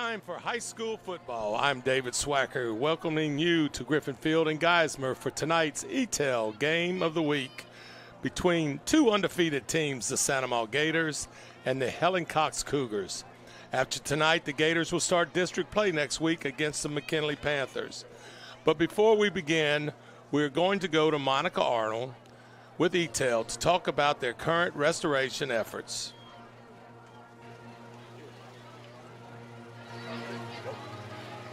time for high school football. I'm David Swacker, welcoming you to Griffin Field in Geismar for tonight's Eatel Game of the Week between two undefeated teams, the Santa Maria Gators and the Helen Cox Cougars. After tonight, the Gators will start district play next week against the McKinley Panthers. But before we begin, we're going to go to Monica Arnold with Eatel to talk about their current restoration efforts.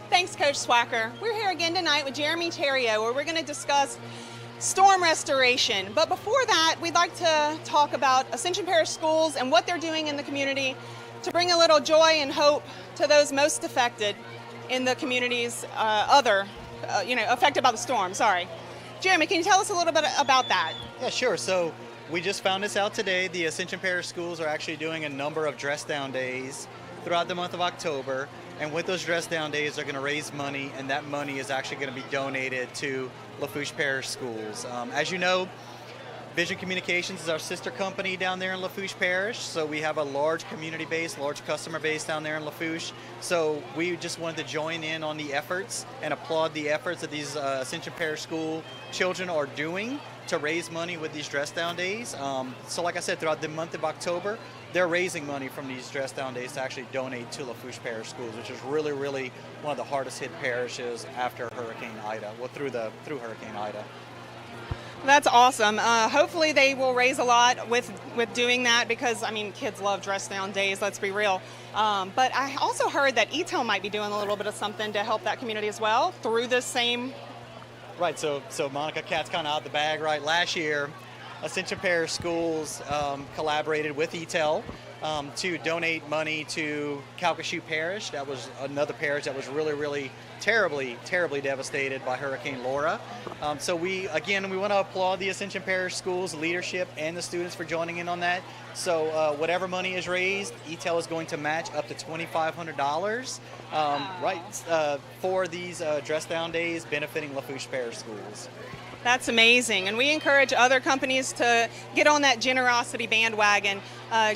Thanks, Coach Swacker. We're here again tonight with Jeremy Theriault, where we're going to discuss storm restoration. But before that, we'd like to talk about Ascension Parish Schools and what they're doing in the community to bring a little joy and hope to those most affected in the communities affected by the storm. Sorry. Jeremy, can you tell us a little bit about that? Yeah, sure. So we just found this out today. The Ascension Parish Schools are actually doing a number of dress down days throughout the month of October. And with those dress down days, they're going to raise money, and that money is actually going to be donated to Lafourche Parish Schools. As you know, Vision Communications is our sister company down there in Lafourche Parish, so we have a large community base, large customer base down there in Lafourche. So we just wanted to join in on the efforts and applaud the efforts that these Ascension Parish School children are doing to raise money with these dress down days. So like I said, throughout the month of October, they're raising money from these dress down days to actually donate to Lafourche Parish Schools, which is really, really one of the hardest hit parishes after Hurricane Ida, through Hurricane Ida. That's awesome. Hopefully they will raise a lot with doing that because, kids love dress down days, let's be real. But I also heard that Eatel might be doing a little bit of something to help that community as well through this same. Right, so Monica, cat's kind of out the bag, right? Last year, Ascension Parish Schools collaborated with Eatel to donate money to Calcasieu Parish. That was another parish that was really, really terribly devastated by Hurricane Laura. So we want to applaud the Ascension Parish Schools leadership and the students for joining in on that. So whatever money is raised, Eatel is going to match up to $2,500 for these dress down days benefiting Lafourche Parish Schools. That's amazing, and we encourage other companies to get on that generosity bandwagon.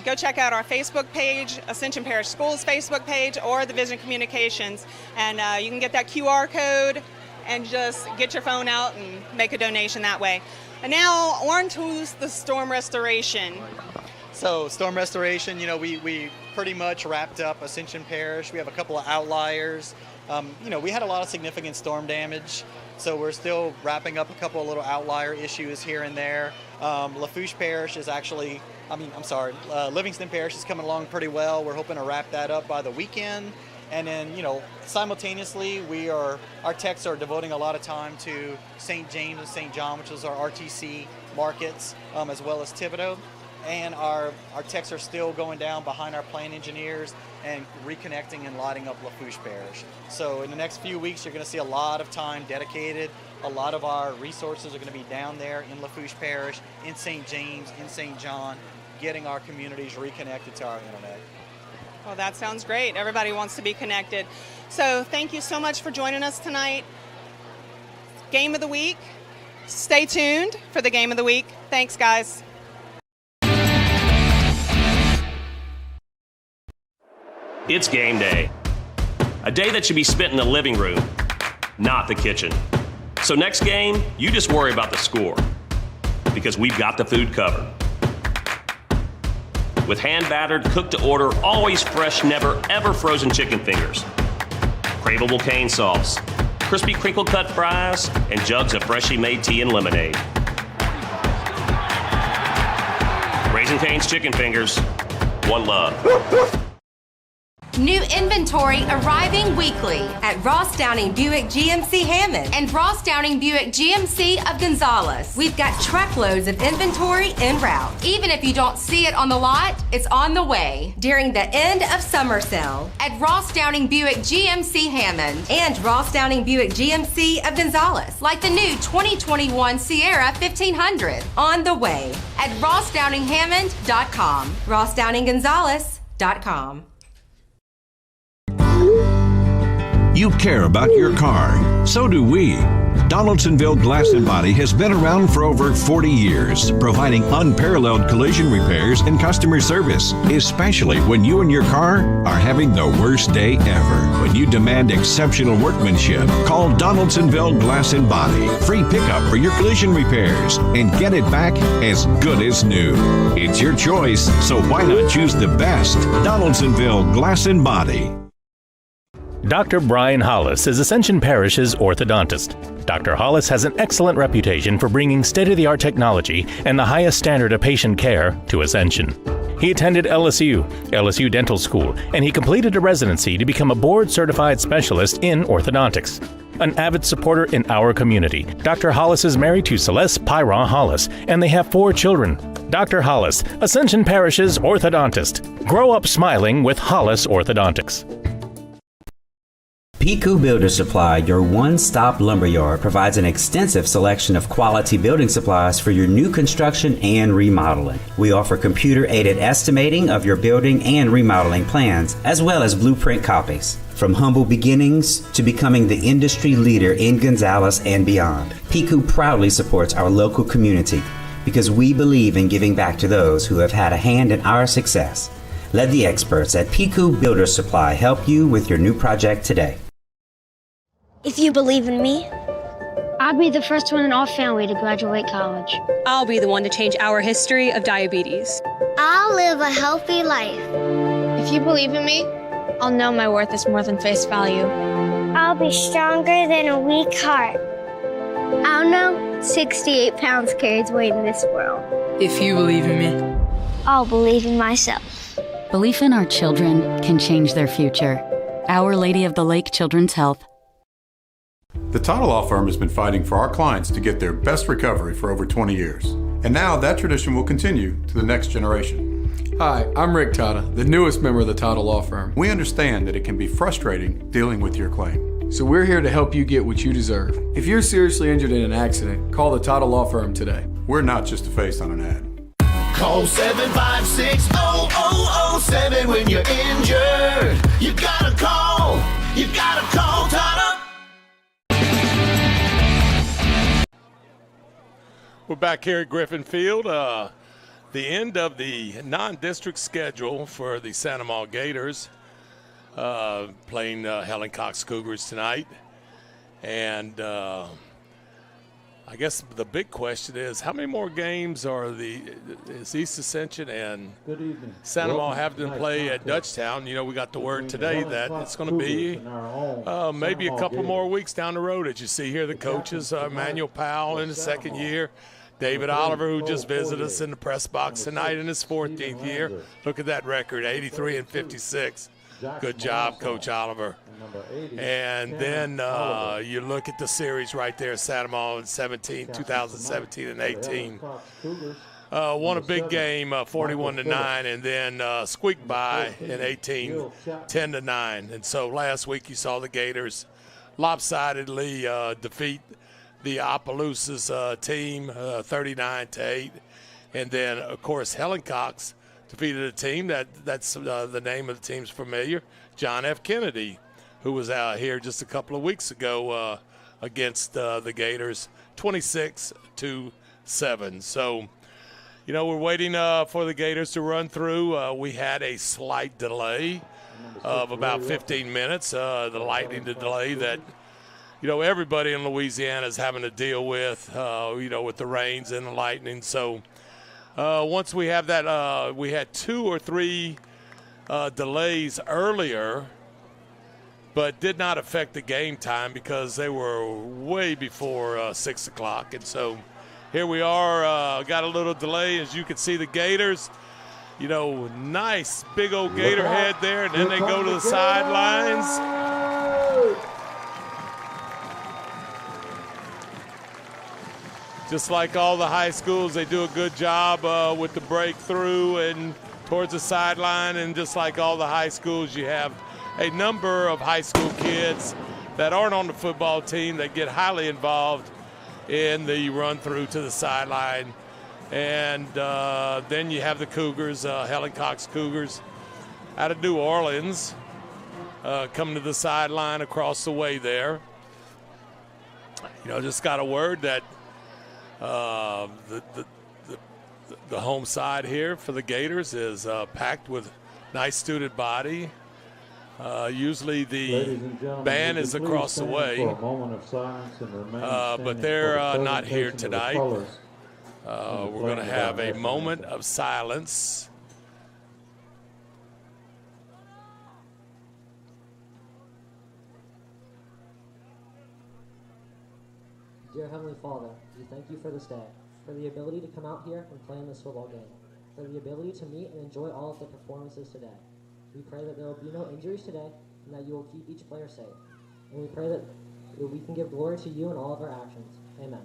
Go check out our Facebook page, Ascension Parish Schools Facebook page, or the Vision Communications, and you can get that QR code and just get your phone out and make a donation that way. And now on to the storm restoration. So storm restoration, we pretty much wrapped up Ascension Parish. We have a couple of outliers. We had a lot of significant storm damage. So we're still wrapping up a couple of little outlier issues here and there. Lafourche Parish is actually, Livingston Parish is coming along pretty well. We're hoping to wrap that up by the weekend. And then, simultaneously, our techs are devoting a lot of time to St. James and St. John, which is our RTC markets, as well as Thibodaux. And our techs are still going down behind our plant engineers and reconnecting and lighting up Lafourche Parish. So in the next few weeks, you're going to see a lot of time dedicated. A lot of our resources are going to be down there in Lafourche Parish, in St. James, in St. John, getting our communities reconnected to our internet. Well, that sounds great. Everybody wants to be connected. So thank you so much for joining us tonight. Game of the week. Stay tuned for the game of the week. Thanks, guys. It's game day. A day that should be spent in the living room, not the kitchen. So next game, you just worry about the score, because we've got the food covered. With hand-battered, cooked-to-order, always fresh, never ever frozen chicken fingers, craveable cane sauce, crispy crinkle-cut fries, and jugs of freshly made tea and lemonade. Raising Cane's Chicken Fingers, one love. New inventory arriving weekly at Ross Downing Buick GMC Hammond and Ross Downing Buick GMC of Gonzales. We've got truckloads of inventory en route. Even if you don't see it on the lot, it's on the way during the end of summer sale at Ross Downing Buick GMC Hammond and Ross Downing Buick GMC of Gonzales, like the new 2021 Sierra 1500 on the way at rossdowninghammond.com, rossdowninggonzales.com. You care about your car. So do we. Donaldsonville Glass and Body has been around for over 40 years, providing unparalleled collision repairs and customer service, especially when you and your car are having the worst day ever. When you demand exceptional workmanship, call Donaldsonville Glass and Body. Free pickup for your collision repairs and get it back as good as new. It's your choice, so why not choose the best? Donaldsonville Glass and Body. Dr. Brian Hollis is Ascension Parish's orthodontist. Dr. Hollis has an excellent reputation for bringing state-of-the-art technology and the highest standard of patient care to Ascension. He attended LSU Dental School, and he completed a residency to become a board-certified specialist in orthodontics. An avid supporter in our community, Dr. Hollis is married to Celeste Pyron Hollis, and they have 4 children. Dr. Hollis, Ascension Parish's orthodontist. Grow up smiling with Hollis Orthodontics. Piku Builder Supply, your one-stop lumberyard, provides an extensive selection of quality building supplies for your new construction and remodeling. We offer computer-aided estimating of your building and remodeling plans, as well as blueprint copies. From humble beginnings to becoming the industry leader in Gonzales and beyond, Piku proudly supports our local community because we believe in giving back to those who have had a hand in our success. Let the experts at Piku Builder Supply help you with your new project today. If you believe in me, I'll be the first one in our family to graduate college. I'll be the one to change our history of diabetes. I'll live a healthy life. If you believe in me, I'll know my worth is more than face value. I'll be stronger than a weak heart. I'll know 68 pounds carries weight in this world. If you believe in me, I'll believe in myself. Belief in our children can change their future. Our Lady of the Lake Children's Health. The Title Law Firm has been fighting for our clients to get their best recovery for over 20 years. And now that tradition will continue to the next generation. Hi, I'm Rick Tata, the newest member of the Title Law Firm. We understand that it can be frustrating dealing with your claim. So we're here to help you get what you deserve. If you're seriously injured in an accident, call the Title Law Firm today. We're not just a face on an ad. Call 756-0007 when you're injured. You gotta call Title. We're back here at Griffin Field. The end of the non-district schedule for the Santa Maria Gators, playing Helen Cox Cougars tonight. And I guess the big question is, how many more games is East Ascension and Santa Maria having to play at Dutchtown? You know, we got the word today that it's going to be maybe a couple more weeks down the road. As you see here, the coaches, Emmanuel Powell in his second year, David Oliver, who just visited us in the press box tonight in his 14th year. Look at that record, 83-56. Good job, Coach Oliver. And then you look at the series right there, Santa Maria in 2017 and 18. Won a big game, 41-9, and then squeaked by in 18, 10-9. And so last week you saw the Gators lopsidedly defeat the Opelousas team 39-8. And then, of course, Helen Cox defeated a team that's the name of the team's familiar, John F. Kennedy, who was out here just a couple of weeks ago against the Gators, 26-7. So, you know, we're waiting for the Gators to run through. We had a slight delay of about 15 minutes, the lightning delay that, you know, everybody in Louisiana is having to deal with, you know, with the rains and the lightning. So once we have that, we had 2 or 3 delays earlier, but did not affect the game time because they were way before 6 o'clock. And so here we are, got a little delay. As you can see, the Gators, you know, nice big old Gator head there, and then they go to the sidelines. Just like all the high schools, they do a good job with the breakthrough and towards the sideline. And just like all the high schools, you have a number of high school kids that aren't on the football team that get highly involved in the run through to the sideline. And then you have the Cougars, Helen Cox Cougars out of New Orleans. coming to the sideline across the way there. Just got a word that the home side here for the Gators is packed with nice student body. Usually the band is across the way, but they're not here tonight. We're going to have a moment of silence. Dear Heavenly Father, we thank you for this day, for the ability to come out here and play in this football game, for the ability to meet and enjoy all of the performances today. We pray that there will be no injuries today and that you will keep each player safe. And we pray that we can give glory to you in all of our actions. Amen.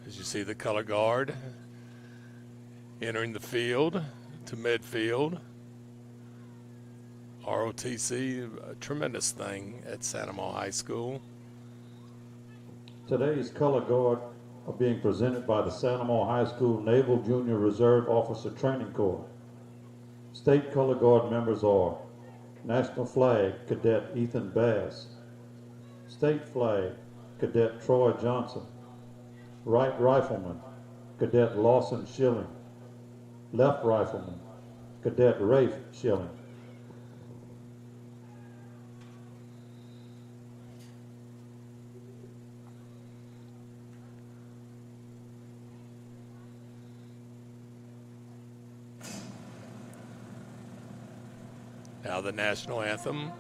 As you see the color guard entering the field to midfield. ROTC, a tremendous thing at Santa Maria High School. Today's color guard are being presented by the Santa Maria High School Naval Junior Reserve Officer Training Corps. State color guard members are National Flag Cadet Ethan Bass, State Flag Cadet Troy Johnson, Right Rifleman Cadet Lawson Schilling, Left Rifleman Cadet Rafe Schilling. Now the national anthem.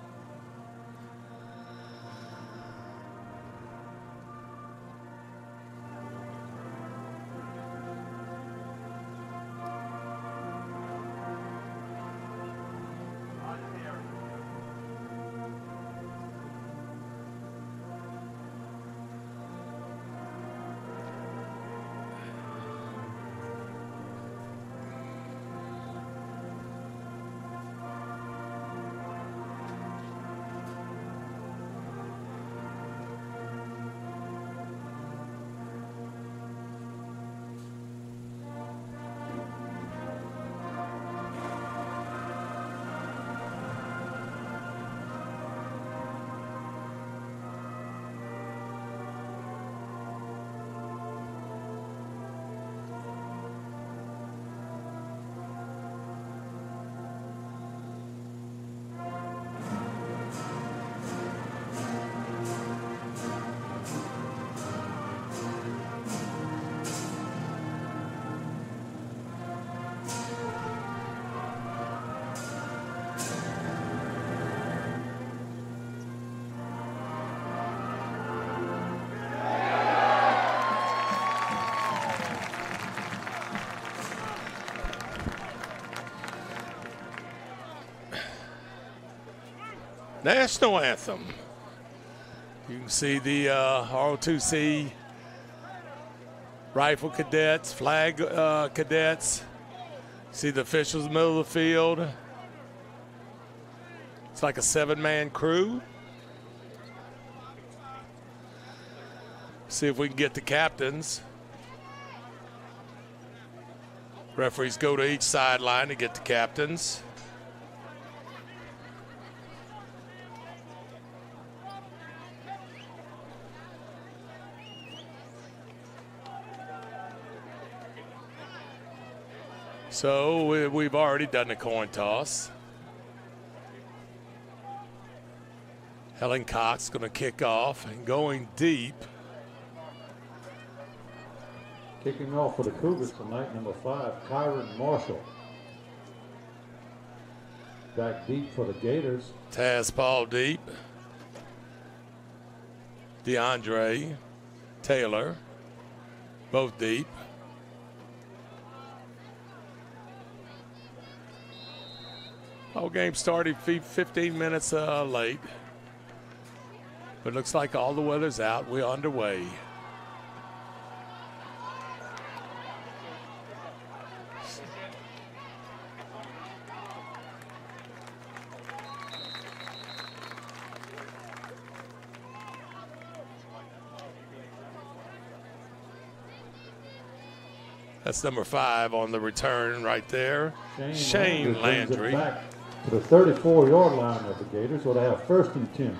National anthem. You can see the ROTC rifle cadets, flag cadets. See the officials in the middle of the field. It's like a 7-man crew. See if we can get the captains. Referees go to each sideline to get the captains. So we've already done the coin toss. Helen Cox going to kick off and going deep. Kicking off for the Cougars tonight, number 5, Kyron Marshall. Back deep for the Gators. Taz Paul deep. DeAndre Taylor, both deep. Whole game started 15 minutes late. But looks like all the weather's out. We're underway. That's number 5 on the return right there. Shane Landry. Brings it back to the 34-yard line of the Gators, so they have 1st and 10.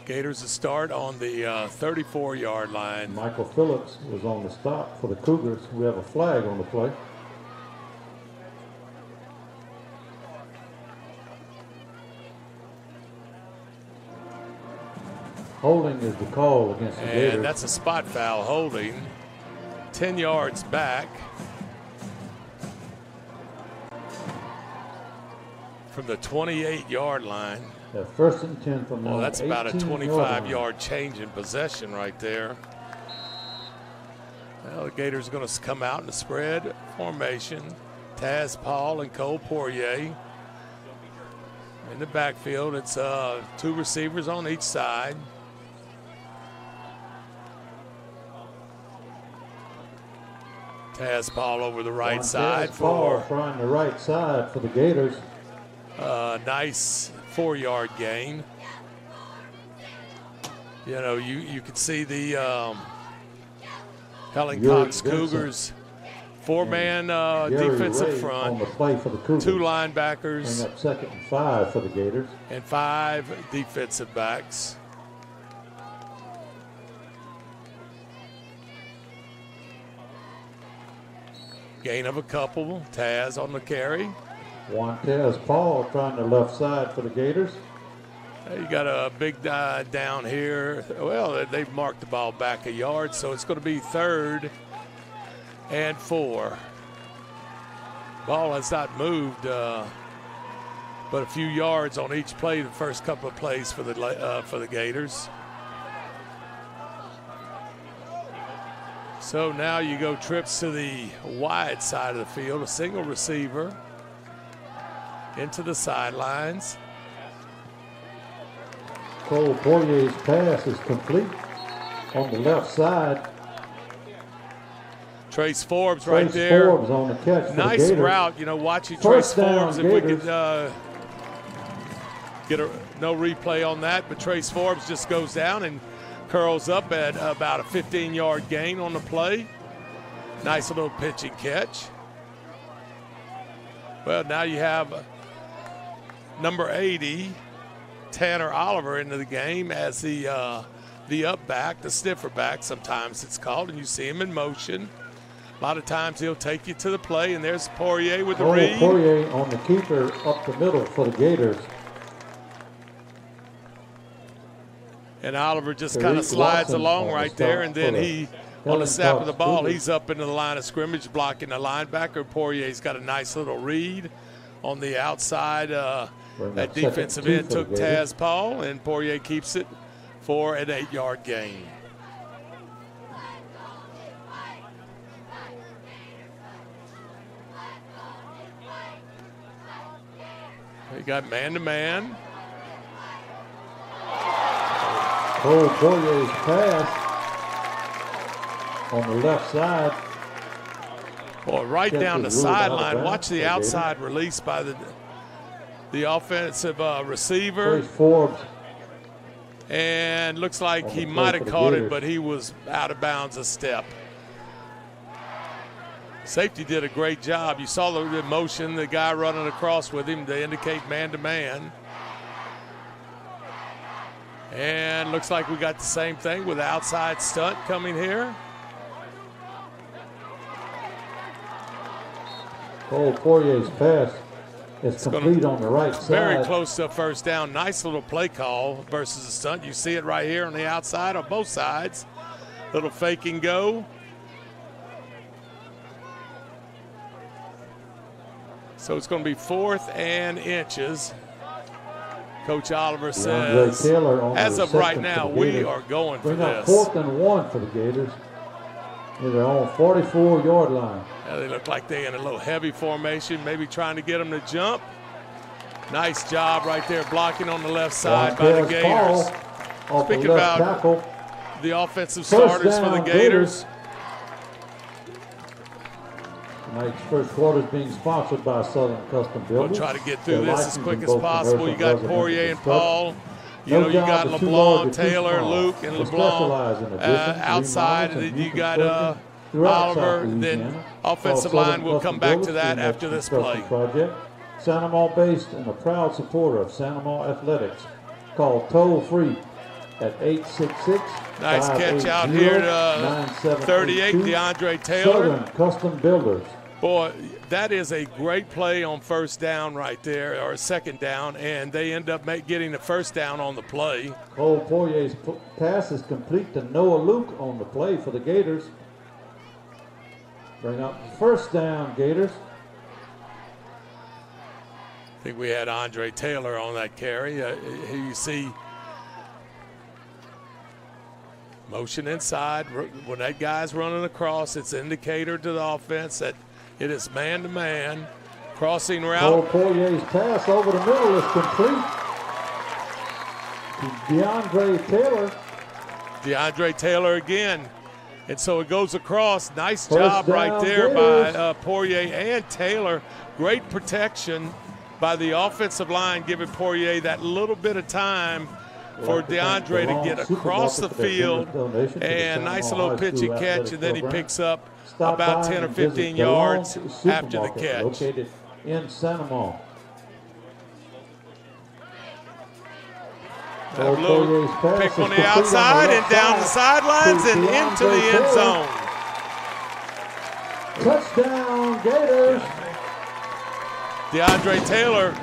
Gators to start on the 34-yard line. Michael Phillips was on the stop for the Cougars. We have a flag on the play. Holding is the call against the Gators. And that's a spot foul holding. 10 yards back from the 28-yard line. At 1st and 10 from well, that's about a 25-yard 25-yard change in possession right there. Well, the Gators are going to come out in the spread formation. Taz Paul and Cole Poirier. In the backfield, it's 2 receivers on each side. Taz Paul over the right side for trying the right side for the Gators. Nice 4-yard gain. You know, you could see the Helen Cox Cougars 4-man defensive front. On the play for the Cougars. 2 linebackers. Bring up 2nd and 5 for the Gators. And 5 defensive backs. Gain of a couple. Taz on the carry. Taz Paul trying the left side for the Gators. You got a big down here. Well, they've marked the ball back a yard, so it's going to be 3rd and 4. Ball has not moved, but a few yards on each play the first couple of plays for the Gators. So now you go trips to the wide side of the field, a single receiver into the sidelines. Cole Poirier's pass is complete on the left side. Trace Forbes right there. Forbes on the catch. Nice route, you know, watching Trace Forbes. If we could get no replay on that, but Trace Forbes just goes down and curls up at about a 15-yard gain on the play. Nice little pitch and catch. Well, now you have number 80, Tanner Oliver, into the game as the up back, the sniffer back sometimes it's called, and you see him in motion. A lot of times he'll take you to the play, and there's Poirier with the read. Poirier on the keeper up the middle for the Gators. And Oliver just kind of slides along right there, and then he, on the snap of the ball, he's up into the line of scrimmage blocking the linebacker. Poirier's got a nice little read on the outside. That defensive end took Taz Paul, and Poirier keeps it for an 8-yard gain. We got man-to-man. Cole Poirier's pass on the left side. Boy, right down the sideline. Watch the outside release by the offensive receiver. Trace Forbes. And looks like he might have caught it, but he was out of bounds a step. Safety did a great job. You saw the motion, the guy running across with him to indicate man-to-man. And looks like we got the same thing with the outside stunt coming here. Cole Poirier's pass is complete on the right side. Very close to a first down. Nice little play call versus a stunt. You see it right here on the outside on both sides. Little fake and go. So it's going to be 4th and inches. Coach Oliver says, as of right now, we are going for this. 4th and 1 for the Gators. They're on 44-yard line. Yeah, they look like they're in a little heavy formation, maybe trying to get them to jump. Nice job right there, blocking on the left side by the Gators. Speaking about the offensive starters for the Gators. Tonight's first quarter is being sponsored by Southern Custom Builders. We'll try to get through this as quick as possible. You got Poirier and Paul. You know, you got LeBlanc, Taylor, Luke, and LeBlanc outside. And then you got Oliver, South then Louisiana, offensive called line. We'll come back to that after this play. Project. Santa Maria based and a proud supporter of Santa Maria athletics. Call toll free at 866. Nice catch out here to 38, DeAndre Taylor. Southern Custom Builders. Boy, that is a great play on first down right there, or second down, and they end up getting the first down on the play. Cole Poirier's pass is complete to Noah Luke on the play for the Gators. Bring up first down, Gators. I think we had Andre Taylor on that carry. Here you see motion inside. When that guy's running across, it's an indicator to the offense that it is man-to-man. Crossing route. Cole Poirier's pass over the middle is complete to DeAndre Taylor. DeAndre Taylor again. And so it goes across. Nice job right there by Poirier and Taylor. Great protection by the offensive line, giving Poirier that little bit of time for DeAndre to get across the field. And nice little pitch and catch, and then he picks up about 10 or 15 yards after the catch. Located in Santa Maria. A little pick on the outside and down the sidelines and into the end zone. Touchdown, Gators. DeAndre Taylor,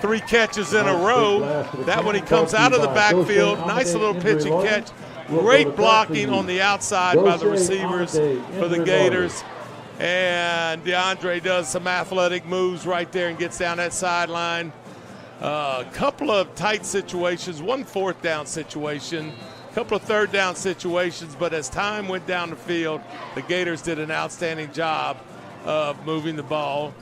3 catches in a row. That when he comes out of the backfield, nice little pitch and catch. Great blocking on the outside by the receivers for the Gators. And DeAndre does some athletic moves right there and gets down that sideline. A couple of tight situations, 1 4th down situation, a couple of 3rd down situations, but as time went down the field, the Gators did an outstanding job of moving the ball.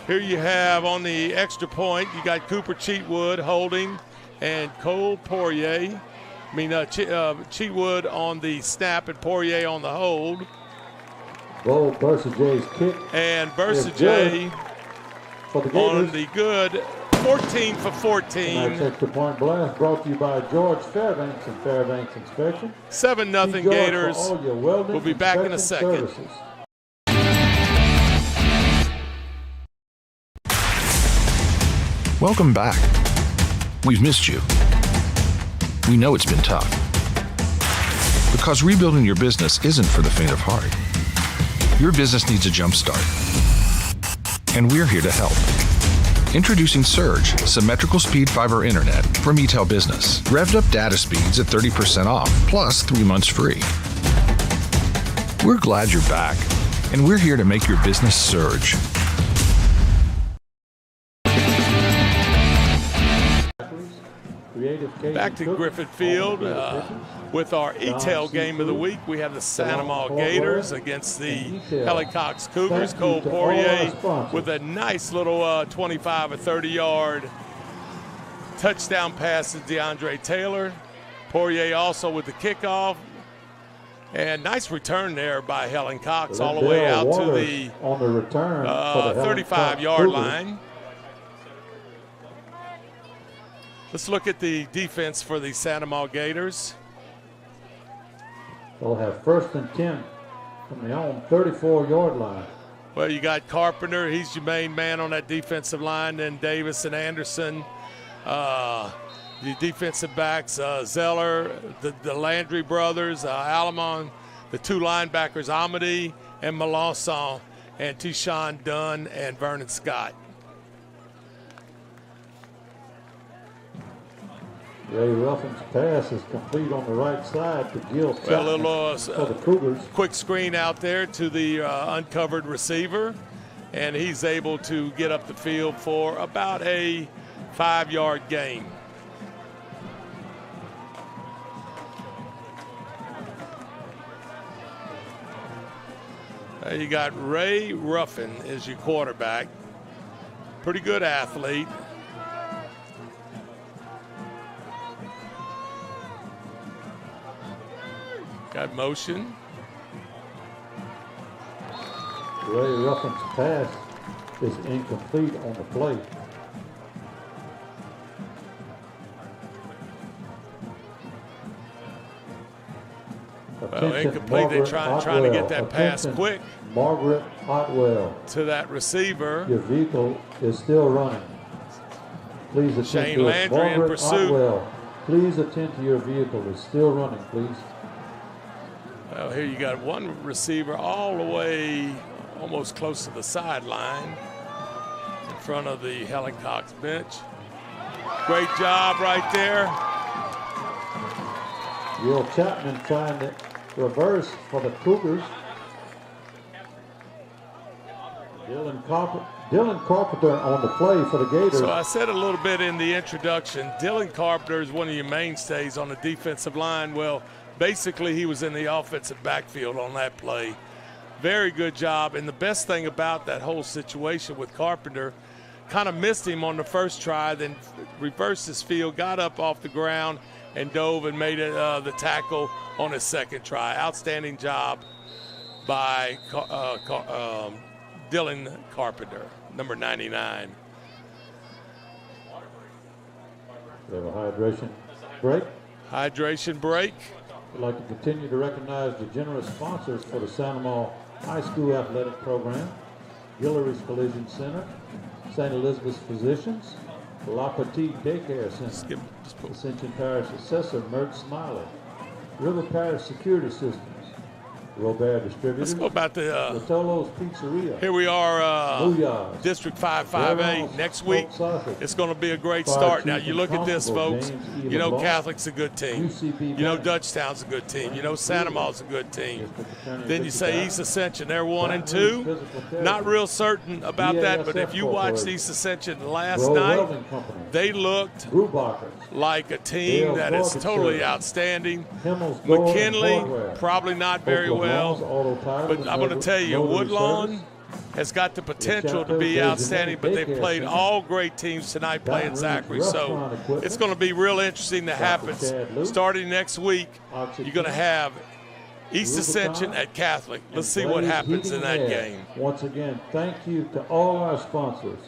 Here you have on the extra point, you got Cooper Cheatwood holding and Cole Poirier. Cheatwood on the snap and Poirier on the hold. Bo Bursajay's kick. And Bursajay on the good 14 for 14. Tonight's extra point blast brought to you by George Fairbanks and Fairbanks Inspection. 7-0 Gators. We'll be back in a second. Services. Welcome back. We've missed you. We know it's been tough. Because rebuilding your business isn't for the faint of heart. Your business needs a jump start. And we're here to help. Introducing Surge, symmetrical speed fiber internet from Eatel Business. Revved up data speeds at 30% off, plus 3 months free. We're glad you're back, and we're here to make your business surge. Back to Griffin Field with our Eatel game of the week. We have the Santa Maria Gators against the Helen Cox Cougars. Cole Poirier with a nice little 25 or 30-yard touchdown pass to DeAndre Taylor. Poirier also with the kickoff. And nice return there by Helen Cox all the way out to the 35-yard line. Let's look at the defense for the Santa Maria Gators. They'll have 1st and 10 from the own 34-yard line. Well, you got Carpenter. He's your main man on that defensive line. Then Davis and Anderson. The defensive backs, Zeller, the Landry brothers, Alamon, the 2 linebackers, Amati and Melanson, and Tishawn Dunn and Vernon Scott. Ray Ruffin's pass is complete on the right side to Gil Chapman for the Cougars. Quick screen out there to the uncovered receiver, and he's able to get up the field for about a 5-yard gain. You got Ray Ruffin as your quarterback. Pretty good athlete. Got motion. Ray Ruffin's pass is incomplete on the play. Well, incomplete. They're trying to get that pass quick. Margaret Otwell. To that receiver. Your vehicle is still running. Please attend Shane to it. Landry Margaret in pursuit. Otwell, please attend to your vehicle. It's still running, please. Well, here you got one receiver all the way almost close to the sideline in front of the Helen Cox bench. Great job right there. Will Chapman trying to reverse for the Cougars. Dylan Carpenter on the play for the Gators. So I said a little bit in the introduction, Dylan Carpenter is one of your mainstays on the defensive line. Well, basically he was in the offensive backfield on that play. Very good job. And the best thing about that whole situation with Carpenter, kind of missed him on the first try, then reversed his field, got up off the ground, and dove and made it the tackle on his second try. Outstanding job by Dylan Carpenter, number 99. We have a hydration break. Hydration break. We'd like to continue to recognize the generous sponsors for the Santa Maria High School Athletic Program: Guillory's Collision Center, St. Elizabeth's Physicians, La Petite Daycare Center, Ascension Parish Assessor Mert Smiley, River Parish Security Systems, Robert Distributors. Let's go about the Lotolo's Pizzeria. Here we are, District 5-5A. Next week, it's going to be a great start. Now, you look at this, folks. You know Catholic's a good team. You know Dutchtown's a good team. You know Santa Maria's a good team. Then you say East Ascension, they're 1-2. Not real certain about that, but if you watched East Ascension last night, they looked like a team that is totally outstanding. McKinley, probably not very well. But I'm going to tell you, Woodlawn has got the potential to be outstanding, but they've played all great teams tonight playing Zachary. So it's going to be real interesting to happen. Starting next week, you're going to have East Ascension at Catholic. Let's see what happens in that game. Once again, thank you to all our sponsors.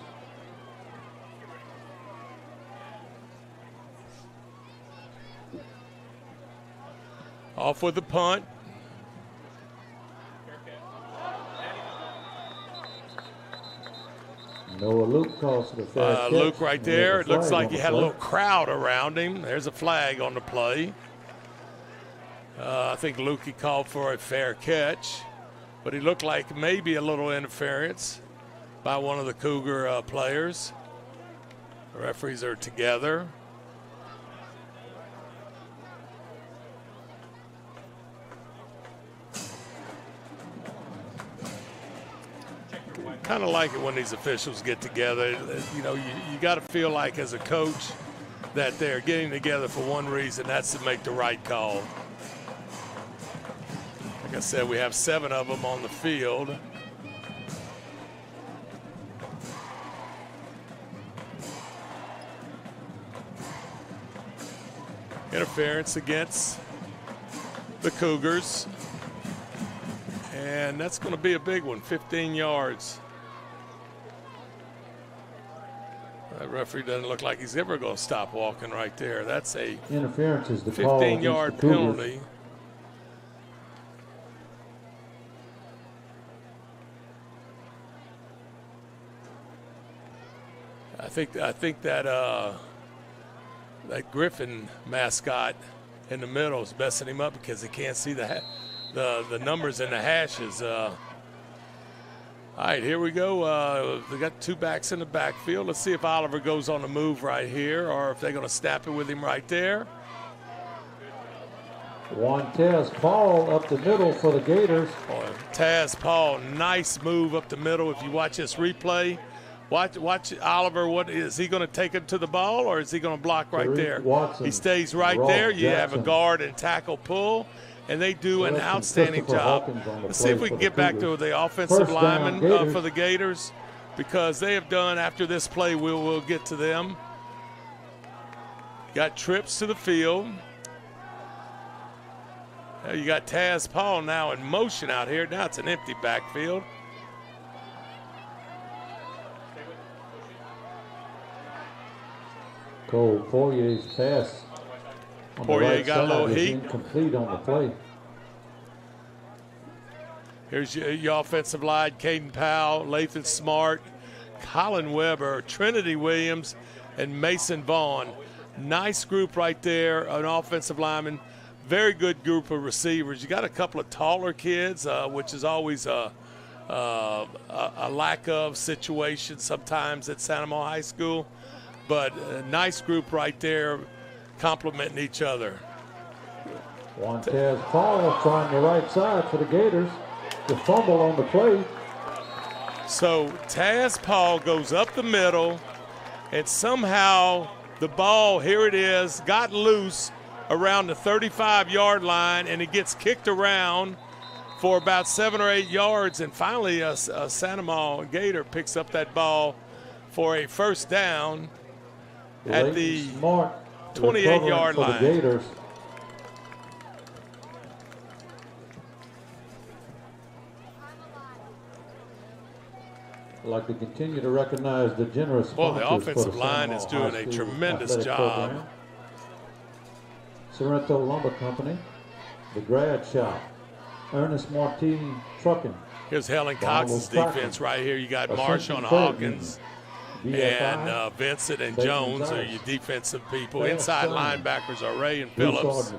Off with the punt. Noah Luke calls for the fair catch. Luke right there. It looks like he had a little crowd around him. There's a flag on the play. I think Lukey called for a fair catch, but he looked like maybe a little interference by one of the Cougar players. The referees are together. Kind of like it when these officials get together. You know, you got to feel like as a coach that they're getting together for one reason, that's to make the right call. Like I said, we have 7 of them on the field. Interference against the Cougars. And that's going to be a big one, 15 yards. That referee doesn't look like he's ever going to stop walking right there. That's a interference is the 15-yard penalty. I think that that Griffin mascot in the middle is messing him up because he can't see the numbers in the hashes. All right, here we go. They got 2 backs in the backfield. Let's see if Oliver goes on the move right here or if they're going to snap it with him right there. Taz Paul up the middle for the Gators. Taz Paul, nice move up the middle. If you watch this replay, watch Oliver. What is he going to take him to the ball or is he going to block right there? Watson, he stays right there. You have a guard and tackle pull. And they do an outstanding job. Let's see if we can get back to the offensive linemen for the Gators, because they have done, after this play, we'll get to them. Got trips to the field. You got Taz Paul now in motion out here. Now it's an empty backfield. Cole Poirier's pass. Poirier got a little heat. Incomplete on the play. Here's your offensive line: Caden Powell, Lathan Smart, Colin Weber, Trinity Williams, and Mason Vaughn. Nice group right there, an offensive lineman. Very good group of receivers. You got a couple of taller kids, which is always a lack of situation sometimes at Santa Monica High School. But a nice group right there, complementing each other. Taz Paul trying the right side for the Gators. The fumble on the play. So Taz Paul goes up the middle, and somehow the ball, here it is, got loose around the 35-yard line, and it gets kicked around for about 7 or 8 yards, and finally a Santa Monica Gator picks up that ball for a first down at the 28-yard line. The Gators. I'd like to continue to recognize the generous Well, the sponsors offensive for the line Santa is Monica doing High a School tremendous Athletic job. Program. Sorrento Lumber Company, the Grad Shop, Ernest Martini Trucking. Here's Helen Cox's defense right here. You got Marshawn Hawkins and Vincent and Jones are your defensive people. Inside linebackers are Ray and Phillips.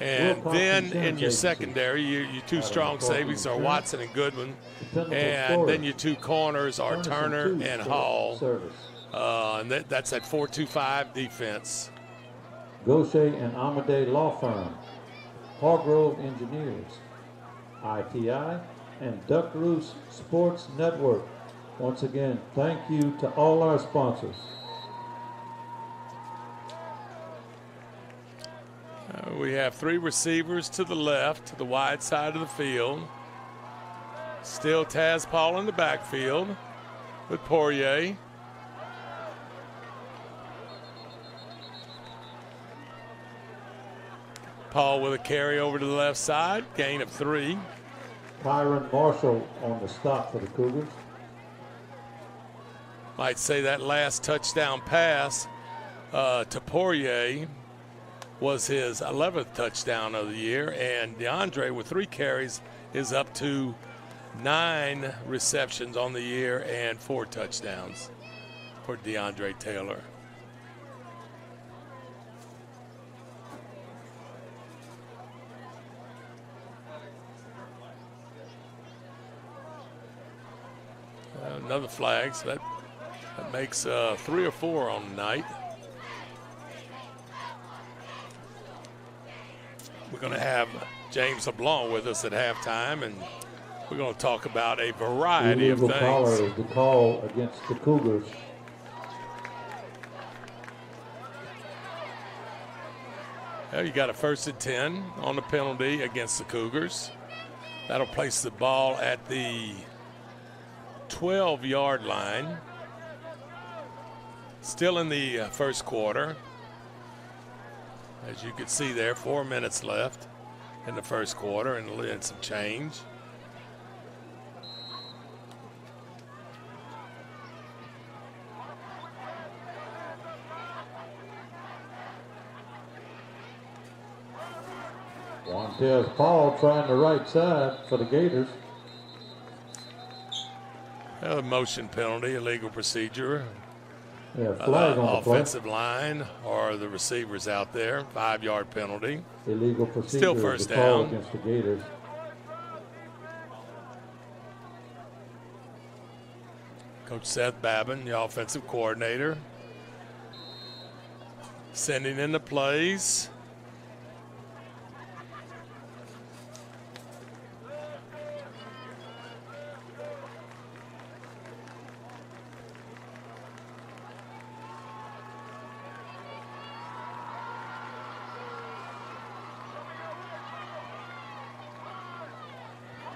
And then in your secondary, your two strong safeties are Watson and Goodwin. And then your two corners are Turner and Hall. And that's that 4-2-5 defense. Gaucher and Amadei Law Firm, Hargrove Engineers, ITI, and Duck Roost Sports Network. Once again, thank you to all our sponsors. We have 3 receivers to the left, to the wide side of the field. Still Taz Paul in the backfield with Poirier. Paul with a carry over to the left side, gain of 3. Kyron Marshall on the stop for the Cougars. Might say that last touchdown pass to Poirier was his 11th touchdown of the year, and DeAndre with 3 carries is up to 9 receptions on the year and 4 touchdowns for DeAndre Taylor. Another flag, so that makes 3 or 4 on the night. We're going to have James LeBlanc with us at halftime, and we're going to talk about a variety of things. The illegal collar is the call against the Cougars. Well, you got a 1st and 10 on the penalty against the Cougars. That'll place the ball at the 12-yard line. Still in the first quarter. As you can see there, 4 minutes left in the first quarter and some change. Montez Paul trying the right side for the Gators. A motion penalty, illegal procedure. Yeah, flag on the play. Offensive line or the receivers out there. 5-yard penalty. Illegal procedure. Still first the call down against the Gators. Coach Seth Babin, the offensive coordinator, sending in the plays.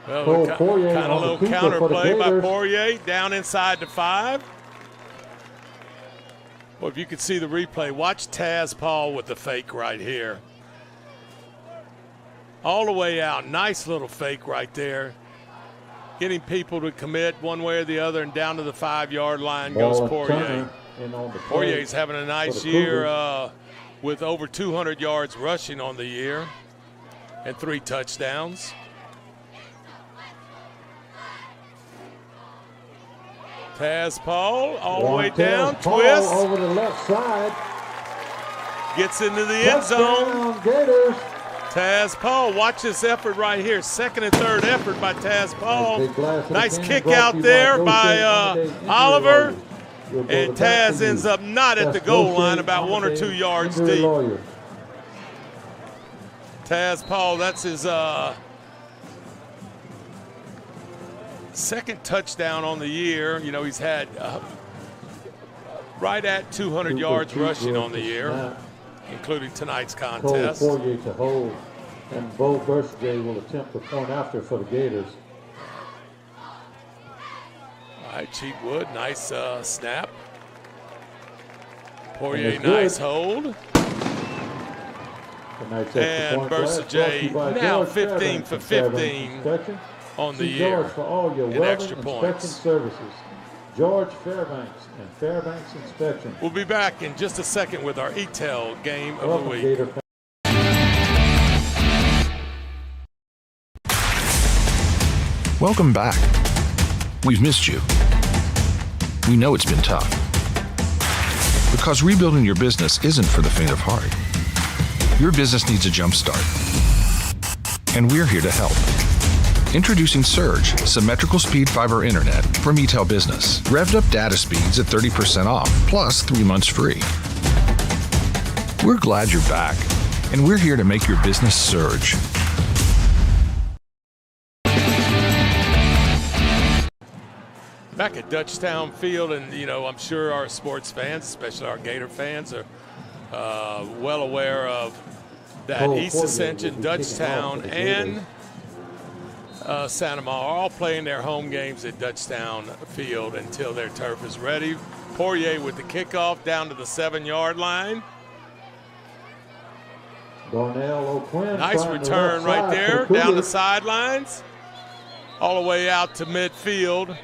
Well, kind of a little counter play by Poirier down inside the 5. Well, if you could see the replay, watch Taz Paul with the fake right here. All the way out. Nice little fake right there. Getting people to commit one way or the other, and down to the 5-yard line goes Poirier. Poirier's having a nice year with over 200 yards rushing on the year and 3 touchdowns. Taz Paul all the way Taz down, Paul twist. over the left side. Gets into the end zone. Touchdown, Gators. Taz Paul, watch this effort right here. Second and third effort by Taz Paul. Nice kick out there by Oliver. And Taz ends up not at the goal line, about 1 or 2 yards deep. Taz Paul, that's his second touchdown on the year. You know, he's had right at 200 yards rushing on the year, including tonight's contest. Poirier to hold, and Bo Birthday will attempt the point after for the Gators. All right, Cheatwood, nice snap. Poirier, nice hold. And Bersaje now 15 for 15 on the year for all your in extra points. Services. George Fairbanks and Fairbanks Inspection. We'll be back in just a second with our Eatel game of the week. Welcome back. We've missed you. We know it's been tough. Because rebuilding your business isn't for the faint of heart. Your business needs a jump start. And we're here to help. Introducing Surge, symmetrical speed fiber internet from Eatel Business. Revved up data speeds at 30% off, plus 3 months free. We're glad you're back, and we're here to make your business surge. Back at Dutchtown Field, and you know, I'm sure our sports fans, especially our Gator fans, are well aware of that East Ascension, Dutchtown, and Santa Ma are all playing their home games at Dutchtown Field until their turf is ready. Poirier with the kickoff down to the 7-yard line. Nice return right there, down the sidelines, all the way out to midfield.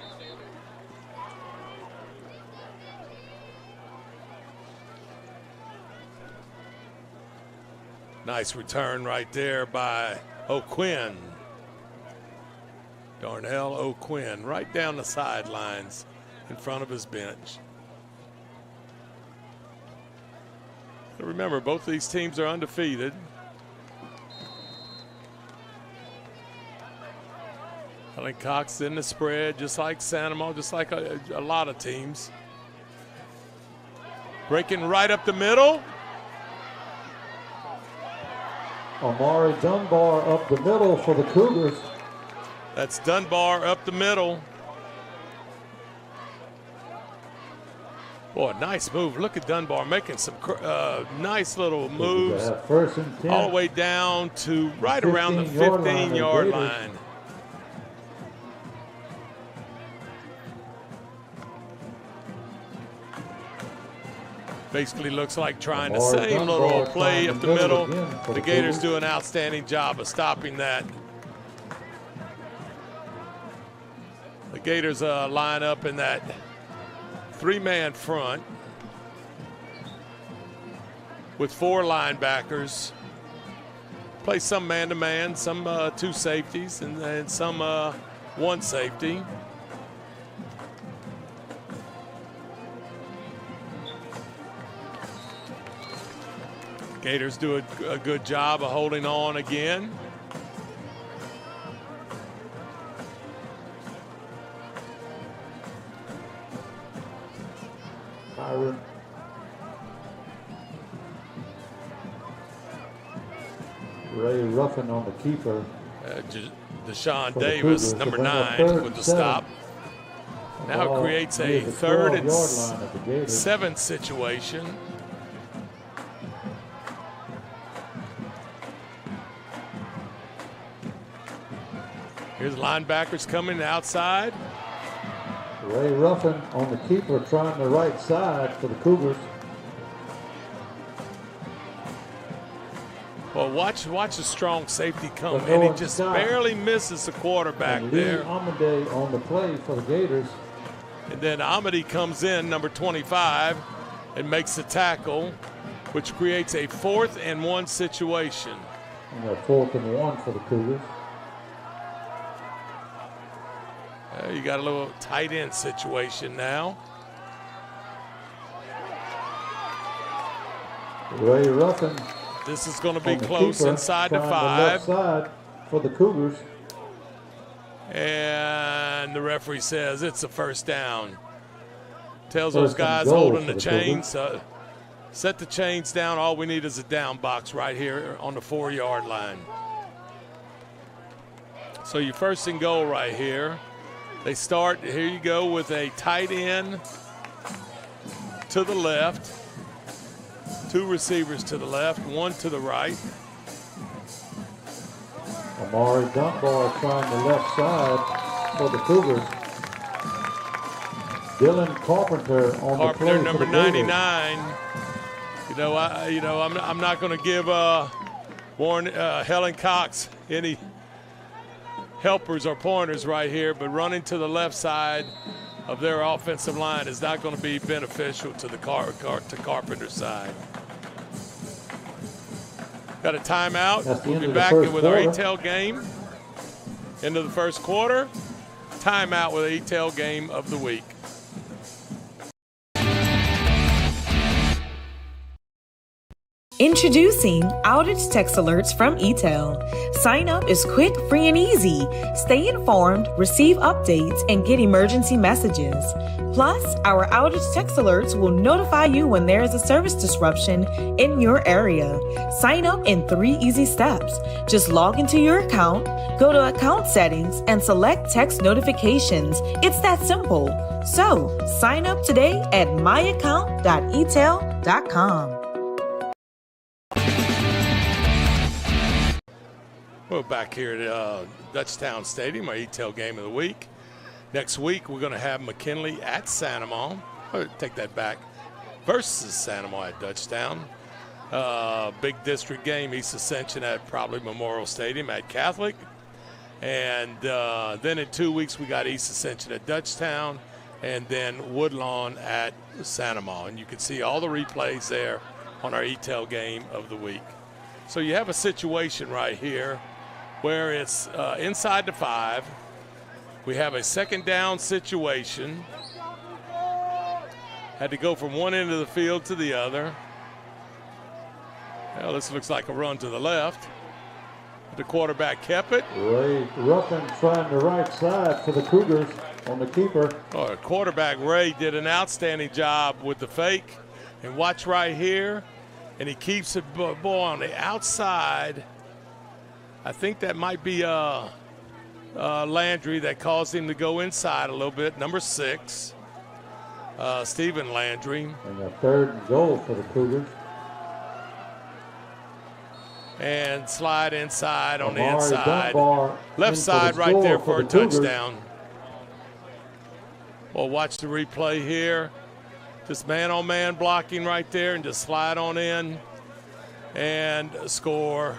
Nice return right there by O'Quinn. Darnell O'Quinn right down the sidelines in front of his bench. Remember, both of these teams are undefeated. Helen Cox in the spread, just like Santa Ma, just like a lot of teams. Breaking right up the middle. Amari Dunbar up the middle for the Cougars. That's Dunbar up the middle. Boy, nice move. Look at Dunbar making some nice little moves. First and 10. All the way down to right around the 15-yard line. Basically looks like trying the same little play up the middle. The Gators do an outstanding job of stopping that. The Gators line up in that 3-man front with 4 linebackers. Play some man-to-man, some 2 safeties, and some 1 safety. Gators do a good job of holding on again. Byron. Ray Ruffin on the keeper. Deshaun Davis, number 9, with the stop. Now creates a 3rd and 7 situation. Here's linebackers coming outside. Ray Ruffin on the keeper trying the right side for the Cougars. Well, watch the strong safety come, and he just barely misses the quarterback there. Amade on the play for the Gators. And then Amade comes in, number 25, and makes the tackle, which creates a 4th and 1 situation. And a 4th and 1 for the Cougars. You got a little tight end situation now. Ray Ruffin. This is going to be on the close keeper, inside the trying 5. left side for the Cougars. And the referee says it's a first down. Tells First those guys and goal holding for the the chains, set the chains down. All we need is a down box right here on the 4-yard line. So your first and goal right here. They start, here you go, with a tight end to the left. 2 receivers to the left, 1 to the right. Amari Dunbar trying the left side for the Cougars. Dylan Carpenter on the play Number for the 99. I'm not going to give Helen Cox any helpers or pointers right here, but running to the left side of their offensive line is not going to be beneficial to the Carpenter's side. Got a timeout. We'll be back with our Eatel game. Into the first quarter. Timeout with the Eatel game of the week. Introducing outage text alerts from Eatel. Sign up is quick, free, and easy. Stay informed, receive updates, and get emergency messages. Plus, our outage text alerts will notify you when there is a service disruption in your area. Sign up in 3 easy steps. Just log into your account, go to account settings, and select text notifications. It's that simple. So, sign up today at myaccount.eatel.com. We're back here at Dutchtown Stadium, our Eatel game of the week. Next week, we're going to have McKinley at Santamon. Take that back. Versus Santamon at Dutchtown. Big district game, East Ascension at probably Memorial Stadium at Catholic. And then in 2 weeks, we got East Ascension at Dutchtown and then Woodlawn at Santamon. And you can see all the replays there on our Eatel game of the week. So you have a situation right here where it's inside the 5. We have a second down situation. Had to go from one end of the field to the other. Well, this looks like a run to the left. The quarterback kept it. Ray Ruffin trying the right side for the Cougars on the keeper. Quarterback Ray did an outstanding job with the fake. And watch right here. And he keeps it ball on the outside. I think that might be Landry that caused him to go inside a little bit. Number 6, Stephen Landry. And a 3rd and goal for the Cougars. And slide inside on Amari the inside. Dunbar left side right there for a touchdown. Well, watch the replay here. Just man-on-man blocking right there and just slide on in and score.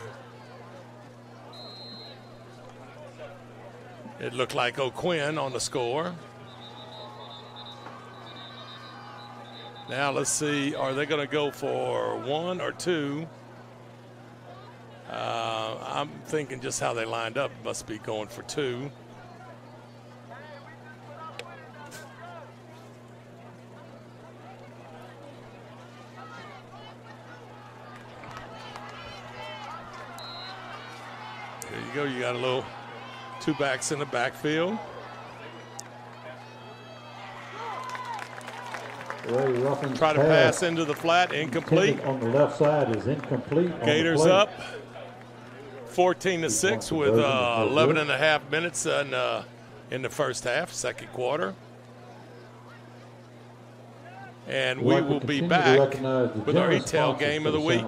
It looked like O'Quinn on the score. Now let's see, are they going to go for 1 or 2? I'm thinking just how they lined up must be going for 2. There you go. You got a little 2 backs in the backfield. Ray Ruffin's Try to pass into the flat, incomplete. On the left side is incomplete. Gators up 14-6 with 11 and a half minutes in the first half, second quarter. And we will be back with our Eatel game of the week.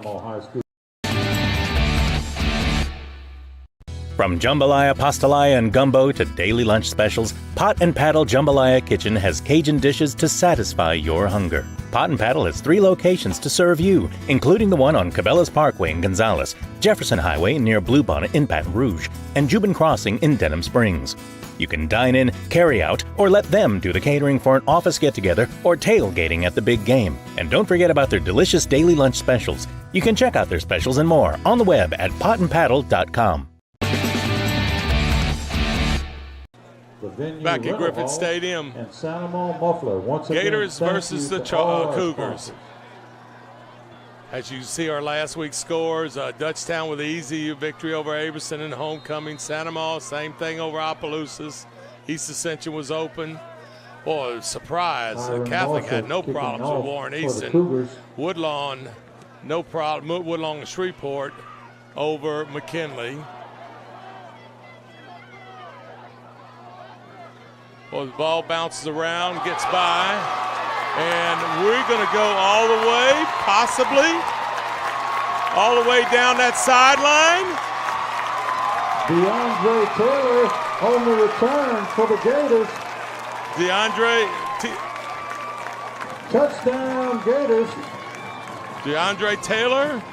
From jambalaya, pastalaya, and gumbo to daily lunch specials, Pot and Paddle Jambalaya Kitchen has Cajun dishes to satisfy your hunger. Pot and Paddle has 3 locations to serve you, including the one on Cabela's Parkway in Gonzales, Jefferson Highway near Bluebonnet in Baton Rouge, and Jubin Crossing in Denham Springs. You can dine in, carry out, or let them do the catering for an office get-together or tailgating at the big game. And don't forget about their delicious daily lunch specials. You can check out their specials and more on the web at potandpaddle.com. The the venue, back at Rental Griffin Hall, Stadium. and Sanamo Muffler. Once again, Gators thank versus you the to all our Cougars. sponsors. As you see our last week's scores, Dutchtown with an easy victory over Averson in homecoming. Sanamo, same thing over Opelousas. East Ascension was open. Boy, surprise. Byron Catholic Marshall had no kicking problems off with Warren for the Easton. Cougars. Woodlawn, no problem. Woodlawn and Shreveport over McKinley. Well, the ball bounces around, gets by, and we're going to go all the way, possibly, all the way down that sideline. DeAndre Taylor on the return for the Gators. Touchdown, Gators. DeAndre Taylor.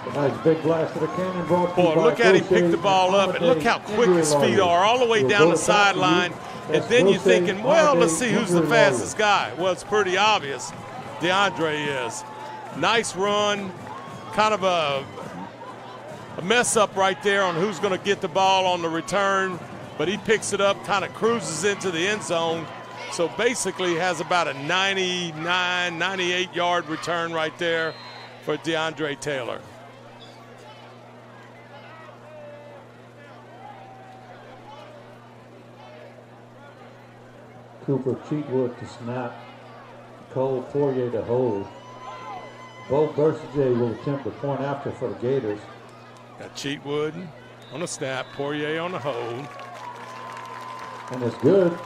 A nice big blast of the cannon brought Boy, look at him pick the ball up, and look how quick his feet are all the way down the sideline. And then you're thinking, well, let's see who's the fastest guy. Well, it's pretty obvious. DeAndre is. Nice run. Kind of a mess up right there on who's going to get the ball on the return. But he picks it up, kind of cruises into the end zone. So basically has about a 99, 98-yard return right there for DeAndre Taylor. Cooper Cheatwood to snap. Cole Fourier to hold. Bo Bursaday will attempt the point after for the Gators. Got Cheatwood on the snap, Poirier on the hold. And it's good.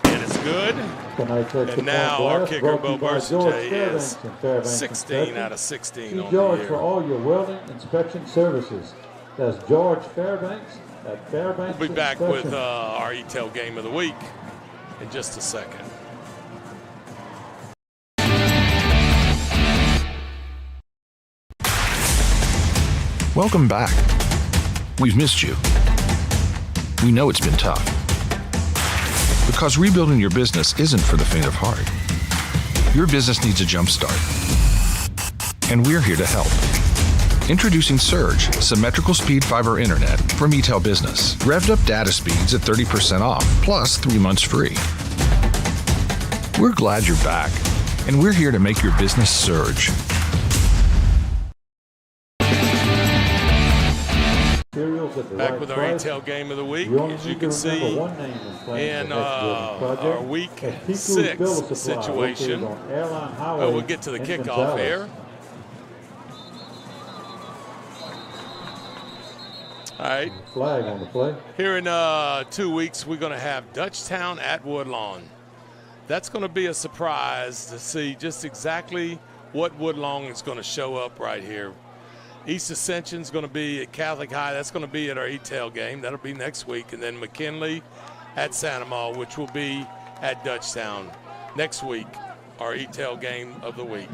And it's good. And now our kicker, Bo Bursaday, is 16 out of 16 on George the year. for all your welding inspection services. That's George Fairbanks at Fairbanks We'll be back Inspection. with our Eatel Game of the Week in just a second. Welcome back. We've missed you. We know it's been tough. Because rebuilding your business isn't for the faint of heart. Your business needs a jump start. And we're here to help. Introducing Surge, symmetrical speed fiber internet from Eatel Business. Revved up data speeds at 30% off, plus 3 months free. We're glad you're back, and we're here to make your business surge. Back with our Eatel Game of the Week. As you can see, in our Week 6 situation, we'll get to the kickoff here. All right. Flag on the play. Here in 2 weeks, we're going to have Dutchtown at Woodlawn. That's going to be a surprise to see just exactly what Woodlawn is going to show up right here. East Ascension is going to be at Catholic High. That's going to be at our Eatel game. That'll be next week. And then McKinley at Sanamo, which will be at Dutchtown next week, our Eatel Game of the Week.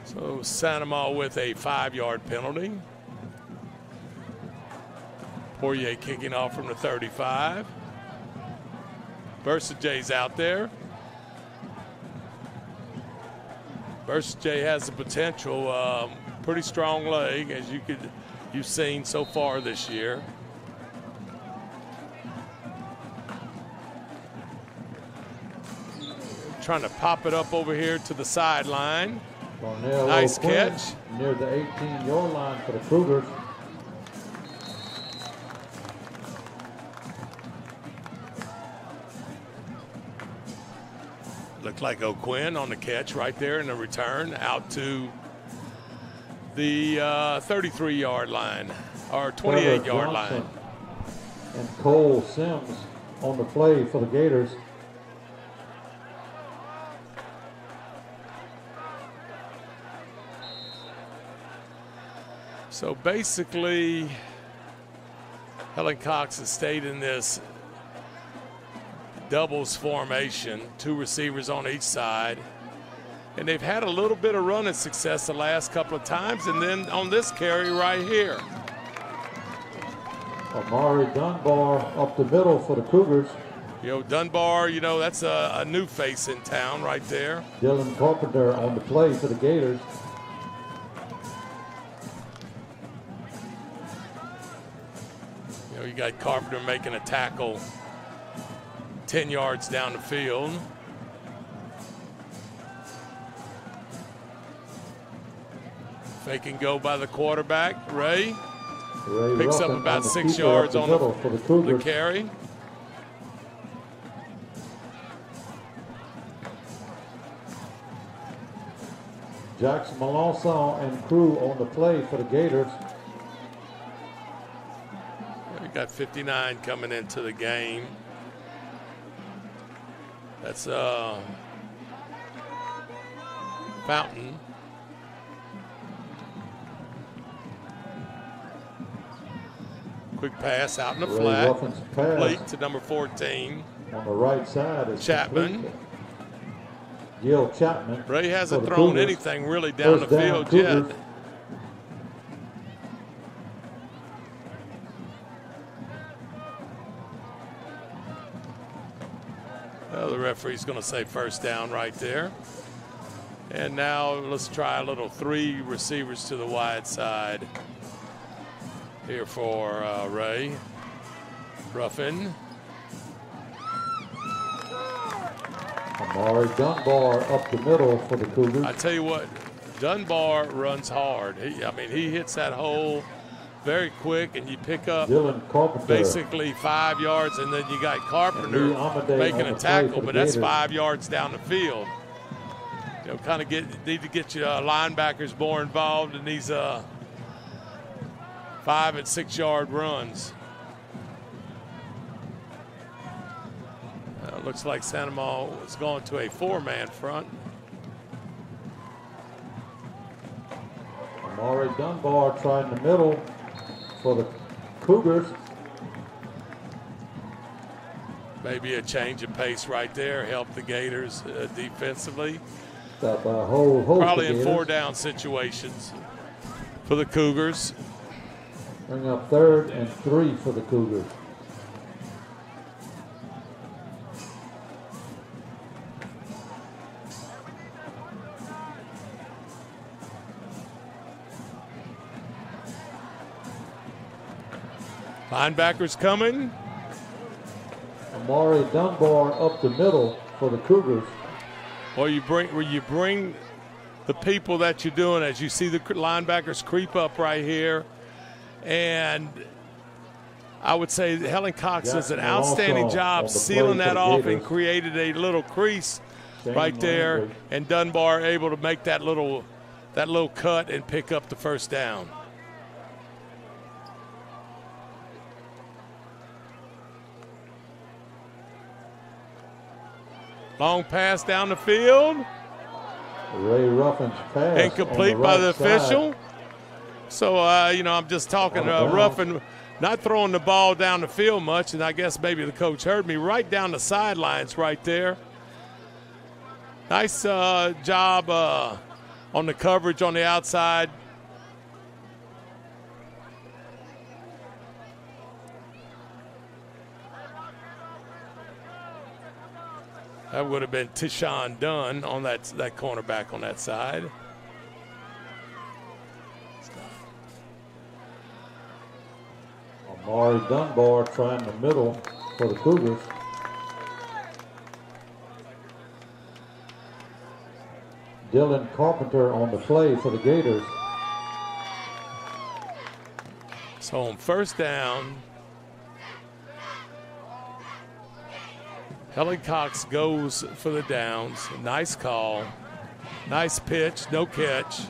So Sanamo with a 5-yard penalty. Poirier kicking off from the 35. Versajay's out there. Versajay has the potential, pretty strong leg, as you've seen so far this year. Trying to pop it up over here to the sideline. Darnell Nice O'Quinn catch. Near the 18-yard line for the Cougars. Looked like O'Quinn on the catch right there in the return out to the 33-yard line, or 28-yard line. And Cole Sims on the play for the Gators. So basically, Helen Cox has stayed in this doubles formation, 2 receivers on each side. And they've had a little bit of running success the last couple of times, and then on this carry right here. Amari Dunbar up the middle for the Cougars. Dunbar, that's a new face in town right there. Dylan Carpenter on the play for the Gators. You got Carpenter making a tackle 10 yards down the field. They can go by the quarterback, Ray picks up about 6 yards on the carry. Jackson Melanson and crew on the play for the Gators. We got 59 coming into the game. That's Fountain. Quick pass out in the flat. Complete to number 14. On the right side is Chapman. Gil Chapman. Ray hasn't thrown anything really down the field yet. Well, the referee's going to say first down right there. And now let's try a little 3 receivers to the wide side here for Ray. Ruffin. Amari Dunbar up the middle for the Cougars. I tell you what, Dunbar runs hard. He hits that hole very quick, and you pick up basically 5 yards, and then you got Carpenter making a tackle, but that's 5 yards down the field. Kind of need to get your linebackers more involved in these 5 and 6 yard runs. Looks like Santa Maria is going to a 4-man front. Amari Dunbar trying the middle for the Cougars. Maybe a change of pace right there, help the Gators defensively. Probably in 4-down situations for the Cougars. Bring up 3rd and 3 for the Cougars. Linebackers coming. Amari Dunbar up the middle for the Cougars. Well, you bring the people that you're doing as you see the linebackers creep up right here. And I would say that Helen Cox does an outstanding job sealing that off and created a little crease right there. And Dunbar able to make that little cut and pick up the first down. Long pass down the field. Ray Ruffin's pass. Incomplete by the official. So, I'm just talking Ruffin not throwing the ball down the field much, and I guess maybe the coach heard me, right down the sidelines right there. Nice job on the coverage on the outside. That would have been Tishon Dunn on that cornerback on that side. Amari Dunbar trying the middle for the Cougars. Dylan Carpenter on the play for the Gators. So on first down, Helen Cox goes for the downs. Nice call. Nice pitch, no catch.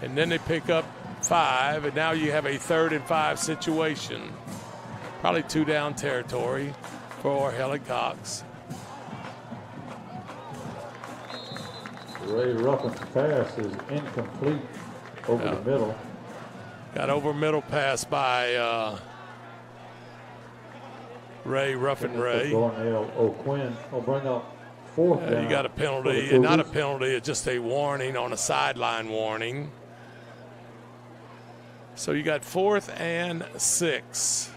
And then they pick up 5, and now you have a 3rd and 5 situation. Probably 2-down territory for Helen Cox. Ray Ruffin's pass is incomplete over the middle. Got over middle pass by Ray Ruffin. Darnell O'Quinn will bring up 4th down. You got a penalty, and not a penalty, it's just a warning on a sideline warning. So you got 4th and 6.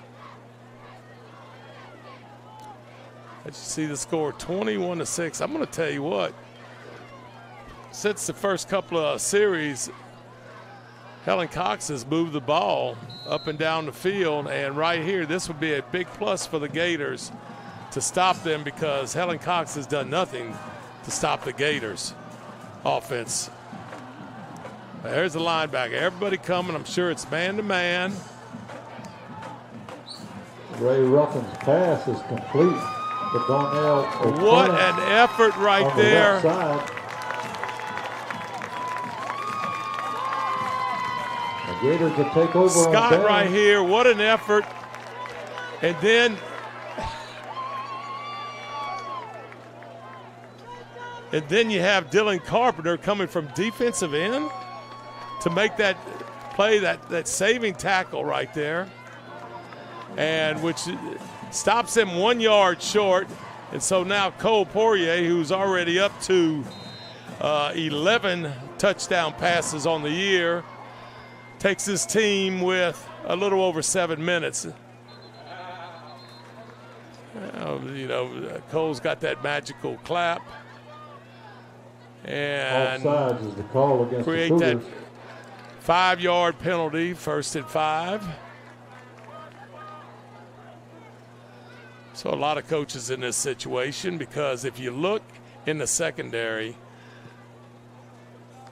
As you see the score, 21-6. I'm going to tell you what, since the first couple of series, Helen Cox has moved the ball up and down the field, and right here, this would be a big plus for the Gators to stop them because Helen Cox has done nothing to stop the Gators offense. There's the linebacker. Everybody coming. I'm sure it's man-to-man. Ray Ruffin's pass is complete to Darnell. What an effort right there. The Gators will take over Scott on right here. What an effort. And then you have Dylan Carpenter coming from defensive end to make that play, that saving tackle right there, and which stops him 1 yard short. And so now Cole Poirier, who's already up to 11 touchdown passes on the year, takes his team with a little over 7 minutes. Cole's got that magical clap. And offsides is the call against create the that Cougars. 5 yard penalty, 1st and 5. So a lot of coaches in this situation, because if you look in the secondary,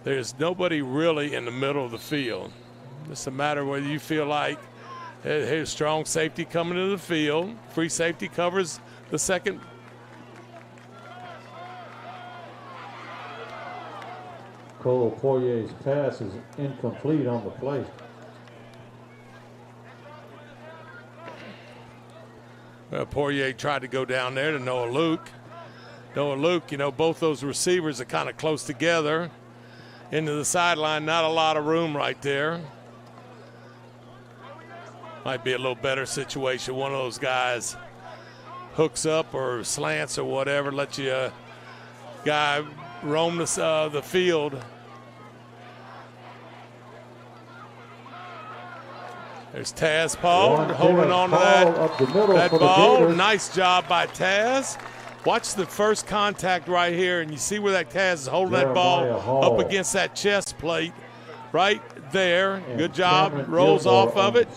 there's nobody really in the middle of the field. It's a matter of whether you feel like here's strong safety coming to the field. Free safety covers the second. Cole Poirier's pass is incomplete on the play. Well, Poirier tried to go down there to Noah Luke. Noah Luke, both those receivers are kind of close together. Into the sideline, not a lot of room right there. Might be a little better situation. One of those guys hooks up or slants or whatever, let you guy roam the field. There's Taz Paul holding on to that ball. Nice job by Taz. Watch the first contact right here, and you see where that Taz is holding that ball up against that chest plate right there. Good job. Rolls off of it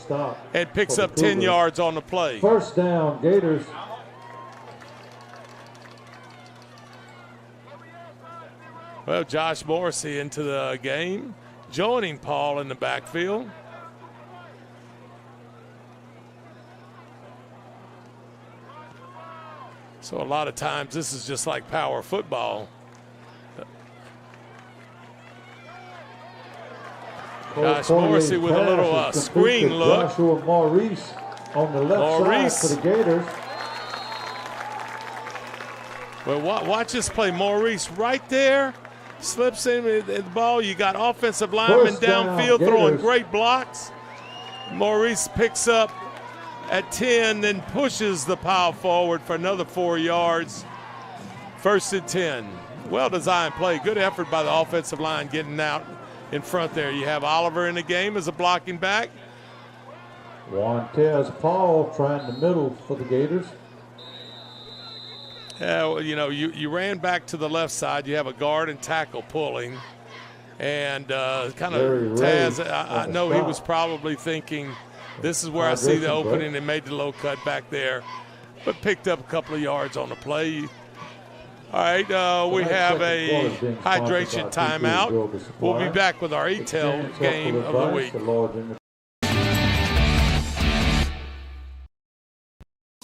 and picks up 10 yards on the play. First down, Gators. Well, Josh Morrissey into the game, joining Paul in the backfield. So a lot of times this is just like power football. Josh Morrissey with a little screen look. Joshua Maurice on the left side for the Gators. Well, watch this play. Maurice right there. Slips in the ball. You got offensive linemen downfield throwing great blocks. Maurice picks up at 10, then pushes the pile forward for another 4 yards. 1st and 10. Well-designed play. Good effort by the offensive line getting out in front there. You have Oliver in the game as a blocking back. Taz Paul trying the middle for the Gators. You ran back to the left side. You have a guard and tackle pulling. And kind of Taz, I know he was probably thinking, this is where I see the opening, and made the low cut back there, but picked up a couple of yards on the play. All right, we have a hydration timeout. We'll be back with our Eatel game of the week.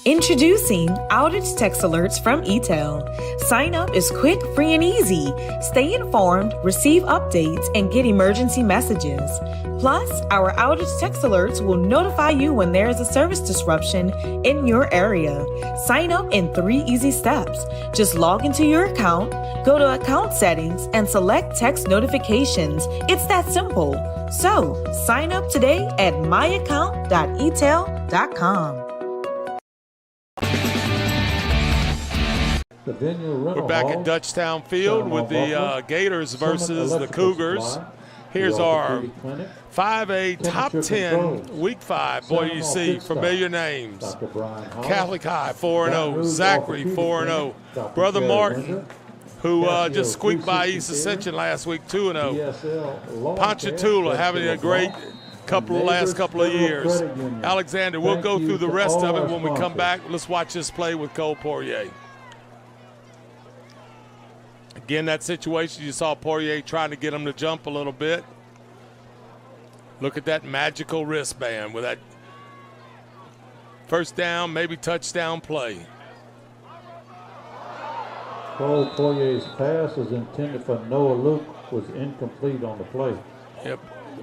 Introducing outage text alerts from Eatel. Sign up is quick, free, and easy. Stay informed, receive updates, and get emergency messages. Plus, our outage text alerts will notify you when there is a service disruption in your area. Sign up in 3 easy steps. Just log into your account, go to account settings, and select text notifications. It's that simple. So, sign up today at myaccount.eatel.com. We're back at Dutchtown Field with the Gators versus the Cougars. Here's our 5A Top 10 Week 5. Boy, you see familiar names. Catholic High 4-0, Zachary 4-0, Brother Martin, who just squeaked by East Ascension last week, 2-0. Ponchatoula having a great last couple of years. Alexander, we'll go through the rest of it when we come back. Let's watch this play with Cole Poirier. Again, that situation, you saw Poirier trying to get him to jump a little bit. Look at that magical wristband with that first down, maybe touchdown play. Cole Poirier's pass is intended for Noah Luke, was incomplete on the play. Yep.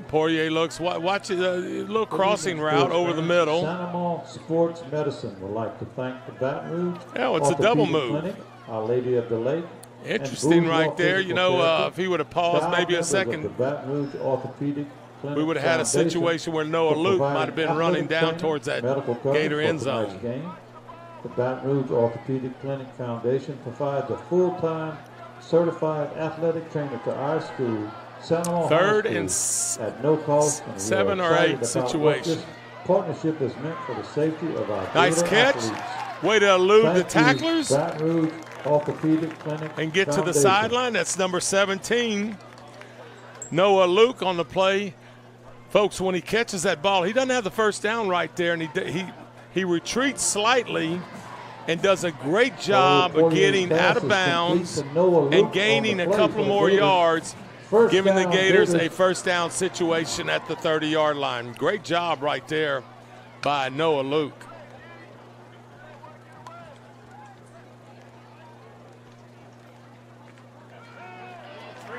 Poirier looks, watch it, a little crossing route over the middle. Sanamon Sports Medicine would like to thank the Baton Rouge. Oh, it's a double move. Clinic, Our Lady of the Lake. Interesting right there. You know, if he would have paused maybe a second, we would have had a situation where Noah Luke might have been running down towards that Gator end zone. The Baton Rouge Orthopedic Clinic Foundation provides a full-time certified athletic trainer to our school, Sanamon Third High and School, at no cost. 7 or 8 situation. This partnership is meant for the safety of our nice catch. athletes. Way to elude the tacklers. Baton Rouge Orthopedic Clinic and get to the Foundation. sideline. That's number 17. Noah Luke on the play. Folks, when he catches that ball, he doesn't have the first down right there, and he retreats slightly and does a great job of getting out of bounds and gaining a couple more yards, giving the Gators a first down situation at the 30-yard line. Great job right there by Noah Luke.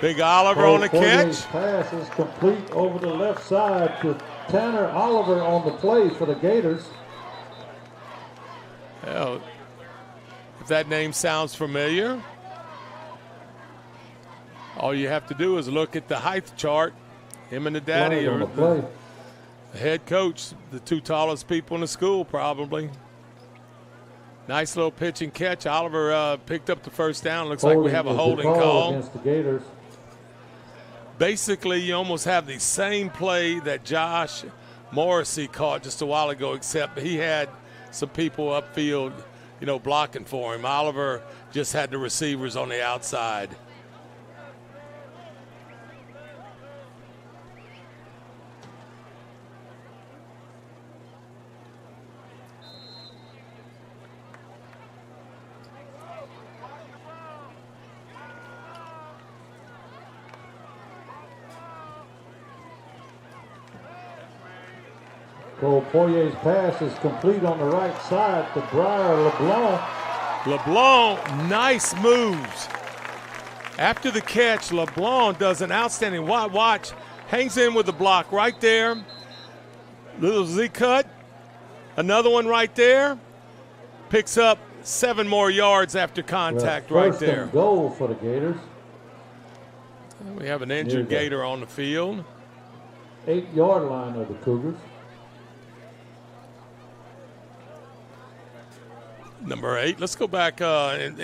Big Oliver on the catch. Pass is complete over the left side to Tanner Oliver on the play for the Gators. Well, if that name sounds familiar, all you have to do is look at the height chart. Him and the daddy are the head coach, the 2 tallest people in the school probably. Nice little pitch and catch. Oliver picked up the first down. Looks like we have a holding call against the Gators. Basically, you almost have the same play that Josh Morrissey caught just a while ago, except he had some people upfield, you know, blocking for him. Oliver just had the receivers on the outside. Cole Poirier's pass is complete on the right side to Briar LeBlanc. LeBlanc, nice moves. After the catch, LeBlanc does an outstanding watch, hangs in with the block right there. Little Z cut, another one right there. Picks up 7 more yards after contact right First there. and goal for the Gators. We have an injured Gator on the field. 8-yard line of the Cougars. Number 8. Let's go back and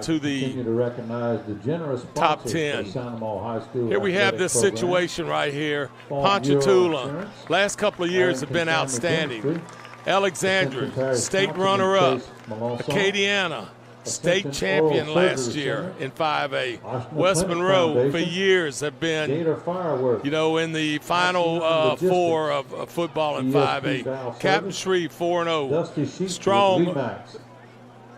to the continue to recognize the generous top sponsors 10. for Sanamon High School Here we have athletic this program. situation right here. Farm Ponchatoula, Bureau Insurance, last couple of years have been Consumer outstanding. Chemistry, Alexandria, Ascension Parish state Council runner-up. Case Melanson, Acadiana, state Ascension champion Oral last Surgery year Center, in 5A. Washington West Clinic Monroe for Foundation, years have been, Gator Fireworks, you know, in the final Logistics, 4 of football in ESP 5A. Valve Captain Service, Shreve 4-0. Dusty Sheets Strong with Remax,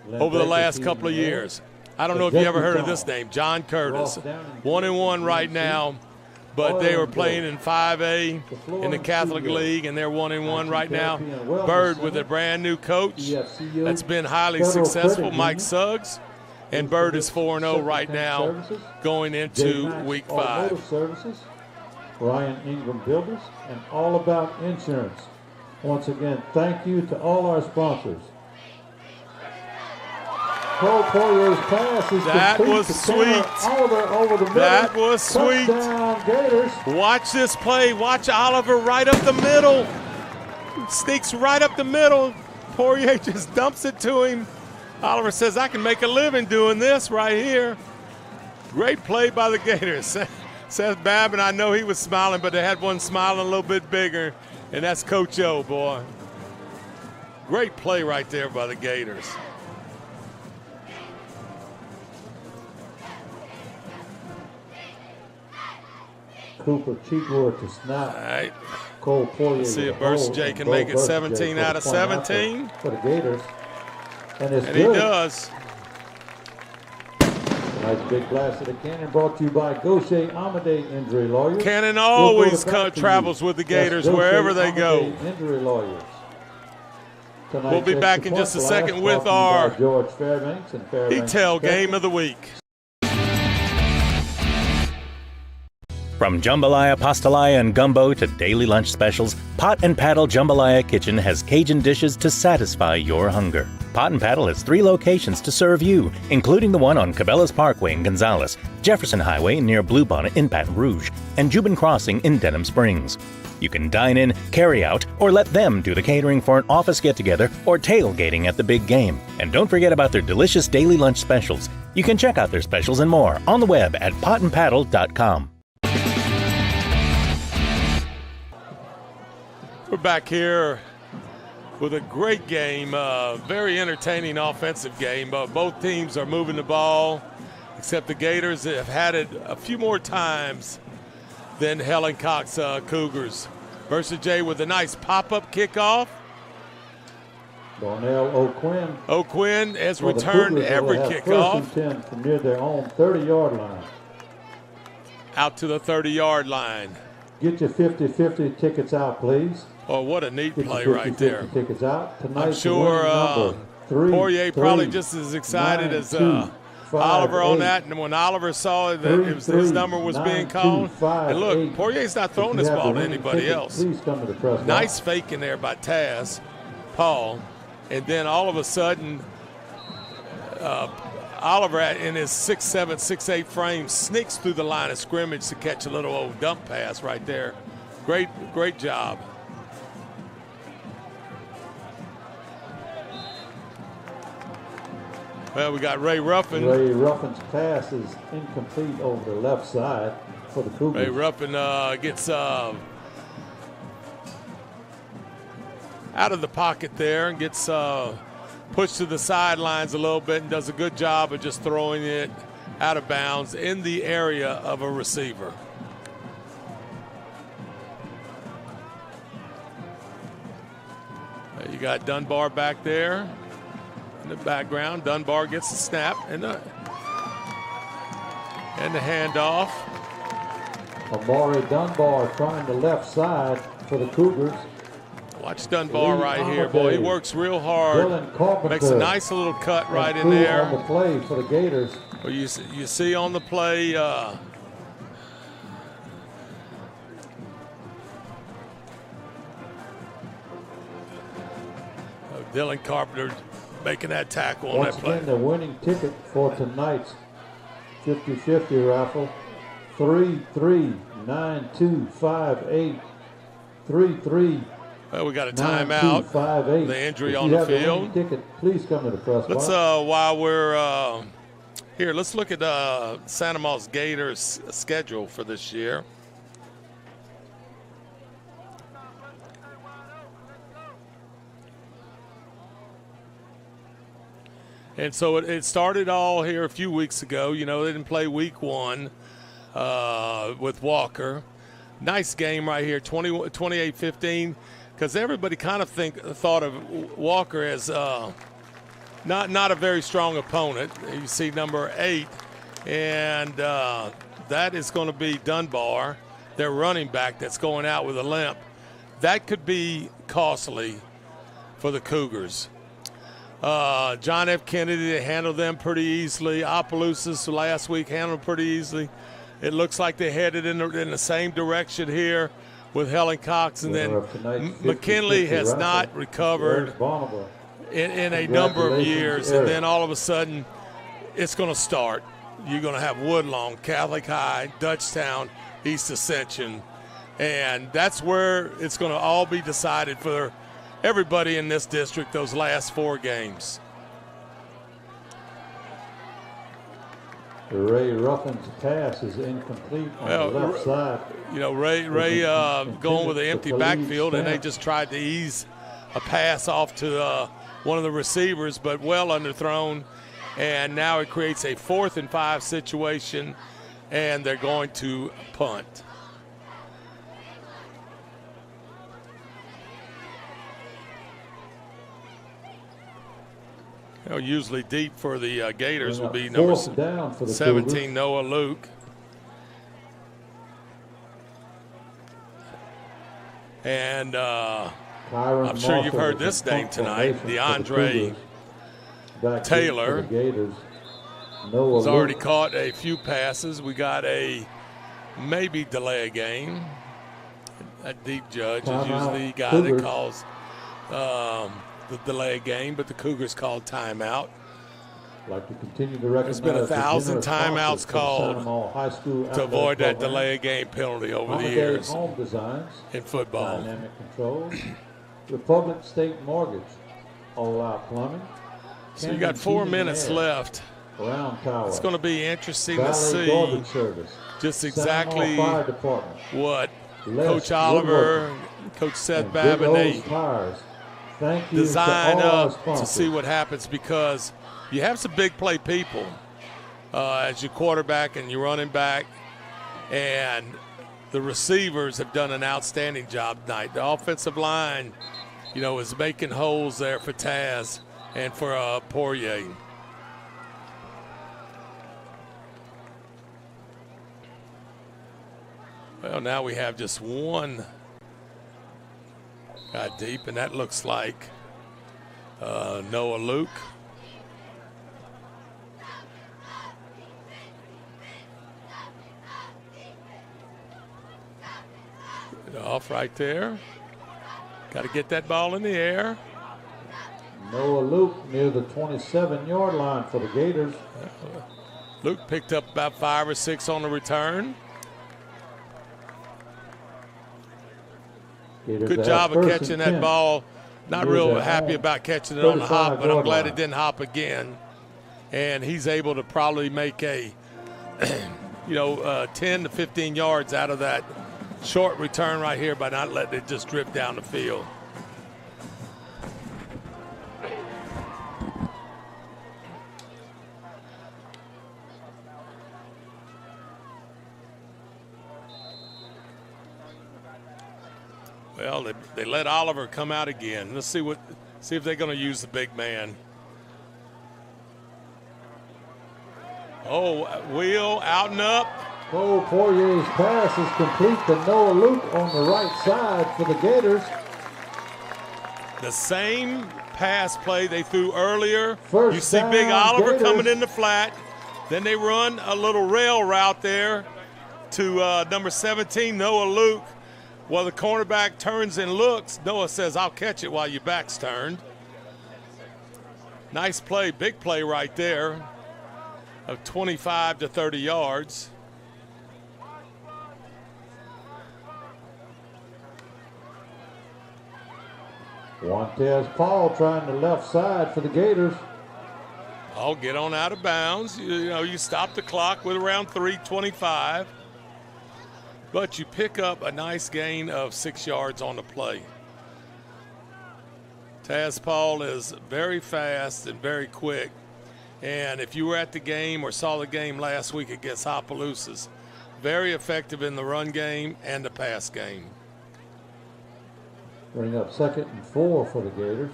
Lynn over the Baker, last Keaton couple of Miller, years. I don't know if you ever heard of Executive this name, John Curtis. Ross Downing, 1-1 right now, but they were playing in 5A in the Catholic Studio, League, and they're 1-1 right now. Champion Wellness Bird Center, with a brand new coach EFCU, that's been highly Federal successful, Credit Mike Union, Suggs. And Bird is 4-0 right now Services, going into J-Max week 5. Automotive Services, Ryan Ingram Builders, and All About Insurance. Once again, thank you to all our sponsors. Cole Poirier's pass is That complete was to Tanner sweet. Oliver over the middle. That was sweet. Touchdown, Gators. Watch this play. Watch Oliver right up the middle. Sneaks right up the middle. Poirier just dumps it to him. Oliver says, I can make a living doing this right here. Great play by the Gators. Seth Babin, I know he was smiling, but they had one smiling a little bit bigger, and that's Coach O, boy. Great play right there by the Gators. Cooper Cheekwood to snap. All right. Cole Poirier. Let's see if Burst J can make it 17 out of 17. For the Gators. And it's And good. he does. Nice big blast of the cannon brought to you by Gaucher Amade Injury Lawyers. Cannon We'll always go back to travels you. with the That's Gators Gaucher wherever they go. Amade Injury Lawyers. Tonight's We'll be back extra in just a point second blast with brought to you our by George Fairbanks and Fairbanks Eatel Kentucky. Game of the Week. From jambalaya, pastalaya, and gumbo to daily lunch specials, Pot and Paddle Jambalaya Kitchen has Cajun dishes to satisfy your hunger. Pot and Paddle has 3 locations to serve you, including the one on Cabela's Parkway in Gonzales, Jefferson Highway near Bluebonnet in Baton Rouge, and Jubin Crossing in Denham Springs. You can dine in, carry out, or let them do the catering for an office get-together or tailgating at the big game. And don't forget about their delicious daily lunch specials. You can check out their specials and more on the web at potandpaddle.com. We're back here with a great game, very entertaining offensive game. Both teams are moving the ball, except the Gators have had it a few more times than Helen Cox Cougars. Versus Jay with a nice pop-up kickoff. Darnell O'Quinn. O'Quinn has Well, the returned Cougars every will have kickoff. First and 10 from near their own 30-yard line. Out to the 30-yard line. Get your 50-50 tickets out, please. Oh, what a neat Get play your right 50-50 there. tickets out. I'm Tonight's sure winning number, Poirier probably just as excited as Oliver on that. And when Oliver saw that his number was being called, and look, Poirier's not throwing this ball to anybody else. Please come to the press box. Nice fake in there by Taz, Paul. And then all of a sudden, Oliver in his 6'7", 6'8" frame sneaks through the line of scrimmage to catch a little old dump pass right there. Great job. Well, we got Ray Ruffin. Ray Ruffin's pass is incomplete over the left side for the Cougars. Ray Ruffin gets out of the pocket there and gets pushed to the sidelines a little bit and does a good job of just throwing it out of bounds in the area of a receiver. You got Dunbar back there in the background. Dunbar gets the snap and the handoff. Amari Dunbar trying the left side for the Cougars. Watch Dunbar Lee right here, Amadei. boy. He works real hard. Dylan Carpenter. Makes a nice little cut right in Crew there. on the play for the Gators. Well, you see on the play, Dylan Carpenter making that tackle on Once that play. again, the winning ticket for tonight's 50-50 raffle, 339258. 33. Well, we got a timeout. 9258. The injury If on you the have field. winning ticket, please come to the press Let's box. while we're here, let's look at Santa Ma's Gators schedule for this year. And so it started all here a few weeks ago. You know, they didn't play week 1 with Walker. Nice game right here, 28-15, because everybody kind of thought of Walker as not a very strong opponent. You see number 8, and that is going to be Dunbar, their running back that's going out with a limp. That could be costly for the Cougars. John F. Kennedy, they handled them pretty easily. Opelousas last week handled pretty easily. It looks like they headed in the same direction here with Helen Cox. And then McKinley has not recovered in a number of years. And then all of a sudden, it's going to start. You're going to have Woodlawn, Catholic High, Dutchtown, East Ascension. And that's where it's going to all be decided for everybody in this district, those last 4 games. Ray Ruffin's pass is incomplete on the left side. You know, Ray going with an empty backfield, and they just tried to ease a pass off to one of the receivers, but well underthrown. And now it creates a 4th and 5 situation, and they're going to punt. Well, usually deep for the Gators would be Fourth number down for the 17, Cougars. Noah Luke. And I'm sure you've heard this name tonight, DeAndre Taylor. Has already caught a few passes. We got a maybe delay a game. A deep judge is usually the guy that calls the delay game, but the Cougars called timeout. Like to continue to recognize There's been 1,000 timeouts called to avoid that program. delay game penalty over the years Home designs, in football. Dynamic controls, Republic State Mortgage, all-out plumbing. So you got 4 minutes left. It's going to be interesting to see just exactly what Coach Oliver, Coach Seth Babin, they design up to see what happens, because you have some big play people as your quarterback and your running back, and the receivers have done an outstanding job tonight. The offensive line, is making holes there for Taz and for Poirier. Well, now we have just one guy deep, and that looks like Noah Luke. Off right there. Got to get that ball in the air. Noah Luke near the 27-yard line for the Gators. Luke picked up about 5 or 6 on the return. Good job of catching that ball. Not real happy about catching it on the hop, but I'm glad it didn't hop again. And he's able to probably make a, 10 to 15 yards out of that short return right here by not letting it just drip down the field. Well, they let Oliver come out again. Let's see if they're going to use the big man. Oh, wheel out and up. Cole Poirier's pass is complete to Noah Luke on the right side for the Gators. The same pass play they threw earlier. First you see down, Big Oliver Gators. coming in the flat. Then they run a little rail route there to number 17, Noah Luke. Well, the cornerback turns and looks. Noah says, I'll catch it while your back's turned. Nice play, big play right there of 25 to 30 yards. Montez Paul trying the left side for the Gators. Oh, get on out of bounds. You stop the clock with around 3:25. But you pick up a nice gain of 6 yards on the play. Taz Paul is very fast and very quick. And if you were at the game or saw the game last week against Opelousas, very effective in the run game and the pass game. Bring up 2nd and 4 for the Gators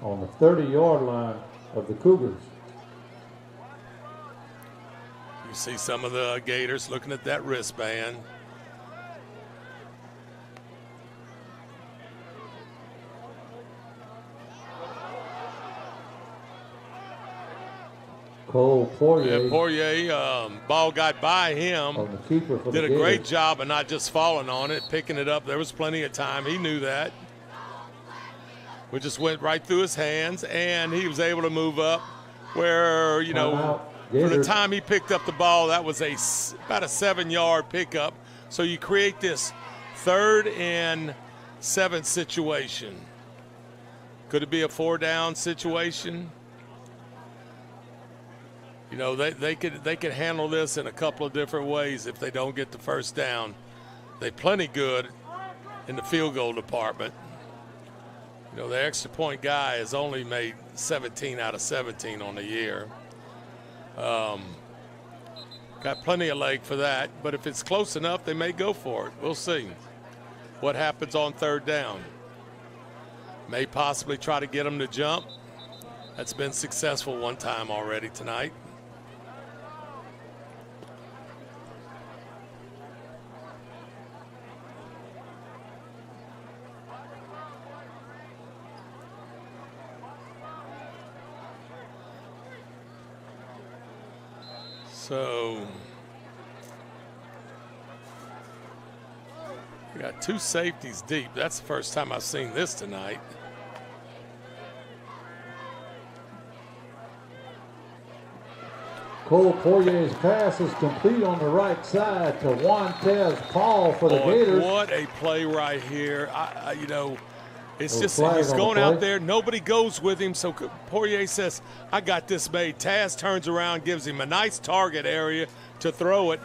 on the 30-yard line of the Cougars. You see some of the Gators looking at that wristband. Cole Poirier. Yeah, Poirier, ball got by him. On the keeper for did the a great Gators. job of not just falling on it, picking it up. There was plenty of time. He knew that. We just went right through his hands, and he was able to move up where, for the time he picked up the ball, that was about a 7-yard pickup. So you create this 3rd and 7 situation. Could it be a 4-down situation? They could handle this in a couple of different ways if they don't get the first down. They're plenty good in the field goal department. The extra point guy has only made 17 out of 17 on the year. Got plenty of leg for that, but if it's close enough, they may go for it. We'll see what happens on 3rd down. May possibly try to get them to jump. That's been successful one time already tonight. So we got two safeties deep. That's the first time I've seen this tonight. Cole Poirier's pass is complete on the right side to Juantez Paul for the Gators. What a play right here. You know, it's Little just flag he's on the going play. out there. Nobody goes with him. So Poirier says, I got this made. Taz turns around, gives him a nice target area to throw it.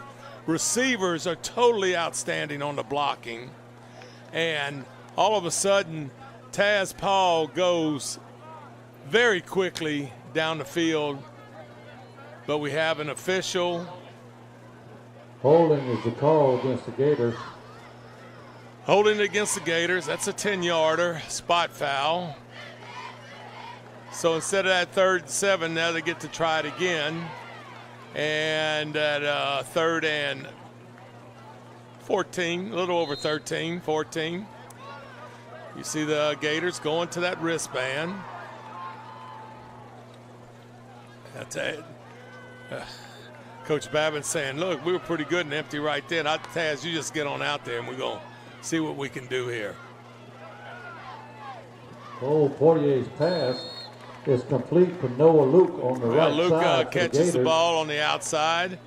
Receivers are totally outstanding on the blocking. And all of a sudden, Taz Paul goes very quickly down the field. But we have an official. Holding is the call against the Gators. Holding against the Gators. That's a 10-yarder spot foul. So instead of that 3rd and 7, now they get to try it again. And at 3rd and 14, a little over 13, 14. You see the Gators going to that wristband. That's it. Coach Babin saying, look, we were pretty good and empty right then. Taz, you just get on out there and we're going to see what we can do here. Cole Poirier's pass is complete to Noah Luke on the right Luke side. catches the ball on the outside.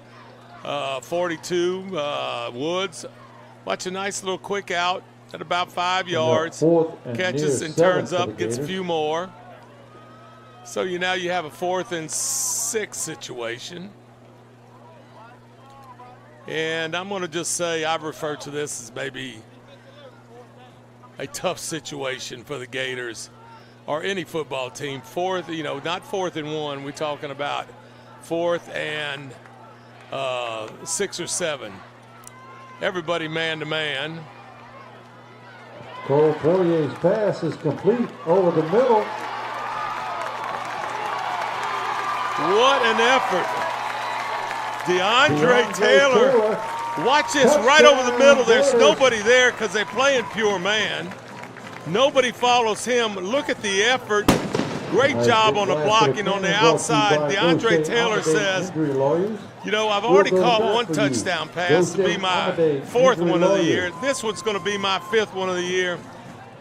42, Woods. Watch a nice little quick out at about 5 yards. Catches and turns up, gets a few more. So now you have a 4th and 6 situation. And I'm going to just say I've referred to this as maybe a tough situation for the Gators or any football team. 4th, not 4th and 1. We're talking about 4th and 6 or 7. Everybody man to man. Cole Poirier's pass is complete over the middle. What an effort. DeAndre Taylor. Watch this right over the middle. There's nobody there because they're playing pure man. Nobody follows him. Look at the effort. Great job on the blocking on the outside. DeAndre Taylor says, I've already caught one touchdown pass to be my 4th one of the year. This one's going to be my 5th one of the year.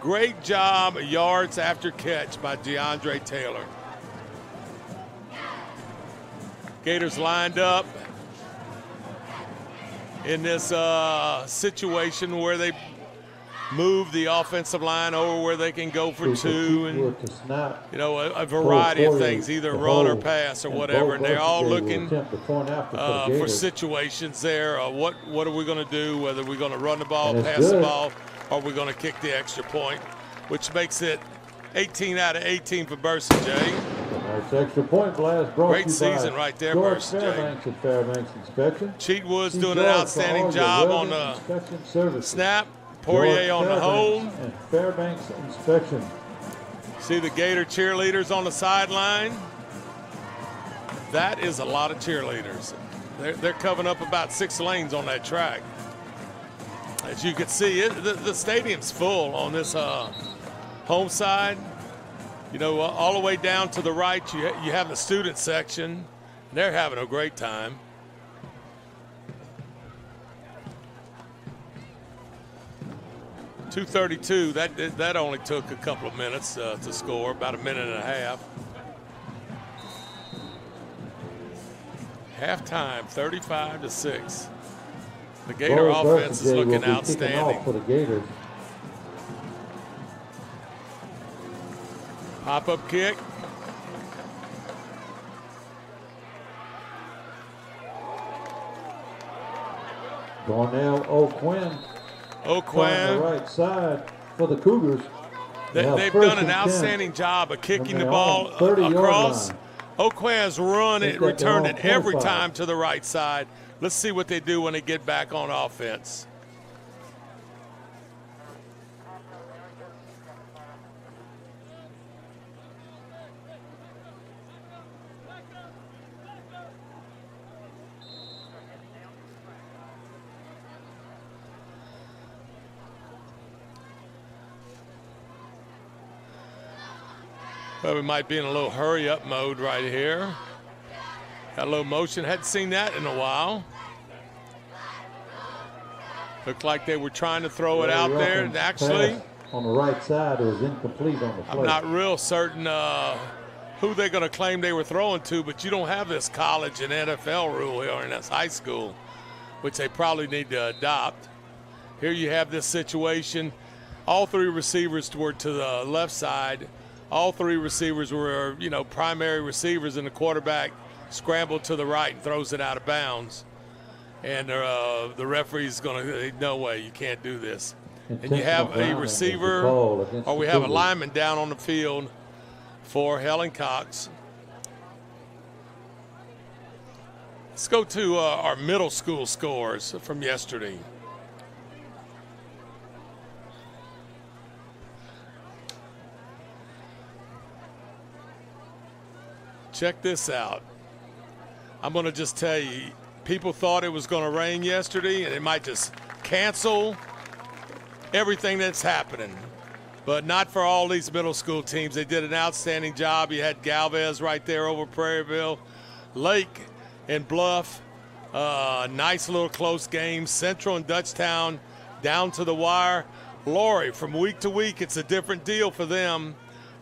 Great job, yards after catch by DeAndre Taylor. Gators lined up in this situation where they move the offensive line over where they can go for 2 and, a variety of things, either run or pass or whatever. And they're all looking for situations there. What are we going to do, whether we're going to run the ball, pass the ball, or we're going to kick the extra point, which makes it 18 out of 18 for Burson, Jay. Nice extra point blast brought Great to you season by right there, George Burson, Fairbanks at Fairbanks Inspection. Cheatwood's See doing an George for outstanding all your job on welding the inspection services. snap. Poirier George on the Fairbanks hold. And Fairbanks Inspection. See the Gator cheerleaders on the sideline. That is a lot of cheerleaders. They're covering up about 6 lanes on that track. As you can see, the stadium's full on this home side. All the way down to the right, you have the student section. They're having a great time. .232, that only took a couple of minutes to score, about a minute and a half. Halftime, 35-6. The Gator offense is looking outstanding. For the Gators. Pop-up kick. Darnell O'Quinn. On the right side for the Cougars. They've done an outstanding job of kicking the ball across. O'Quinn's run it, returned it every time to the right side. Let's see what they do when they get back on offense. Well, we might be in a little hurry-up mode right here. Got a little motion. Hadn't seen that in a while. Looked like they were trying to throw it out there. And actually, on the right side, it was incomplete on the plate. I'm not real certain who they're going to claim they were throwing to, but you don't have this college and NFL rule here in this high school, which they probably need to adopt. Here you have this situation. All three receivers were to the left side. All three receivers were, primary receivers, and the quarterback scrambled to the right and throws it out of bounds. And the referee's going to, no way, you can't do this. And you have a receiver, or we have a lineman down on the field for Helen Cox. Let's go to our middle school scores from yesterday. Check this out. I'm going to just tell you, people thought it was going to rain yesterday, and it might just cancel everything that's happening. But not for all these middle school teams. They did an outstanding job. You had Galvez right there over Prairieville. Lake and Bluff, nice little close game. Central and Dutchtown down to the wire. Laurie, from week to week, it's a different deal for them.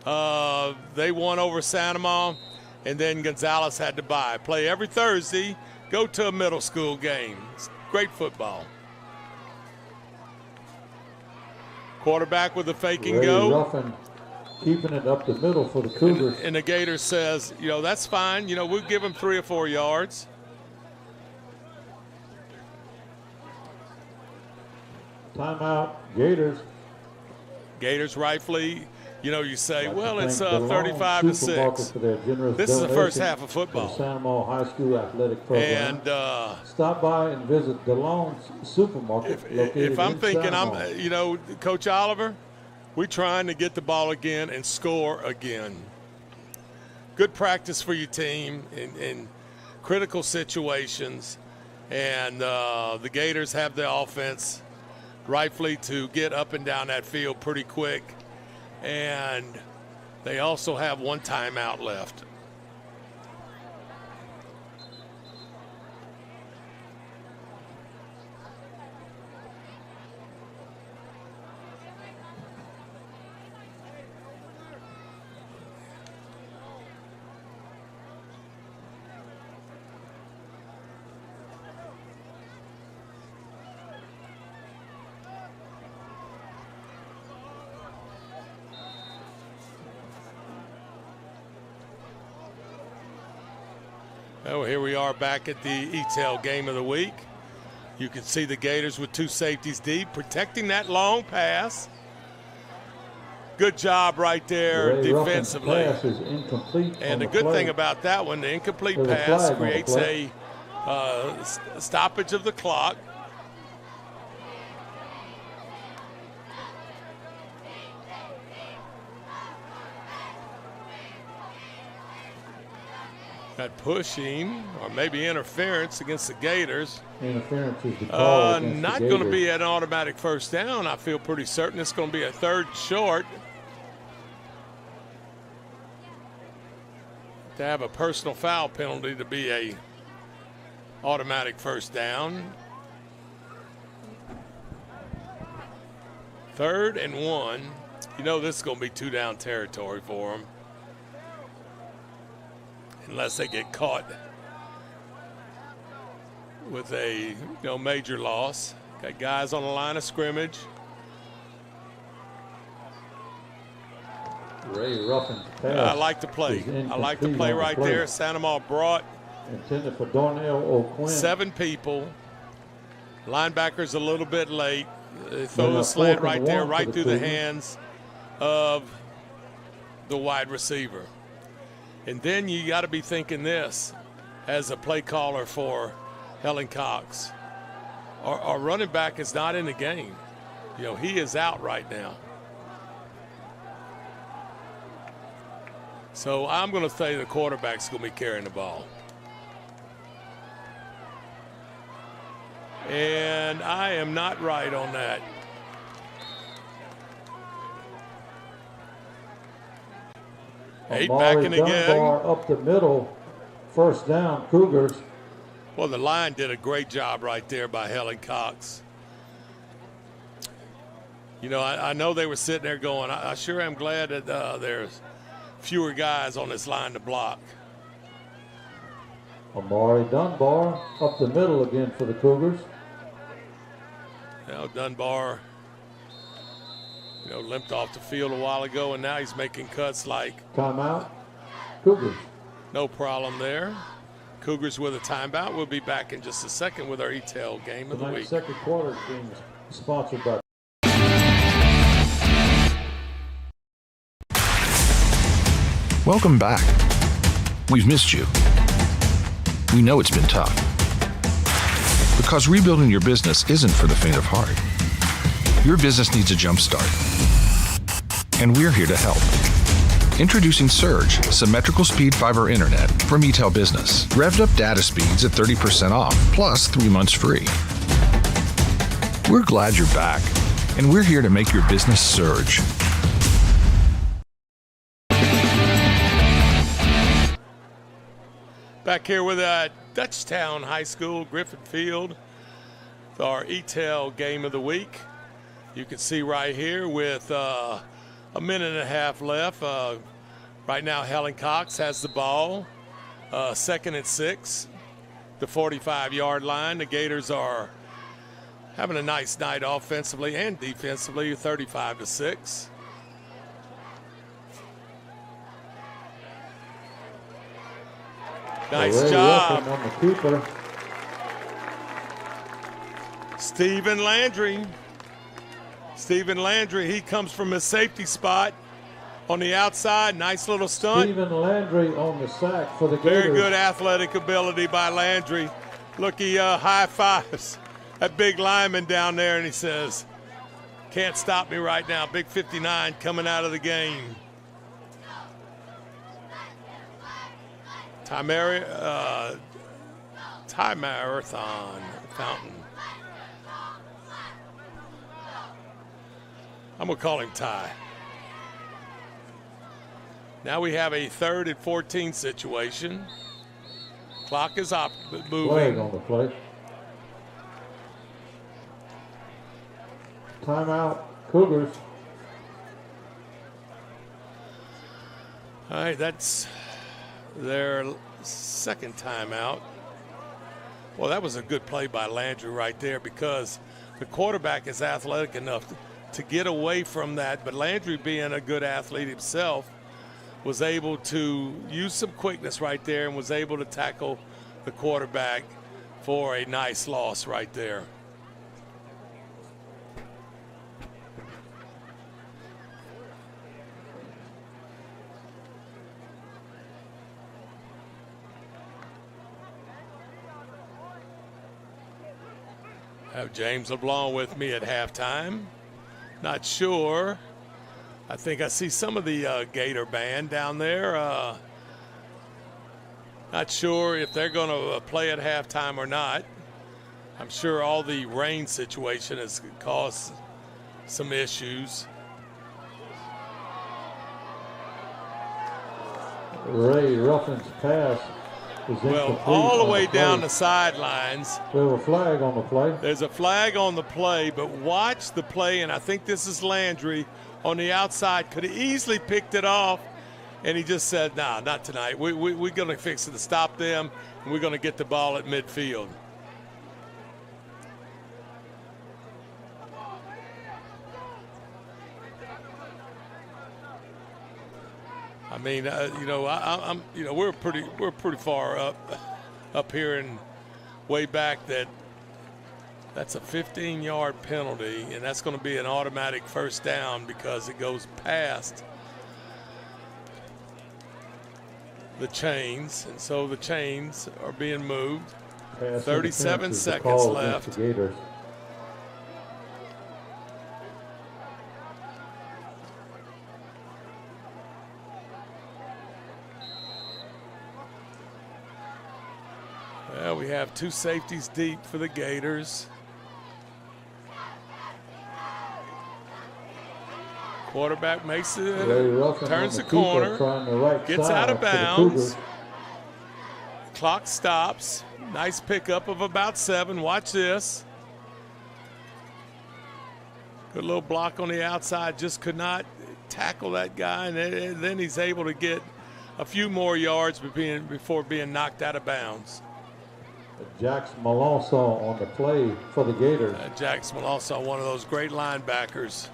They won over Sanoma, and then Gonzales had to bye. Play every Thursday. Go to a middle school game. It's great football. Quarterback with a fake and go. Ruffin keeping it up the middle for the Cougars. And the Gators says, that's fine. We'll give them 3 or 4 yards. Timeout, Gators. Gators rightfully, you say, well, it's 35-6. This is the first half of football. Sanoma High School athletic program. And stop by and visit DeLong's Supermarket. If I'm thinking, Coach Oliver, we're trying to get the ball again and score again. Good practice for your team in critical situations, and the Gators have the offense rightfully to get up and down that field pretty quick. And they also have 1 timeout left. Oh, here we are back at the Eatel game of the week. You can see the Gators with 2 safeties deep, protecting that long pass. Good job right there defensively. Pass is incomplete. And the good thing about that one, the incomplete pass creates a stoppage of the clock. Got pushing or maybe interference against the Gators. Interference is the call. Not going to be an automatic first down. I feel pretty certain it's going to be a 3rd short. To have a personal foul penalty to be a automatic first down. 3rd and 1. This is going to be 2 down territory for them. Unless they get caught with a major loss. Got guys on the line of scrimmage. Ray Ruffin's pass. I like the play. I like the play right there. Sanoma brought intended for Darnell O'Quinn. 7 people. Linebackers a little bit late. They throw the slant right there, right through the hands of the wide receiver. And then you got to be thinking this as a play caller for Helen Cox. Our running back is not in the game. He is out right now. So I'm going to say the quarterback's going to be carrying the ball. And I am not right on that. 8 Amari backing again. Dunbar up the middle. First down, Cougars. Well, the line did a great job right there by Helen Cox. You know, I know they were sitting there going, I sure am glad that there's fewer guys on this line to block. Amari Dunbar up the middle again for the Cougars. Now Dunbar, you know, limped off the field a while ago, and now he's making cuts like. Timeout, Cougars. No problem there. Cougars with a timeout. We'll be back in just a second with our Eatel game of the week. Second quarter is being sponsored by. Welcome back. We've missed you. We know it's been tough. Because rebuilding your business isn't for the faint of heart. Your business needs a jump start. And we're here to help. Introducing Surge, symmetrical speed fiber internet from Eatel Business. Revved up data speeds at 30% off, plus 3 months free. We're glad you're back, and we're here to make your business surge. Back here with Dutchtown High School, Griffin Field, our Eatel game of the week. You can see right here with a minute and a half left. Right now, Helen Cox has the ball. 2nd and 6, the 45-yard line. The Gators are having a nice night offensively and defensively, 35-6. Nice job. On the keeper. Stephen Landry. Stephen Landry, he comes from his safety spot on the outside. Nice little stunt. Stephen Landry on the sack for the Gators. Very good athletic ability by Landry. Look, he high fives that big lineman down there, and he says, can't stop me right now. Big 59 coming out of the game. Time Marathon Fountain. I'm going to call him Ty. Now we have a 3rd and 14 situation. Clock is up, moving. Flag on the play. Timeout, Cougars. All right, that's their 2nd timeout. Well, that was a good play by Landry right there because the quarterback is athletic enough to get away from that. But Landry, being a good athlete himself, was able to use some quickness right there and was able to tackle the quarterback for a nice loss right there. Have James LeBlanc with me at halftime. Not sure. I think I see some of the Gator band down there. Not sure if they're going to play at halftime or not. I'm sure all the rain situation has caused some issues. Ray Ruffin's pass. Well, all the way down the sidelines. There's a flag on the play. There's a flag on the play, but watch the play, and I think this is Landry on the outside. Could have easily picked it off, and he just said, nah, not tonight. We're going to fix it to stop them, and we're going to get the ball at midfield. I mean, we're pretty far up here and way back that's a 15-yard penalty, and that's going to be an automatic first down because it goes past the chains, and so the chains are being moved. 37 seconds left. Well, we have 2 safeties deep for the Gators. Quarterback makes it, Ruffin turns on the keeper, corner, trying the right gets side out of for the bounds. Cougars. Clock stops. Nice pickup of about 7. Watch this. Good little block on the outside. Just could not tackle that guy, and then he's able to get a few more yards before being knocked out of bounds. Jax Melanson on the play for the Gators. Jax Melanson, one of those great linebackers.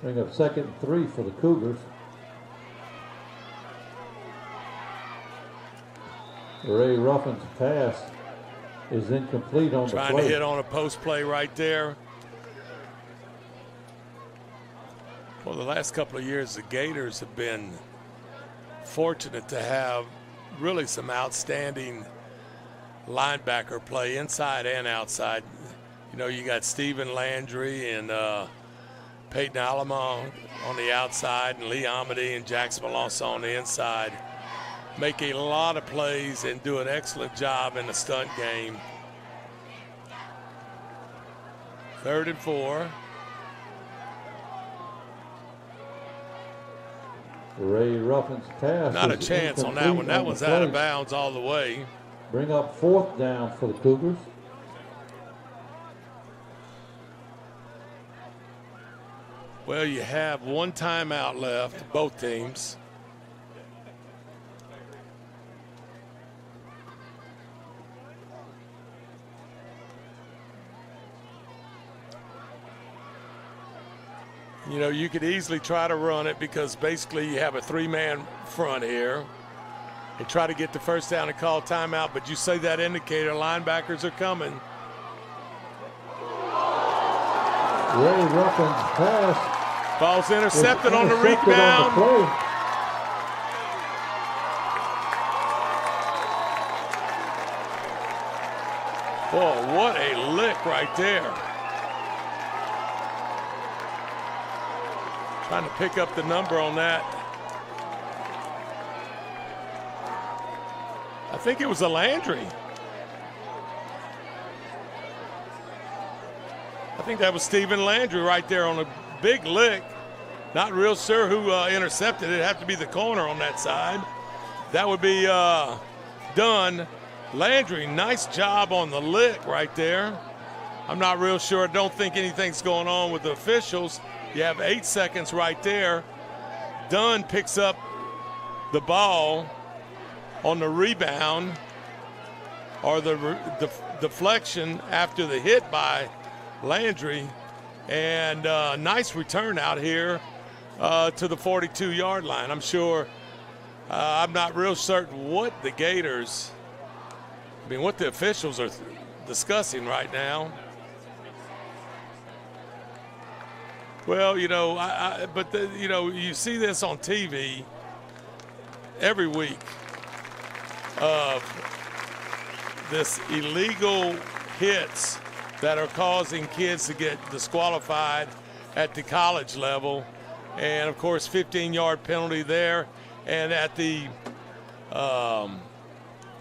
Bring up 2nd and 3 for the Cougars. Ray Ruffin's pass is incomplete on the play. Trying to hit on a post play right there. Well, the last couple of years, the Gators have been fortunate to have really some outstanding linebacker play inside and outside. You know, you got Stephen Landry and Peyton Alamo on the outside, and Lee Amity and Jax Melanson on the inside. Make a lot of plays and do an excellent job in the stunt game. 3rd and 4. Ray Ruffin's pass. Not a chance on that one. That was out of bounds all the way. Bring up 4th down for the Cougars. Well, you have one timeout left, both teams. You know, you could easily try to run it because basically you have a 3-man front here and try to get the first down and call timeout, but you see that indicator, linebackers are coming. Ray Ruffin's pass. Ball's intercepted on the rebound. Whoa, what a lick right there. Trying to pick up the number on that. I think it was a Landry. I think that was Stephen Landry right there on a big lick. Not real sure who intercepted it. It'd have to be the corner on that side. That would be Dunn. Landry, nice job on the lick right there. I'm not real sure. I don't think anything's going on with the officials. You have 8 seconds right there. Dunn picks up the ball on the rebound or the deflection after the hit by Landry. And nice return out here to the 42-yard line. I'm sure, I'm not real certain what the Gators, what the officials are discussing right now. Well, you know, you know, you see this on TV every week of this illegal hits that are causing kids to get disqualified at the college level. And, of course, 15-yard penalty there and at the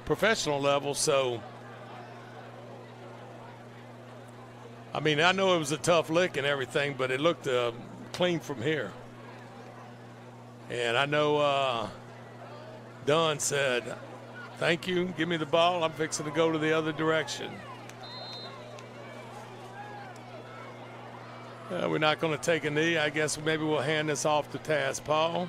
professional level. So, I mean, I know it was a tough lick and everything, but it looked clean from here. And I know Dunn said, thank you, give me the ball. I'm fixing to go to the other direction. We're not going to take a knee. I guess maybe we'll hand this off to Taz Paul.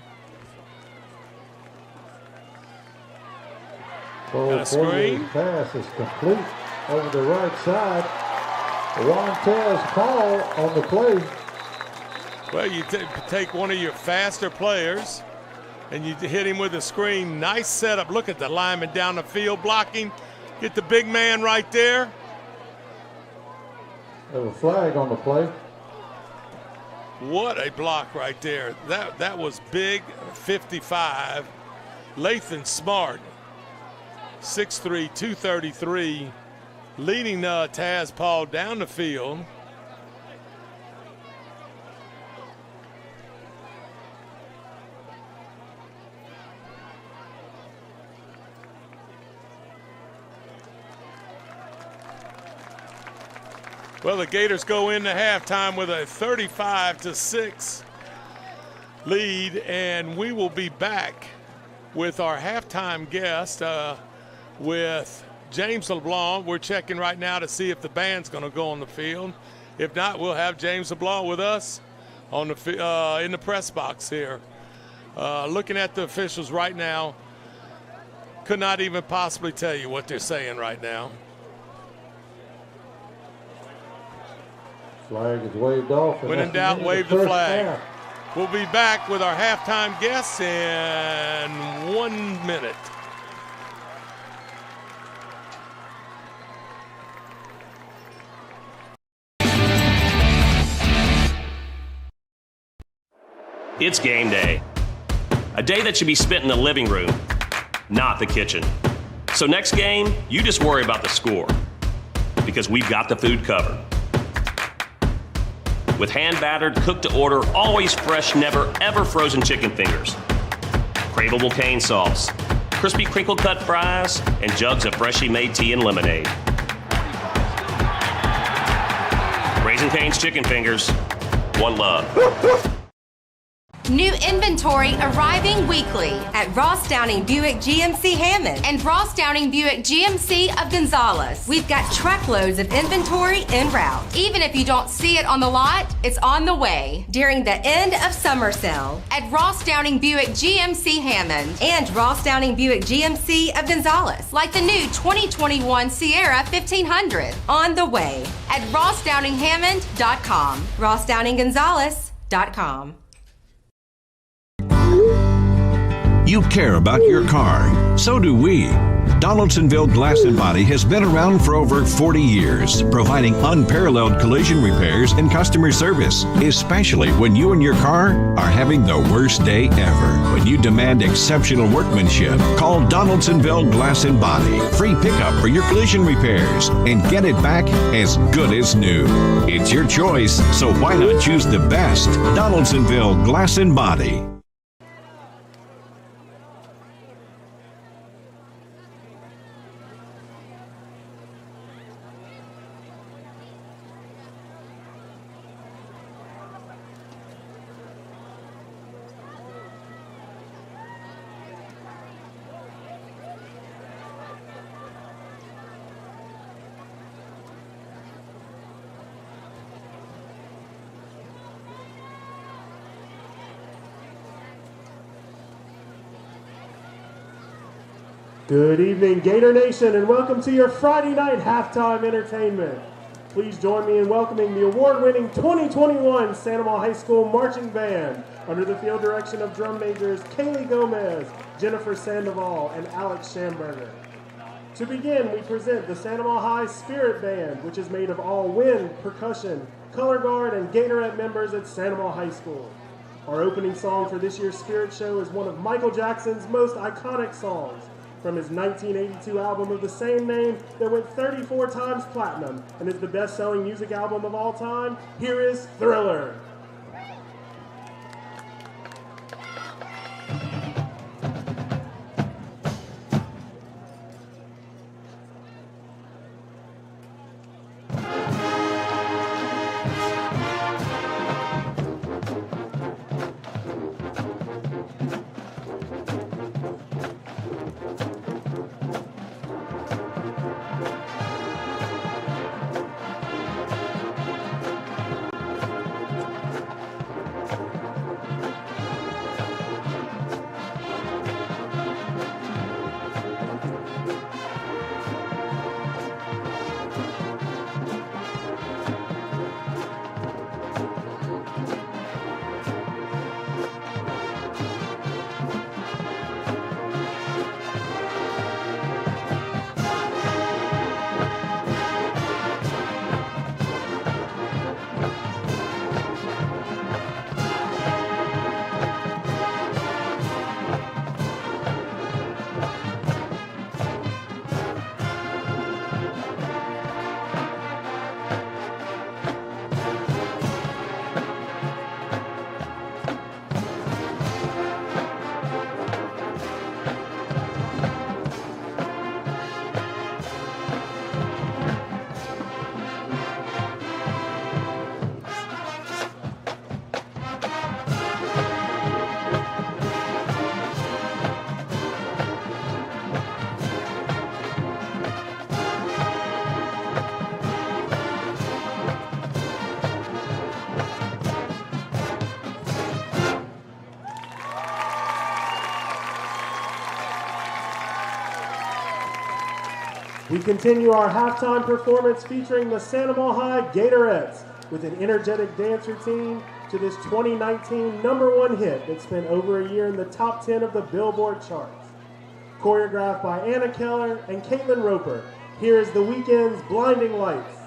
Got a screen. Pass is complete over the right side. Taz Paul on the play. Well, you take one of your faster players and you hit him with a screen. Nice setup. Look at the lineman down the field blocking. Get the big man right there. There's a flag on the play. What a block right there. That was big 55. Lathan Smart, 6'3", 233. Leading Taz Paul down the field. Well, the Gators go into halftime with a 35-6 lead, and we will be back with our halftime guest with James LeBlanc. We're checking right now to see if the band's going to go on the field. If not, we'll have James LeBlanc with us on the in the press box here. Looking at the officials right now, could not even possibly tell you what they're saying right now. Flag is waved off. When in doubt, wave the flag. We'll be back with our halftime guests in 1 minute. It's game day. A day that should be spent in the living room, not the kitchen. So next game, you just worry about the score, because we've got the food covered. With hand-battered, cooked-to-order, always fresh, never, ever frozen chicken fingers, craveable cane sauce, crispy crinkle-cut fries, and jugs of freshly made tea and lemonade. Raising Cane's Chicken Fingers, one love. New inventory arriving weekly at Ross Downing Buick GMC Hammond and Ross Downing Buick GMC of Gonzales. We've got truckloads of inventory en route. Even if you don't see it on the lot, it's on the way during the end of summer sale at Ross Downing Buick GMC Hammond and Ross Downing Buick GMC of Gonzales, like the new 2021 Sierra 1500 on the way at rossdowninghammond.com, rossdowninggonzales.com. You care about your car. So do we. Donaldsonville Glass and Body has been around for over 40 years, providing unparalleled collision repairs and customer service, especially when you and your car are having the worst day ever. When you demand exceptional workmanship, call Donaldsonville Glass and Body. Free pickup for your collision repairs and get it back as good as new. It's your choice, so why not choose the best? Donaldsonville Glass and Body. Good evening, Gator Nation, and welcome to your Friday night halftime entertainment. Please join me in welcoming the award-winning 2021 Santa Maria High School Marching Band under the field direction of drum majors Kaylee Gomez, Jennifer Sandoval, and Alex Schamberger. To begin, we present the Santa Maria High Spirit Band, which is made of all wind, percussion, color guard, and Gatorette members at Santa Maria High School. Our opening song for this year's Spirit Show is one of Michael Jackson's most iconic songs, from his 1982 album of the same name that went 34 times platinum and is the best-selling music album of all time. Here is Thriller. We continue our halftime performance featuring the Sandoval High Gatorettes with an energetic dance routine to this 2019 #1 hit that spent over a year in the top 10 of the Billboard charts. Choreographed by Anna Keller and Caitlin Roper, here is the weekend's Blinding Lights.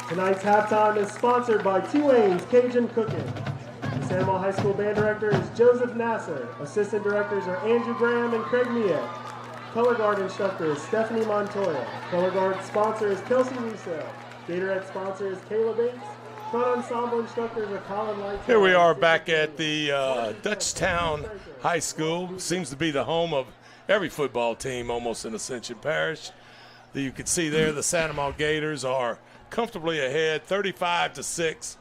Tonight's halftime is sponsored by Tulane's Cajun Cooking. The Sandoval High School Band Director is Joseph Nasser. Assistant Directors are Andrew Graham and Craig Miek. Color Guard Instructor is Stephanie Montoya. Color Guard Sponsor is Kelsey Russo. Gatorette Sponsor is Kayla Bates. Front Ensemble Instructors are Colin Lights. Here we are back at the Dutchtown High School. Seems to be the home of every football team almost in Ascension Parish. You can see there the Sandoval Gators are comfortably ahead, 35-6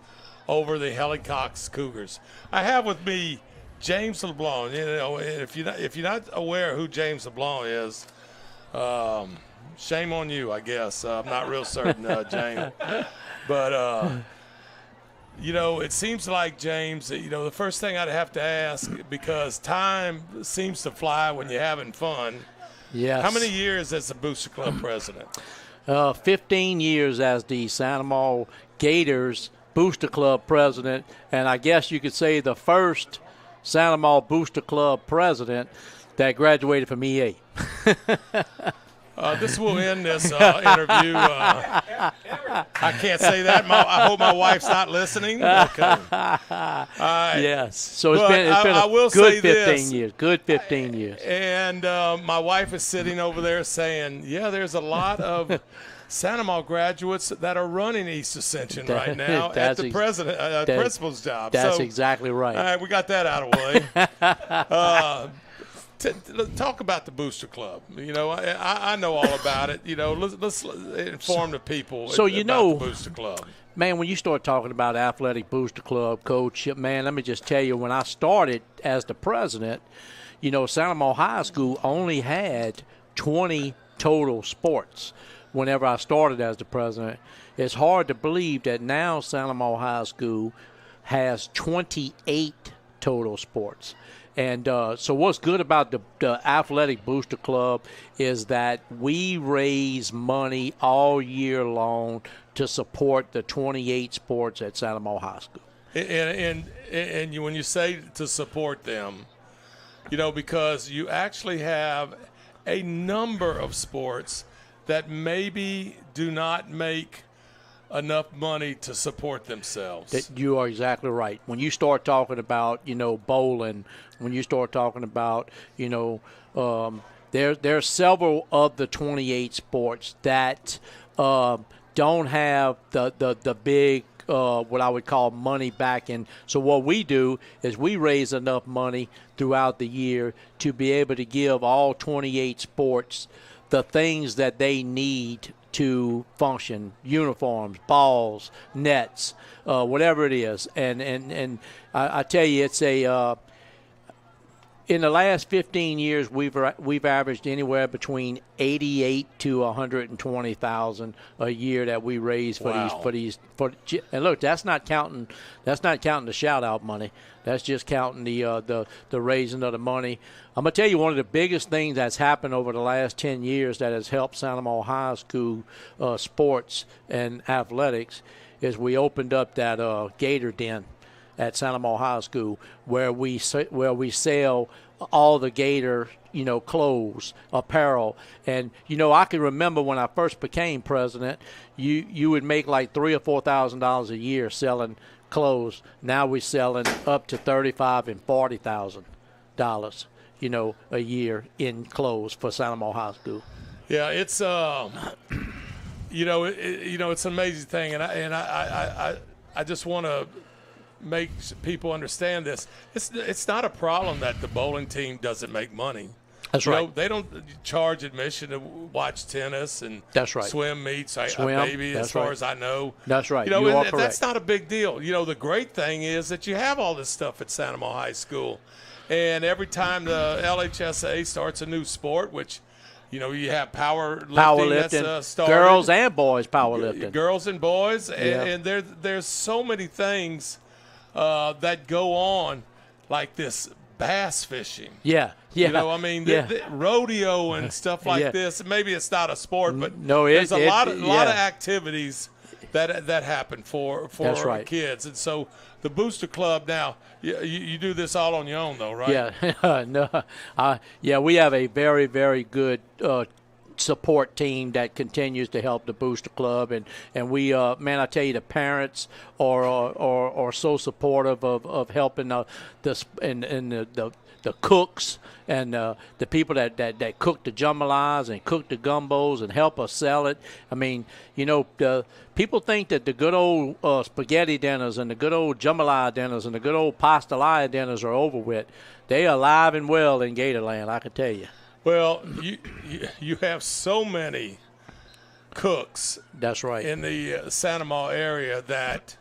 over the Helen Cox Cougars. I have with me James LeBlanc. You know, if you're not aware who James LeBlanc is, shame on you, I guess. I'm not real certain, James. But you know, it seems like, James, you know, the first thing I'd have to ask, because time seems to fly when you're having fun. Yes. How many years as the Booster Club president? 15 years as the Sandoval Gators Booster Club president, and I guess you could say the first Sandoval Booster Club president that graduated from EA. This will end this interview. I can't say that. I hope my wife's not listening. Okay. Yes. So it's been a good 15 years. Good 15 years. And my wife is sitting over there saying, yeah, there's a lot of Sandoval graduates that are running East Ascension right now at the principal's job. That's exactly right. All right, we got that out of the way. Talk about the Booster Club. You know, I know all about it. You know, let's inform the people about the Booster Club. Man, when you start talking about Athletic Booster Club, Coach, man, let me just tell you, when I started as the president, you know, Sandoval High School only had 20 total sports whenever I started as the president. It's hard to believe that now Sandoval High School has 28 total sports. And so what's good about the Athletic Booster Club is that we raise money all year long to support the 28 sports at Sandoval High School. And when you say to support them, you know, because you actually have a number of sports that maybe do not make enough money to support themselves. You are exactly right. When you start talking about, you know, bowling, when you start talking about, you know, There's several of the 28 sports that don't have the big what I would call money backing. So what we do is we raise enough money throughout the year to be able to give all 28 sports the things that they need to function: uniforms, balls, nets, whatever it is. And I tell you, it's in the last 15 years, we've averaged anywhere between 88 to 120,000 a year that we raise for these. And look, that's not counting the shout out money. That's just counting the raising of the money. I'm gonna tell you, one of the biggest things that's happened over the last 10 years that has helped Santa Monica High School sports and athletics is we opened up that Gator Den at Santa Monica High School, where we sell all the Gator, clothes, apparel. And I can remember when I first became president, you would make like $3,000 or $4,000 a year selling clothes. Now we're selling up to $35,000 and $40,000, a year in clothes for Santa Monica High School. Yeah, it's it's an amazing thing, and I just want to make people understand this. It's not a problem that the bowling team doesn't make money. That's right. They don't charge admission to watch tennis and that's right. swim meets. Maybe as far as I know. That's right. You are correct. That's not a big deal. The great thing is that you have all this stuff at Santa Monica High School, and every time the LHSA starts a new sport, which you have powerlifting that's started. Girls and boys powerlifting. Girls and boys, and there's so many things that go on, like this bass fishing. Yeah. The rodeo and stuff like this. Maybe it's not a sport, but there's a lot of activities that happen for right. kids. And so the Booster Club now, you do this all on your own, though, right? Yeah. We have a very, very good support team that continues to help the Booster Club, and we I tell you, the parents are so supportive of helping the cooks and the people that cook the jambalas and cook the gumbos and help us sell it. I mean, the people think that the good old spaghetti dinners and the good old jambalaya dinners and the good old pastelaya dinners are over with. They are alive and well in Gatorland, I can tell you. Well, you have so many cooks. That's right. In the Santa Monica area that,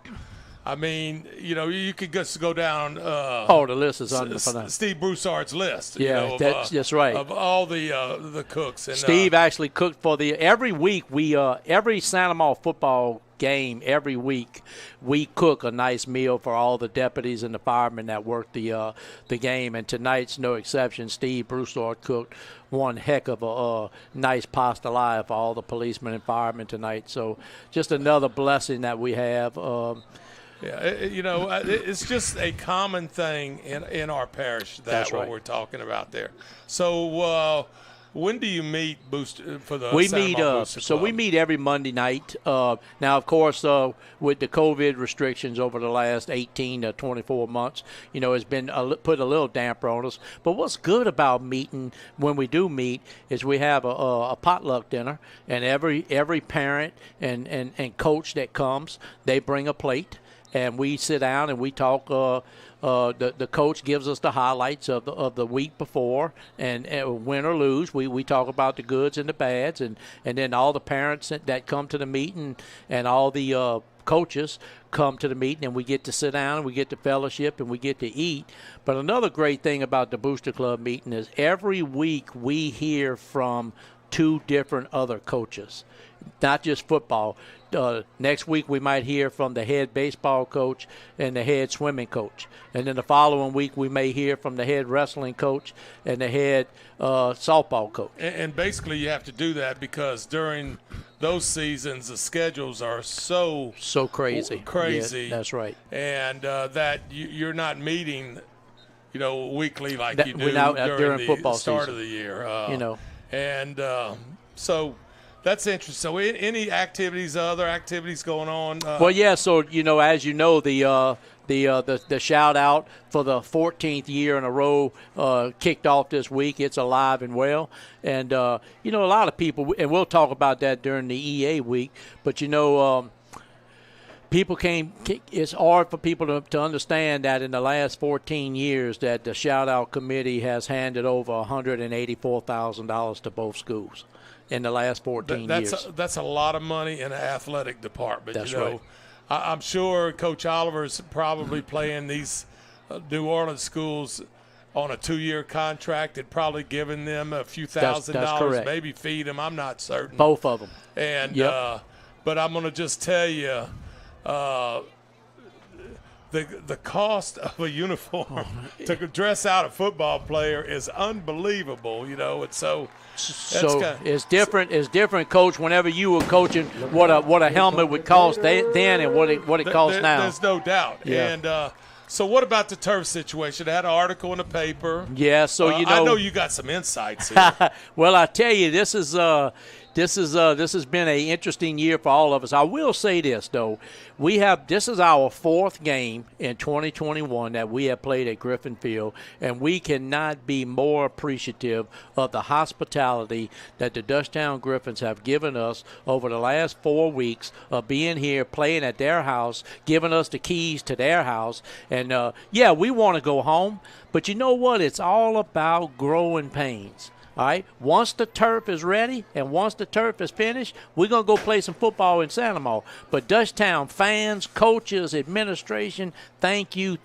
you could just go down. The list is on Steve Broussard's list. Yeah, that's right. Of all the cooks. And, Steve actually cooked for every week. Every Santa Monica football game, every week we cook a nice meal for all the deputies and the firemen that work the game, and tonight's no exception. Steve Broussard cooked one heck of a nice pastelaya for all the policemen and firemen tonight. So just another blessing that we have. It's just a common thing in our parish. That's what we're talking about there. So when do you meet for the Santa Monica Booster Club? We meet every Monday night. Now, of course, with the COVID restrictions over the last 18 to 24 months, it's been put a little damper on us. But what's good about meeting, when we do meet, is we have a potluck dinner, and every parent and coach that comes, they bring a plate. And we sit down and we talk. The coach gives us the highlights of the week before, and win or lose, we talk about the goods and the bads, and then all the parents that come to the meeting and all the coaches come to the meeting, and we get to sit down and we get to fellowship and we get to eat. But another great thing about the Booster Club meeting is every week we hear from 2 different other coaches, not just football. Next week we might hear from the head baseball coach and the head swimming coach, and then the following week we may hear from the head wrestling coach and the head softball coach. And basically you have to do that because during those seasons the schedules are so crazy. Crazy. Yeah, that's right. And that you're not meeting, weekly like you do during the football start season. of the year. And so That's interesting. So any other activities going on? Well, yeah. So as you know, the shout out for the 14th year in a row kicked off this week. It's alive and well, and a lot of people, and we'll talk about that during the EA week. But people it's hard for people to understand that in the last 14 years that the shout out committee has handed over $184,000 to both schools in the last 14 years. That's a lot of money in an athletic department. That's right. I'm sure Coach Oliver's probably playing these New Orleans schools on a 2-year contract and probably giving them a few $1,000, maybe feed them. I'm not certain. Both of them. And but I'm going to just tell you, the cost of a uniform to dress out a football player is unbelievable. It's it's different, Coach. Whenever you were coaching, what a helmet would cost then and what it costs now. There's no doubt. Yeah. And so what about the turf situation? I had an article in the paper. Yeah. So I know you got some insights here. Well, I tell you, this has been an interesting year for all of us. I will say this though, this is our 4th game in 2021 that we have played at Griffin Field, and we cannot be more appreciative of the hospitality that the Dutchtown Griffins have given us over the last 4 weeks of being here, playing at their house, giving us the keys to their house, and we want to go home, but you know what? It's all about growing pains. All right, once the turf is ready and once the turf is finished, we're going to go play some football in Santa Monica. But Dutchtown fans, coaches, administration, thank you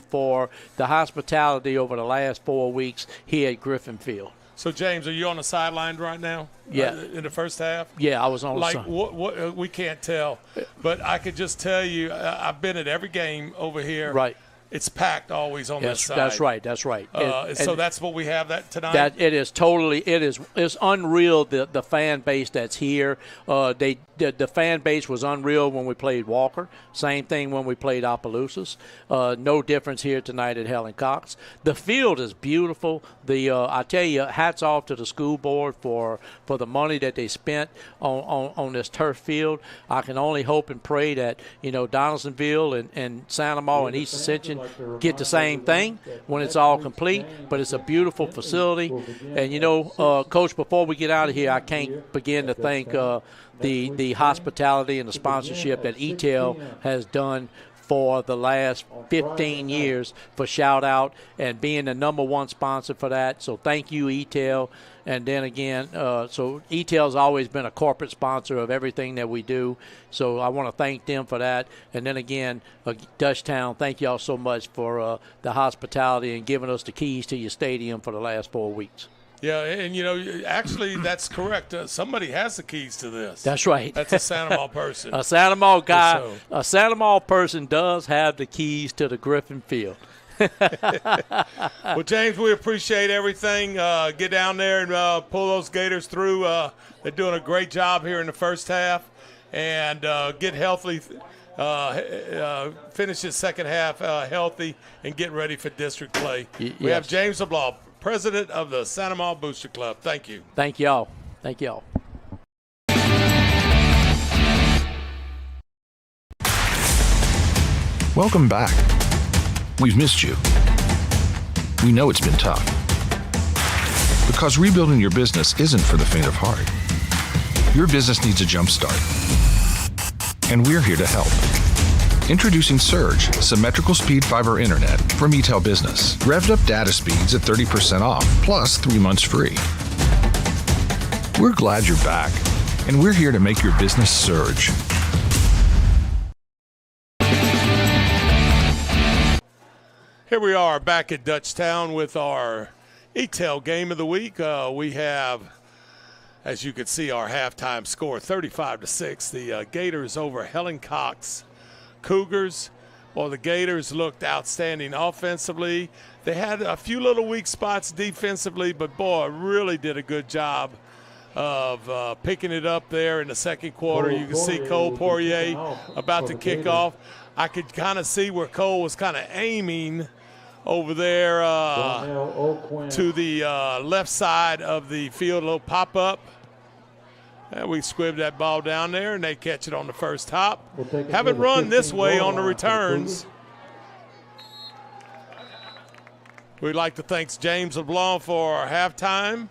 for the hospitality over the last 4 weeks here at Griffin Field. So, James, are you on the sideline right now? Yeah. In the first half? Yeah, I was on the side. What we can't tell, but I could just tell you I've been at every game over here. Right. It's packed always on this side. That's right. So that's what we have tonight? It's unreal, the fan base that's here. The fan base was unreal when we played Walker. Same thing when we played Opelousas. No difference here tonight at Helen Cox. The field is beautiful. I tell you, hats off to the school board for the money that they spent on this turf field. I can only hope and pray that Donaldsonville and Santa Monica and East Ascension get the same thing when it's all complete. But it's a beautiful facility, and Coach, before we get out of here, I can't begin to thank the hospitality and the sponsorship that Eatel has done for the last 15 years for Shout Out and being the #1 sponsor for that. So thank you, Eatel. And then again, so Eatel's always been a corporate sponsor of everything that we do. So I want to thank them for that. And then again, Dutchtown, thank y'all so much for the hospitality and giving us the keys to your stadium for the last 4 weeks. Yeah, and actually that's correct. Somebody has the keys to this. That's right. That's a Santa Monica person. A Santa Monica guy, a Santa Monica person does have the keys to the Griffin Field. Well, James, we appreciate everything. Get down there and pull those Gators through. They're doing a great job here in the first half, and get healthy. Finish the second half healthy and get ready for district play. We have James LeBlanc, president of the Santa Monica Booster Club. Thank you. Thank y'all. Thank y'all. Welcome back. We've missed you. We know it's been tough. Because rebuilding your business isn't for the faint of heart. Your business needs a jump start. And we're here to help. Introducing Surge, symmetrical speed fiber internet from Eatel Business. Revved up data speeds at 30% off, plus 3 months free. We're glad you're back, and we're here to make your business surge. Here we are back at Dutchtown with our Eatel Game of the Week. We have, as you can see, our halftime score, 35-6. The Gators over Helen Cox Cougars. Well, the Gators looked outstanding offensively. They had a few little weak spots defensively, but, boy, really did a good job of picking it up there in the second quarter. You can see Cole Poirier about to kick off. I could kind of see where Cole was kind of aiming over there to the left side of the field, a little pop-up. And we squibbed that ball down there, and they catch it on the first hop. Haven't run this way on the returns. We'd like to thank James LeBlanc for our halftime.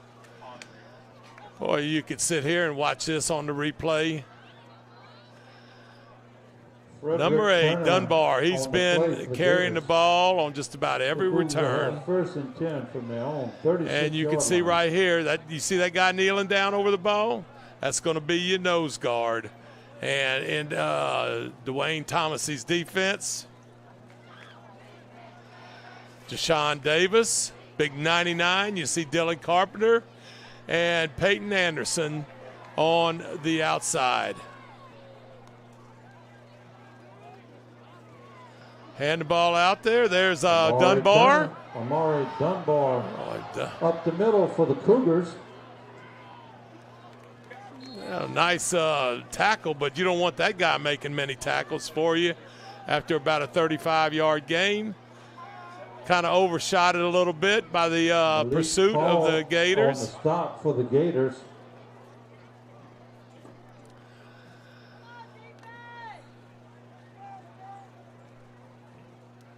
Boy, you could sit here and watch this on the replay. Number 8, Dunbar. He's been carrying the ball on just about every return. First and 10 from their own 36 And you can see right here that you see that guy kneeling down over the ball. That's going to be your nose guard. And in Dwayne Thomas's defense, Jashawn Davis, big 99. You see Dylan Carpenter and Peyton Anderson on the outside. Hand the ball out there. There's Dunbar. Amari Dunbar up the middle for the Cougars. Nice tackle, but you don't want that guy making many tackles for you after about a 35-yard gain. Kind of overshot it a little bit by the pursuit of the Gators. On the stop for the Gators.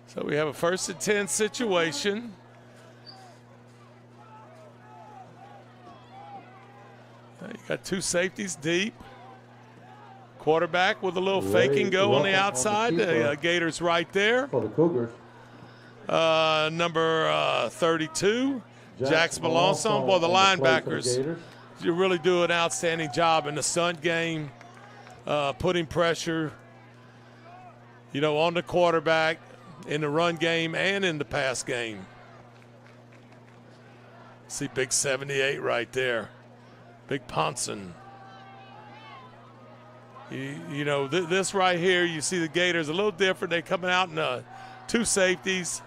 So we have a 1st and 10 situation. You got 2 safeties deep. Quarterback with a little fake and go on the outside. The Gators right there. For the Cougars. Number 32, Jax Melanson. Boy, the linebackers, you really do an outstanding job in the stunt game, putting pressure, on the quarterback, in the run game and in the pass game. See big 78 right there. Big Ponson. This right here, you see the Gators a little different. They're coming out in 2 safeties.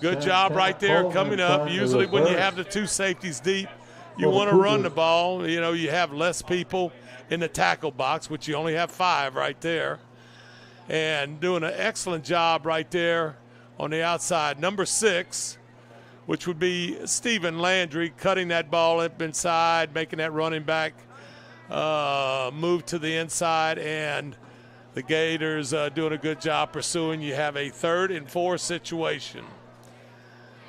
Good job right there coming up. Usually when you have the 2 safeties deep, you want to run the ball. You have less people in the tackle box, which you only have 5 right there. And doing an excellent job right there on the outside. Number 6, which would be Stephen Landry, cutting that ball up inside, making that running back move to the inside. And the Gators doing a good job pursuing. You have a 3rd and 4 situation.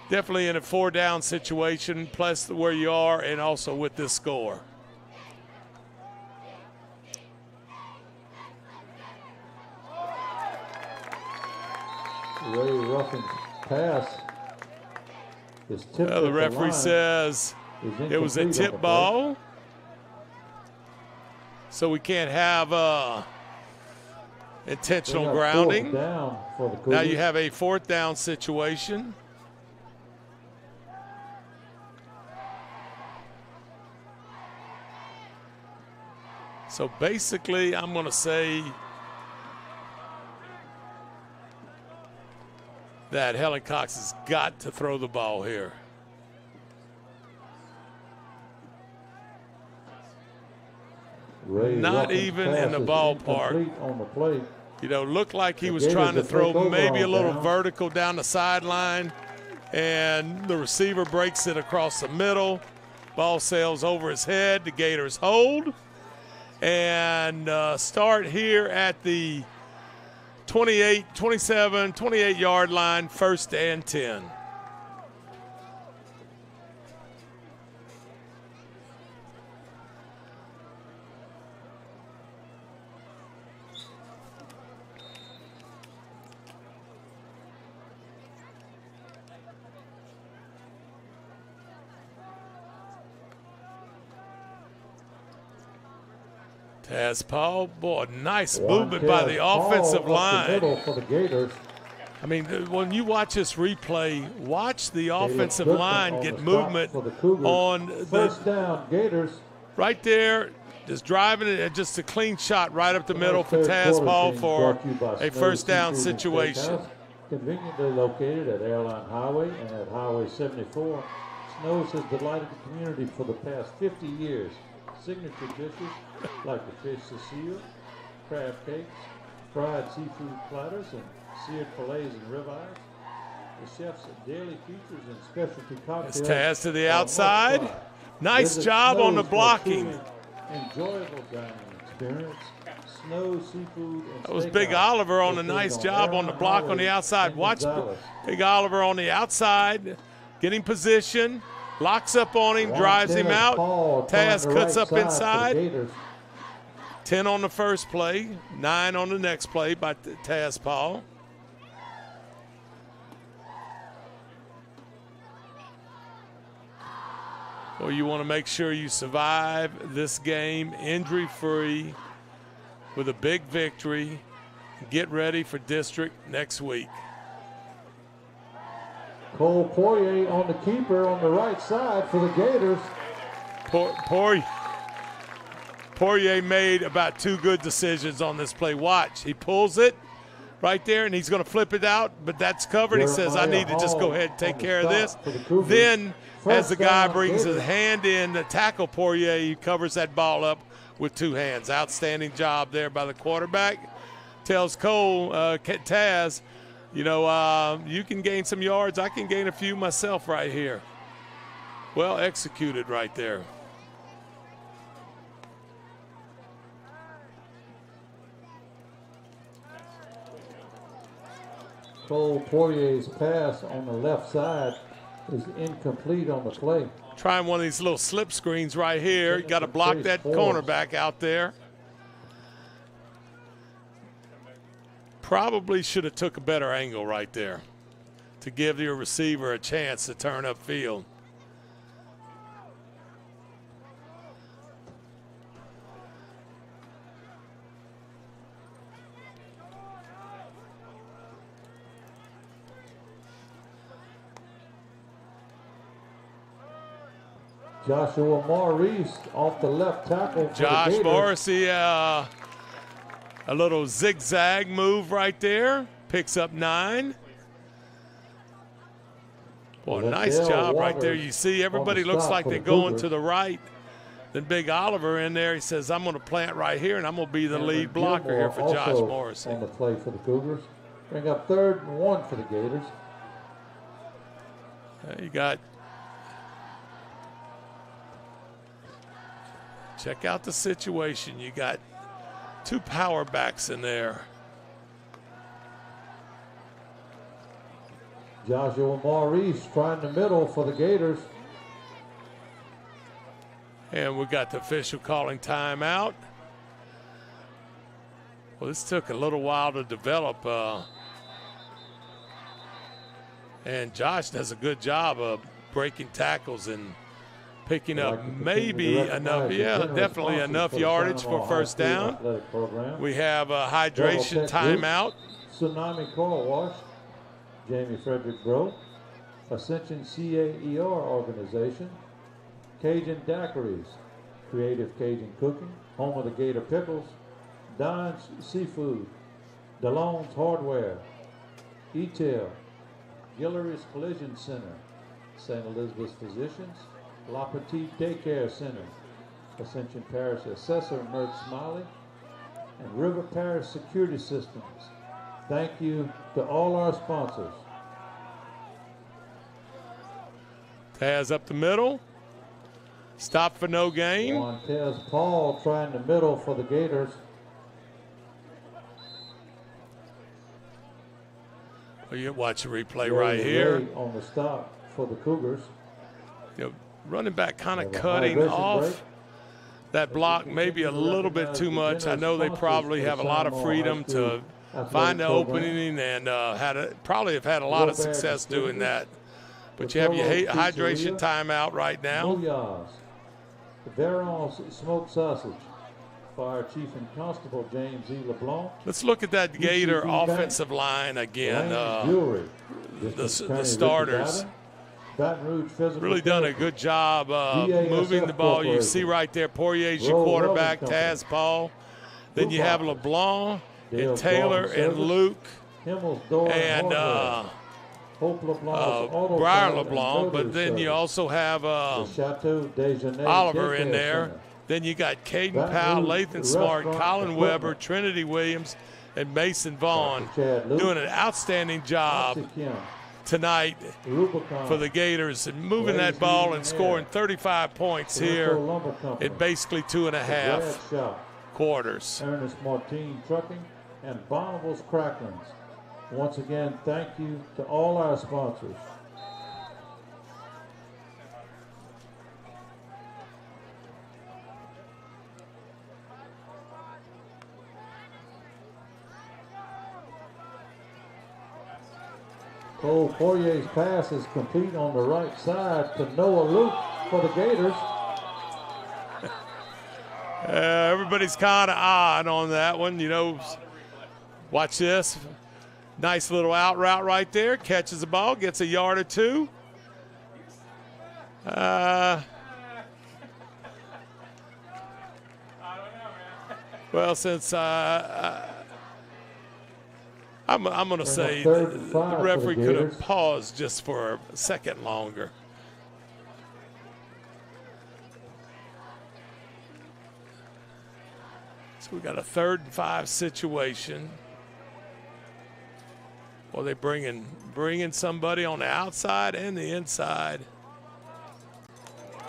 Definitely in a 4-down situation, plus where you are, and also with this score. Ray Ruffin's pass is tipped. The referee says it was a tip ball, so we can't have intentional grounding. Now you have a 4th down situation. So basically, I'm going to say that Helen Cox has got to throw the ball here. Not even in the ballpark. On the plate. Looked like he was trying to throw maybe a little vertical down the sideline, and the receiver breaks it across the middle. Ball sails over his head. The Gators hold and start here at the 28-yard line, 1st and 10. Taz Paul, boy, nice movement by the offensive line. For the Gators. I mean, when you watch this replay, watch the offensive line get movement on the 1st down, Gators. Right there, just driving it, just a clean shot right up the middle for Taz Paul for a 1st down situation. Conveniently located at Airline Highway and at Highway 74, Snows has delighted the community for the past 50 years. Signature dishes like the fish Cecile, crab cakes, fried seafood platters, and seared fillets and ribeyes. The chef's daily features and specialty cocktails. It's Taz to the outside. Nice Visit job on the Snow's for blocking. truly enjoyable dining experience. Snow Seafood and That was Steakhouse. Big Oliver on a Located nice on job on the Airline block on Highway the outside. in Watch Gonzales. Big Oliver on the outside, getting position, locks up on him, drives him out. Taz cuts up inside. 10 on the first play, 9 on the next play by Taz Paul. Well, you want to make sure you survive this game injury-free with a big victory. Get ready for district next week. Cole Poirier on the keeper on the right side for the Gators. Poirier made about 2 good decisions on this play. Watch, he pulls it right there, and he's going to flip it out, but that's covered. He says, I need to just go ahead and take care of this. Then, as the guy brings his hand in to tackle Poirier, he covers that ball up with 2 hands. Outstanding job there by the quarterback. Tells Cole, Taz, you know, you can gain some yards. I can gain a few myself right here. Well executed right there. Cole Poirier's pass on the left side is incomplete on the play. Trying one of these little slip screens right here. You got to block that cornerback out there. Probably should have took a better angle right there to give your receiver a chance to turn upfield. Joshua Maurice off the left tackle. Josh Morrissey, a little zigzag move right there. Picks up 9. Boy, nice job right there. You see everybody looks like they're going to the right. Then Big Oliver in there, he says, I'm going to plant right here, and I'm going to be the lead blocker here for Josh Morrissey. On the play for the Cougars. Bring up 3rd and 1 for the Gators. You got, check out the situation. You got 2 power backs in there. Joshua Maurice trying the middle for the Gators. And we got the official calling timeout. Well, this took a little while to develop. And Josh does a good job of breaking tackles and picking up maybe enough, definitely enough yardage for first down. We have a hydration timeout. Tsunami Car Wash, Jamie Frederick Bro, Ascension CAER Organization, Cajun Daiquiris, Creative Cajun Cooking, Home of the Gator Pickles, Don's Seafood, DeLone's Hardware, Eatel, Guillory's Collision Center, St. Elizabeth's Physicians, La Petite Daycare Center, Ascension Parish Assessor Mert Smiley, and River Parish Security Systems. Thank you to all our sponsors. Taz up the middle. Stop for no gain. Montez Paul trying the middle for the Gators. Well, you watch the replay right here. On the stop for the Cougars. You know, running back kind of cutting off that block maybe a little bit too much. I know they probably have a lot of freedom to find the opening and probably have had a lot of success doing that. But you have your hydration timeout right now. Veron's Smoked Sausage. Fire Chief and Constable James E. LeBlanc. Let's look at that Gator offensive line again. The starters. Really done a good job moving the ball. You see right there, Poirier's your quarterback, Taz Paul. Then you have LeBlanc and Taylor and Luke and Briar LeBlanc. But then you also have Oliver in there. Then you got Caden Powell, Lathan Smart, Colin Weber, Trinity Williams, and Mason Vaughn doing an outstanding job tonight for the Gators, and moving that ball and scoring 35 points here in basically 2.5 quarters. Ernest Martin Trucking and Bonnevil's Cracklins. Once again, thank you to all our sponsors. Cole Poirier's pass is complete on the right side to Noah Luke for the Gators. Everybody's kind of odd on that one, you know. Watch this. Nice little out route right there. Catches the ball, gets a yard or two. Well, since I'm going to say the referee could have paused just for a second longer. So we got a 3rd and 5 situation. Well, they bringing somebody on the outside and the inside.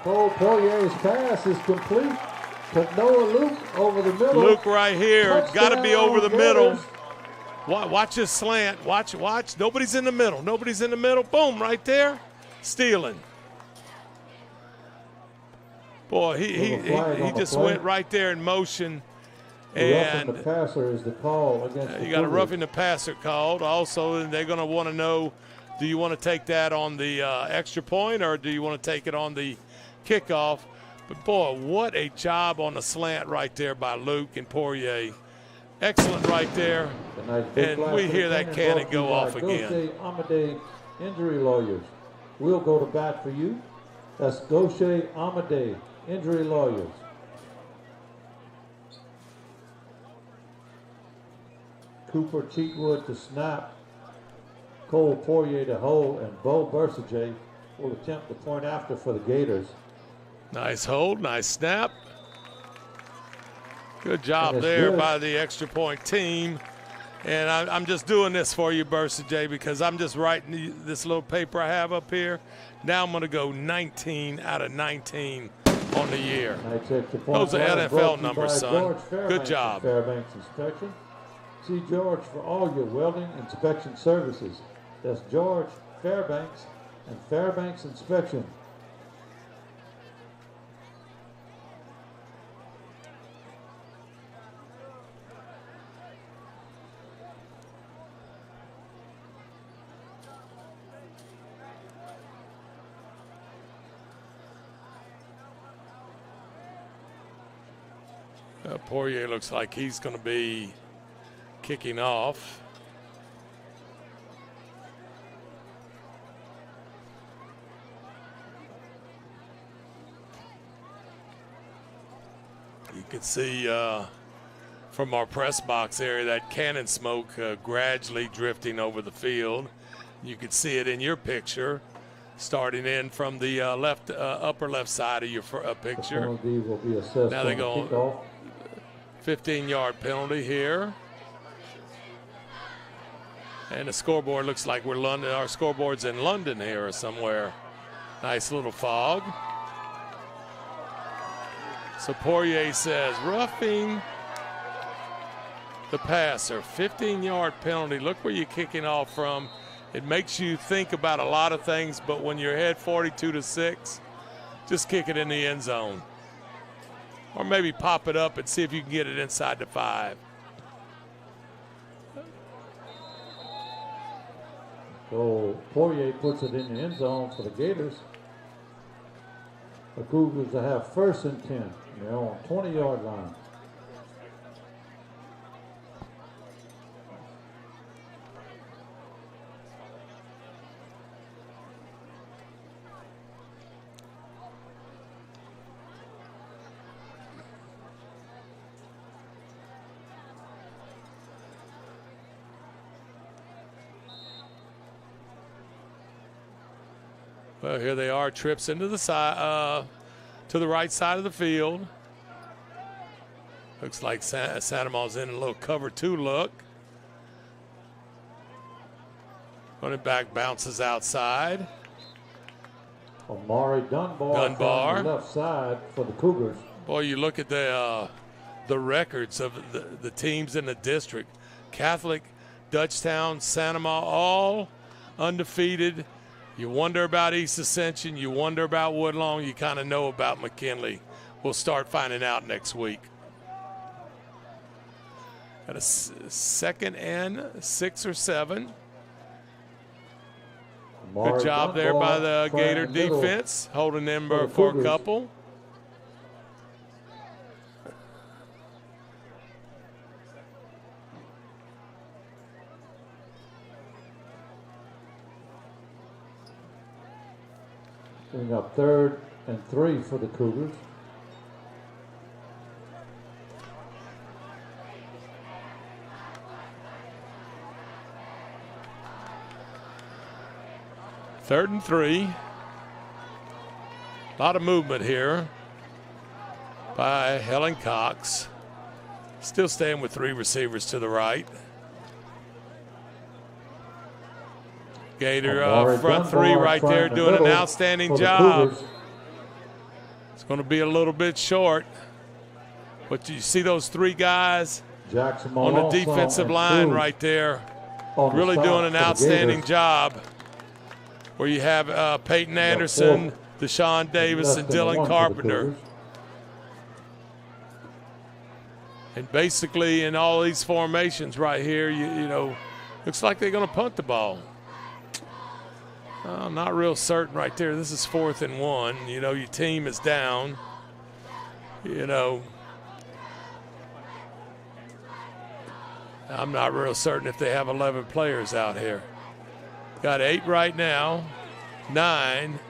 Cole Poirier's pass is complete to Noah Luke over the middle. Luke right here, got to be over the middle. Gators. Watch this slant. Watch. Nobody's in the middle. Nobody's in the middle. Boom, right there. Stealing. Boy, he just went right there in motion. And roughing the passer is the call against you got a roughing the passer called. Also, they're going to want to know, do you want to take that on the extra point or do you want to take it on the kickoff? But, boy, what a job on the slant right there by Luke and Poirier. Excellent right there. And we hear that cannon go off again. Gaucher Amadei Injury Lawyers. We'll go to bat for you. That's Gaucher Amadei Injury Lawyers. Cooper Cheatwood to snap. Cole Poirier to hold, and Bo Bursajay will attempt the point after for the Gators. Nice hold, nice snap. Good job there by the extra point team. And I'm just doing this for you, Bursajay, because I'm just writing this little paper I have up here. Now I'm going to go 19 out of 19 on the year. Those are NFL numbers, son. Good job. Fairbanks Inspection. See George for all your welding inspection services. That's George Fairbanks and Fairbanks Inspection. Poirier looks like he's going to be kicking off. You can see from our press box area that cannon smoke gradually drifting over the field. You can see it in your picture, starting in from the upper left side of your picture. The penalty will be assessed. Now they go 15-yard penalty here. And the scoreboard looks like we're London. Our scoreboard's in London here or somewhere. Nice little fog. So Poirier says, roughing the passer, 15-yard penalty. Look where you're kicking off from. It makes you think about a lot of things, but when you're ahead 42-6, just kick it in the end zone. Or maybe pop it up and see if you can get it inside the 5. So Poirier puts it in the end zone for the Gators. The Cougars will have 1st and 10. They're on 20-yard line. Well, here they are, trips into the side, to the right side of the field. Looks like Santamaw's in a little cover 2 look. Running back bounces outside. Amari Dunbar on the left side for the Cougars. Boy, you look at the records of the teams in the district. Catholic, Dutchtown, Santa Ma, all undefeated. You wonder about East Ascension. You wonder about Woodlawn. You kind of know about McKinley. We'll start finding out next week. Got a 2nd and 6 or 7. Good job there by the Gator defense, holding them for a couple. Bring up 3rd and 3 for the Cougars. Third and 3. A lot of movement here by Helen Cox. Still staying with 3 receivers to the right. Gator front 3 right there doing an outstanding job. It's going to be a little bit short. But you see those 3 guys on the defensive line right there really doing an outstanding job. Where you have Peyton Anderson, Deshaun Davis, and Dylan Carpenter. And basically in all these formations right here, you know, looks like they're going to punt the ball. I'm not real certain right there. This is 4th and 1. You know, your team is down. You know, I'm not real certain if they have 11 players out here. Got 8 right now, 9.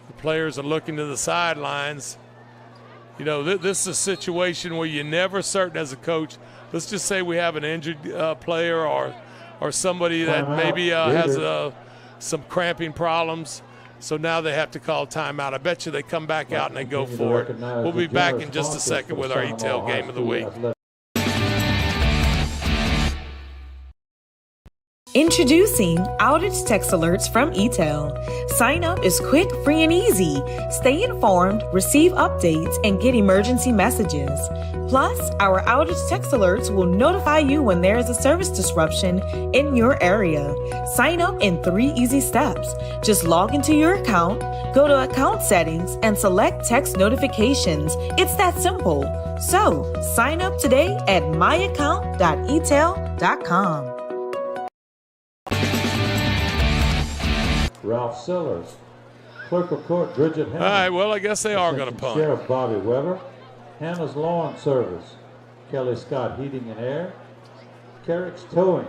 The players are looking to the sidelines. You know, this is a situation where you're never certain as a coach. Let's just say we have an injured player or somebody that maybe has some cramping problems. So now they have to call timeout. I bet you they come back out and they go for it. We'll be back in just a second with our Eatel Game of the Week. Introducing outage text alerts from Eatel. Sign up is quick, free, and easy. Stay informed, receive updates, and get emergency messages. Plus, our outage text alerts will notify you when there is a service disruption in your area. Sign up in 3 easy steps. Just log into your account, go to account settings, and select text notifications. It's that simple. So, sign up today at myaccount.eatel.com. Ralph Sellers, Clerk of Court Bridget Hannah. All right, well, I guess they are going to punt. Sheriff Bobby Weber, Hannah's Lawn Service, Kelly Scott Heating and Air, Carrick's Towing.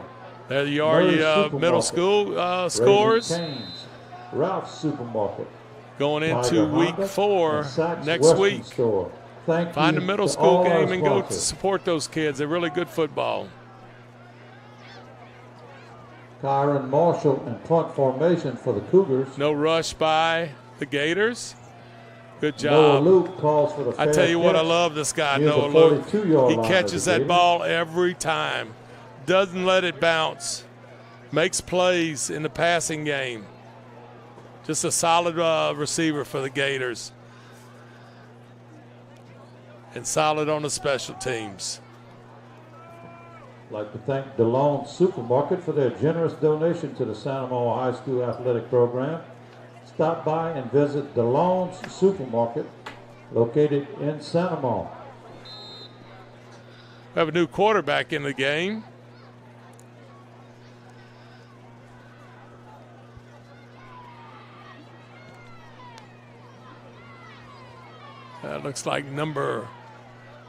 There you are, your middle school scores. Canes, Ralph's Supermarket. Going into week 4 next Western week. Store. Thank Find you a middle to school all our game and go to sponsors. support those kids. They're really good football. Kyron Marshall and punt formation for the Cougars. No rush by the Gators. Good Noah job. Luke calls for the I tell you what, I love this guy, Noah Luke. He catches that ball every time. Doesn't let it bounce. Makes plays in the passing game. Just a solid receiver for the Gators. And solid on the special teams. I'd like to thank DeLone Supermarket for their generous donation to the Santa Monica High School athletic program. Stop by and visit DeLone's Supermarket, located in Santa Monica. We have a new quarterback in the game. That looks like number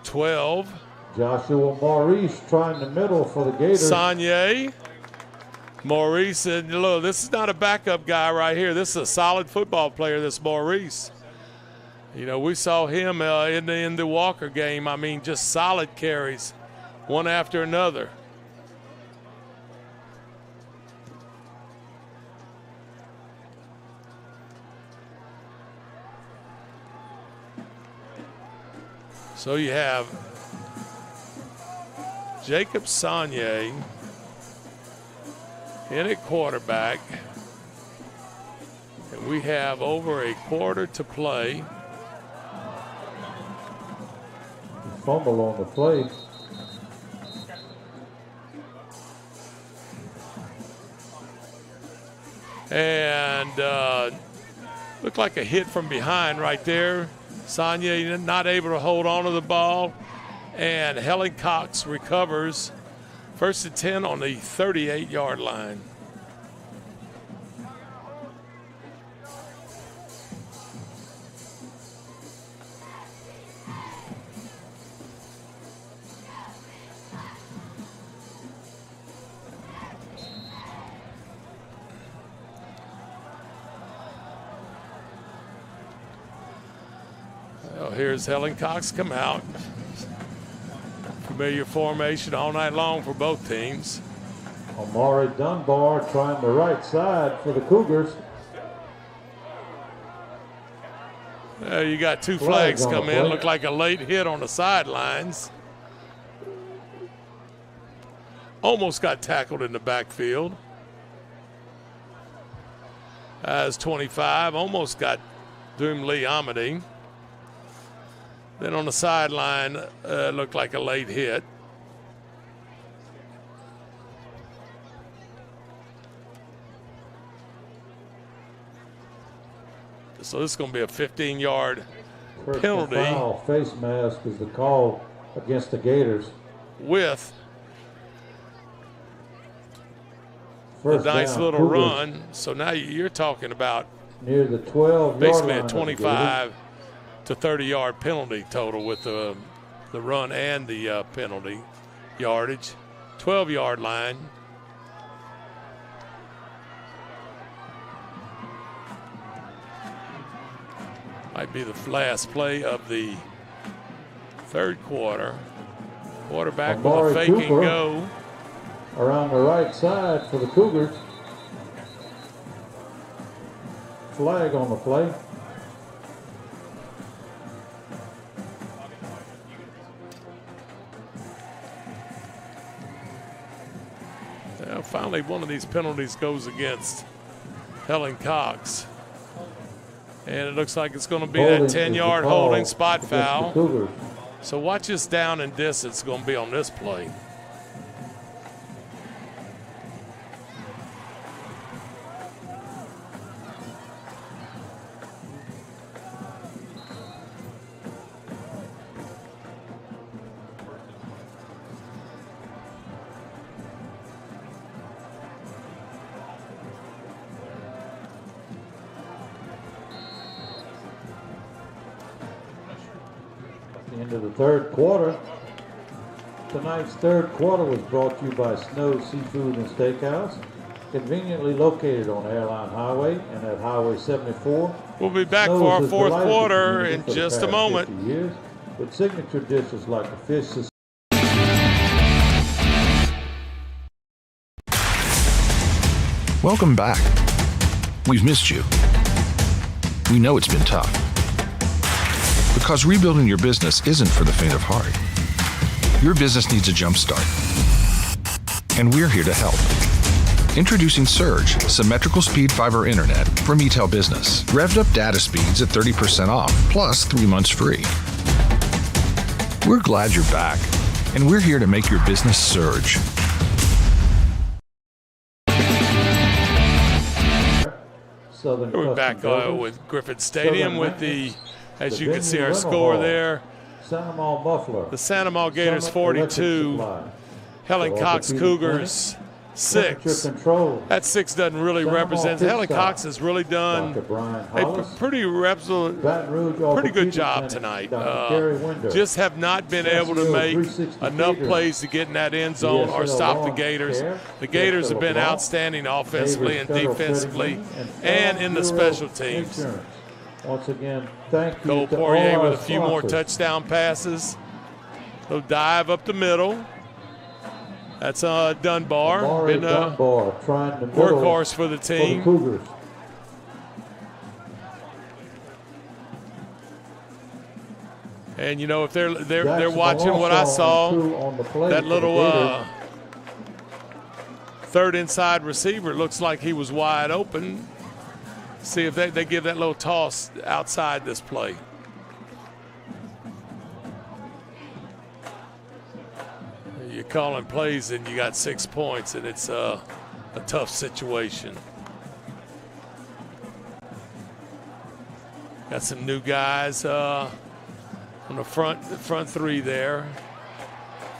12. Joshua Maurice trying the middle for the Gators. Sanye. Maurice said, look, this is not a backup guy right here. This is a solid football player, this Maurice. You know, we saw him in the Walker game. I mean, just solid carries, one after another. So you have Jacob Sanye in at quarterback. And we have over a quarter to play. Fumble on the play. And looked like a hit from behind right there. Sonia not able to hold on to the ball. And Helen Cox recovers. 1st and 10 on the 38-yard line. Well, here's Helen Cox come out. Familiar formation all night long for both teams. Amari Dunbar trying the right side for the Cougars. You got two flags come in. Look like a late hit on the sidelines. Almost got tackled in the backfield. As 25, almost got Doom Lee Amity. Then on the sideline, looked like a late hit. So this is going to be a 15-yard penalty. Foul face mask is the call against the Gators. With First a nice down, little Cougars run. So now you're talking about near the 12-yard basically line a 25 to 30-yard penalty total with the run and the penalty yardage. 12-yard line. Might be the last play of the third quarter. Quarterback with a fake and go. Around the right side for the Cougars. Flag on the play. Well, finally, one of these penalties goes against Helen Cox. And it looks like it's going to be that 10-yard holding spot foul. So watch this down and distance going to be on this play. Into the third quarter. Tonight's third quarter was brought to you by Snow Seafood and Steakhouse, conveniently located on Airline Highway and at Highway 74. We'll be back for our fourth quarter in just a moment. Years, with signature dishes like the fish. Welcome back. We've missed you. We know it's been tough. Because rebuilding your business isn't for the faint of heart. Your business needs a jump start. And we're here to help. Introducing Surge, symmetrical speed fiber internet from Eatel Business. Revved up data speeds at 30% off, plus 3 months free. We're glad you're back, and we're here to make your business surge. We're back with Griffin Stadium with the, as you can see our score there. The Santa Maula Gators 42, Helen Cox Cougars 6. That 6 doesn't really represent. Helen Cox has really done a pretty good job tonight. Just have not been able to make enough plays to get in that end zone or stop the Gators. The Gators have been outstanding offensively and defensively and in the special teams. Once again, thank you. Cole Poirier with a few more touchdown passes. He'll dive up the middle. That's Dunbar. Been a workhorse for the team. Cougars. And you know, if they're watching what I saw, that little third inside receiver. Looks like he was wide open. See if they give that little toss outside this play. You're calling plays and you got 6 points, and it's a tough situation. Got some new guys on the front three there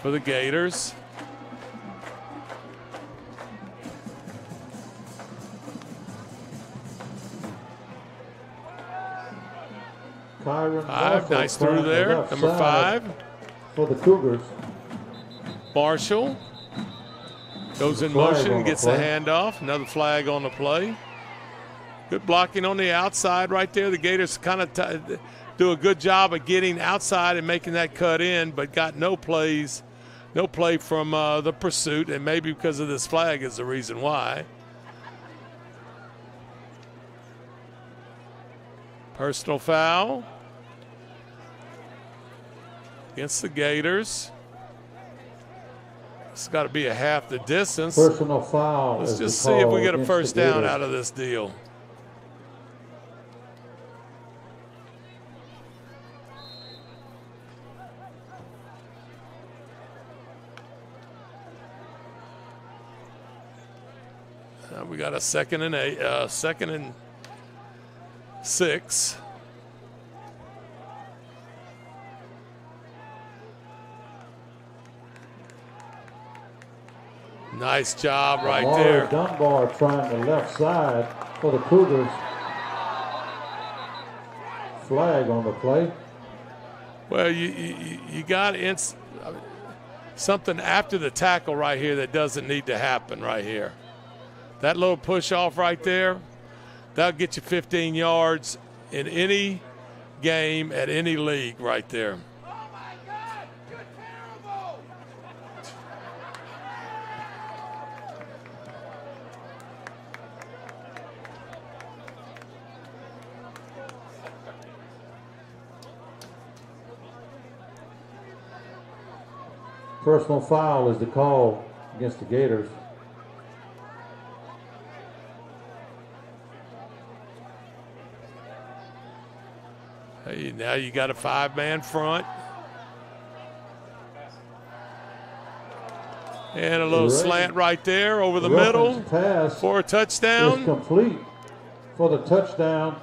for the Gators. Five, nice through there. Number 5 for the Cougars. Marshall goes in motion, gets the handoff. Another flag on the play. Good blocking on the outside right there. The Gators kind of do a good job of getting outside and making that cut in, but got no play from the pursuit, and maybe because of this flag is the reason why. Personal foul against the Gators. It's got to be a half the distance. Personal foul. Let's just see if we get a first down out of this deal. We got a second and 6. Nice job right there. Dunbar trying the left side for the Cougars. Flag on the play. Well, you got something after the tackle right here that doesn't need to happen right here. That little push off right there, that'll get you 15 yards in any game at any league right there. Personal foul is the call against the Gators. Hey, now you got a 5-man front. And a little slant right there over the middle pass for a touchdown. Is complete for the touchdown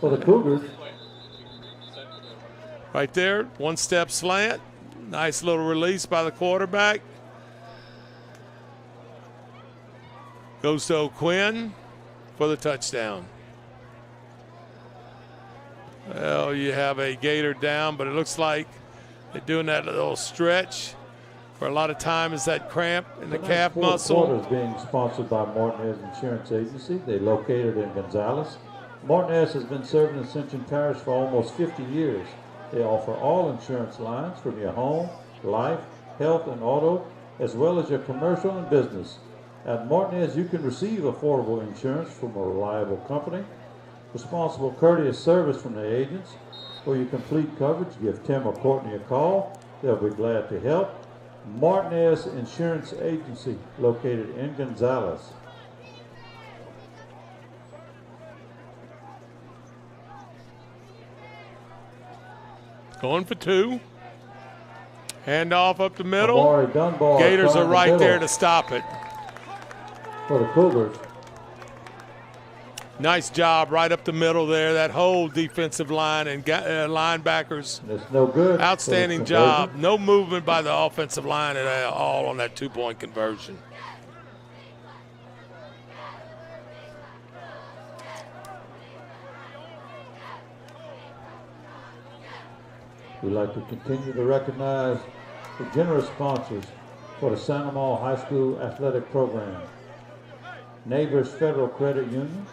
for the Cougars. Right there, one-step slant. Nice little release by the quarterback. Goes to O'Quinn for the touchdown. Well, you have a Gator down, but it looks like they're doing that little stretch. For a lot of time is that cramp in the calf muscle. Quarter is being sponsored by Martinez Insurance Agency. They're located in Gonzales. Martinez has been serving Ascension Parish for almost 50 years. They offer all insurance lines from your home, life, health, and auto, as well as your commercial and business. At Martinez, you can receive affordable insurance from a reliable company. Responsible, courteous service from the agents. For your complete coverage, give Tim or Courtney a call. They'll be glad to help. Martinez Insurance Agency, located in Gonzales. Going for 2. Handoff up the middle. Dunbar Gators are right there to stop it. For the Cougars. Nice job right up the middle there. That whole defensive line and linebackers. That's no good. Outstanding job. No movement by the offensive line at all on that 2-point conversion. We'd like to continue to recognize the generous sponsors for the Santa Maria High School athletic program. Neighbors Federal Credit Union,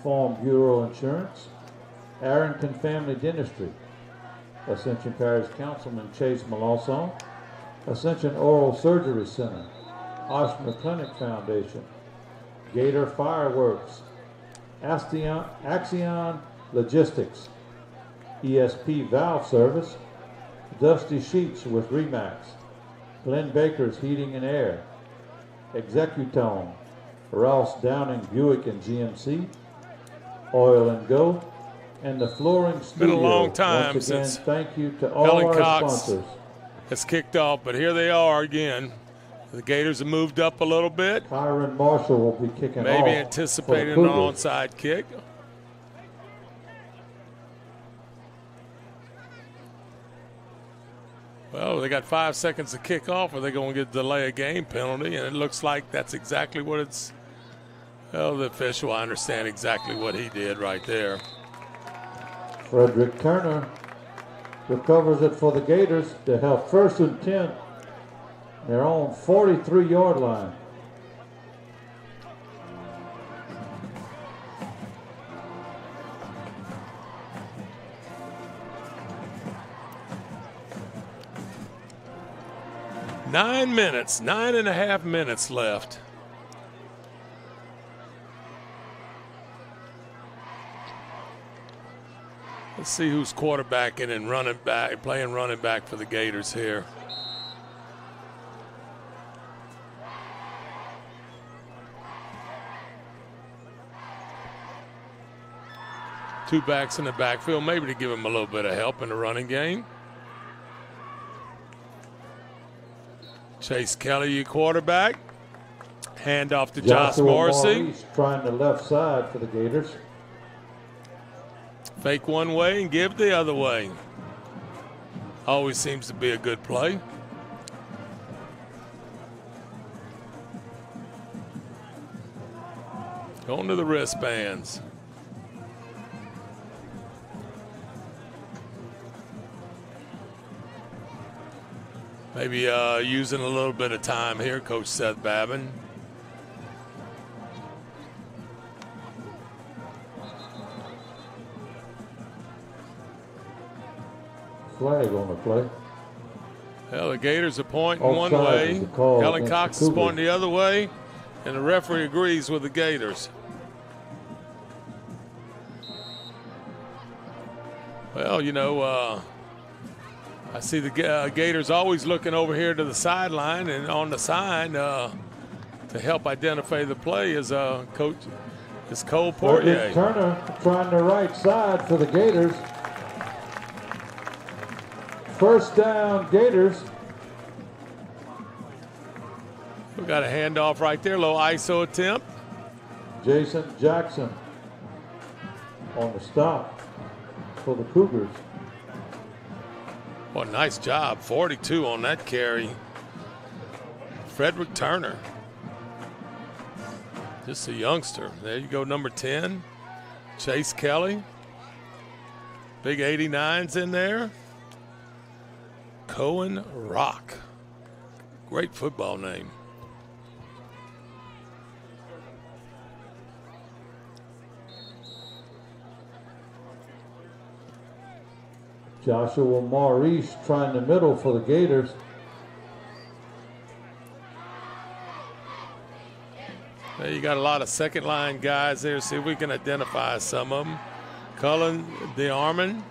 Farm Bureau Insurance, Arrington Family Dentistry, Ascension Parish Councilman Chase Melanson, Ascension Oral Surgery Center, Oshner Clinic Foundation, Gator Fireworks, Axion Logistics, ESP Valve Service, Dusty Sheets with Remax, Glenn Baker's Heating and Air, Executone, Rouse Downing Buick and GMC, Oil and Go, and the Flooring Studio. Been a long time Once again, since thank you to all Helen our Cox sponsors. has kicked off, but here they are again. The Gators have moved up a little bit. Kyron Marshall will be kicking off. Maybe anticipating an onside kick. Well, they got 5 seconds to kick off, or they're going to get a delay of game penalty, and it looks like that's exactly what it's. Well, the official, I understand exactly what he did right there. Frederick Turner recovers it for the Gators. They have 1st and 10. They're on 43-yard line. Nine and a half minutes left. Let's see who's quarterbacking and running back, playing running back for the Gators here. Two backs in the backfield, maybe to give him a little bit of help in the running game. Chase Kelly, your quarterback. Hand off to Josh Morrissey. Trying the left side for the Gators. Fake one way and give the other way. Always seems to be a good play. Going to the wristbands. Maybe using a little bit of time here, Coach Seth Babin. Flag on the play. Well, the Gators are pointing Offside one way. is the call Helen against Cox the is Cougars. pointing the other way, and the referee agrees with the Gators. Well, you know, I see the Gators always looking over here to the sideline, and on the sign to help identify the play is Coach Cole Poirier. Turner trying the right side for the Gators. 1st down, Gators. We got a handoff right there, low ISO attempt. Jason Jackson on the stop for the Cougars. Well, nice job. 42 on that carry. Frederick Turner. Just a youngster. There you go, number 10. Chase Kelly. Big 89's in there. Cohen Rock. Great football name. Joshua Maurice trying the middle for the Gators. There you got a lot of second line guys there. See if we can identify some of them. Cullen DeArmond.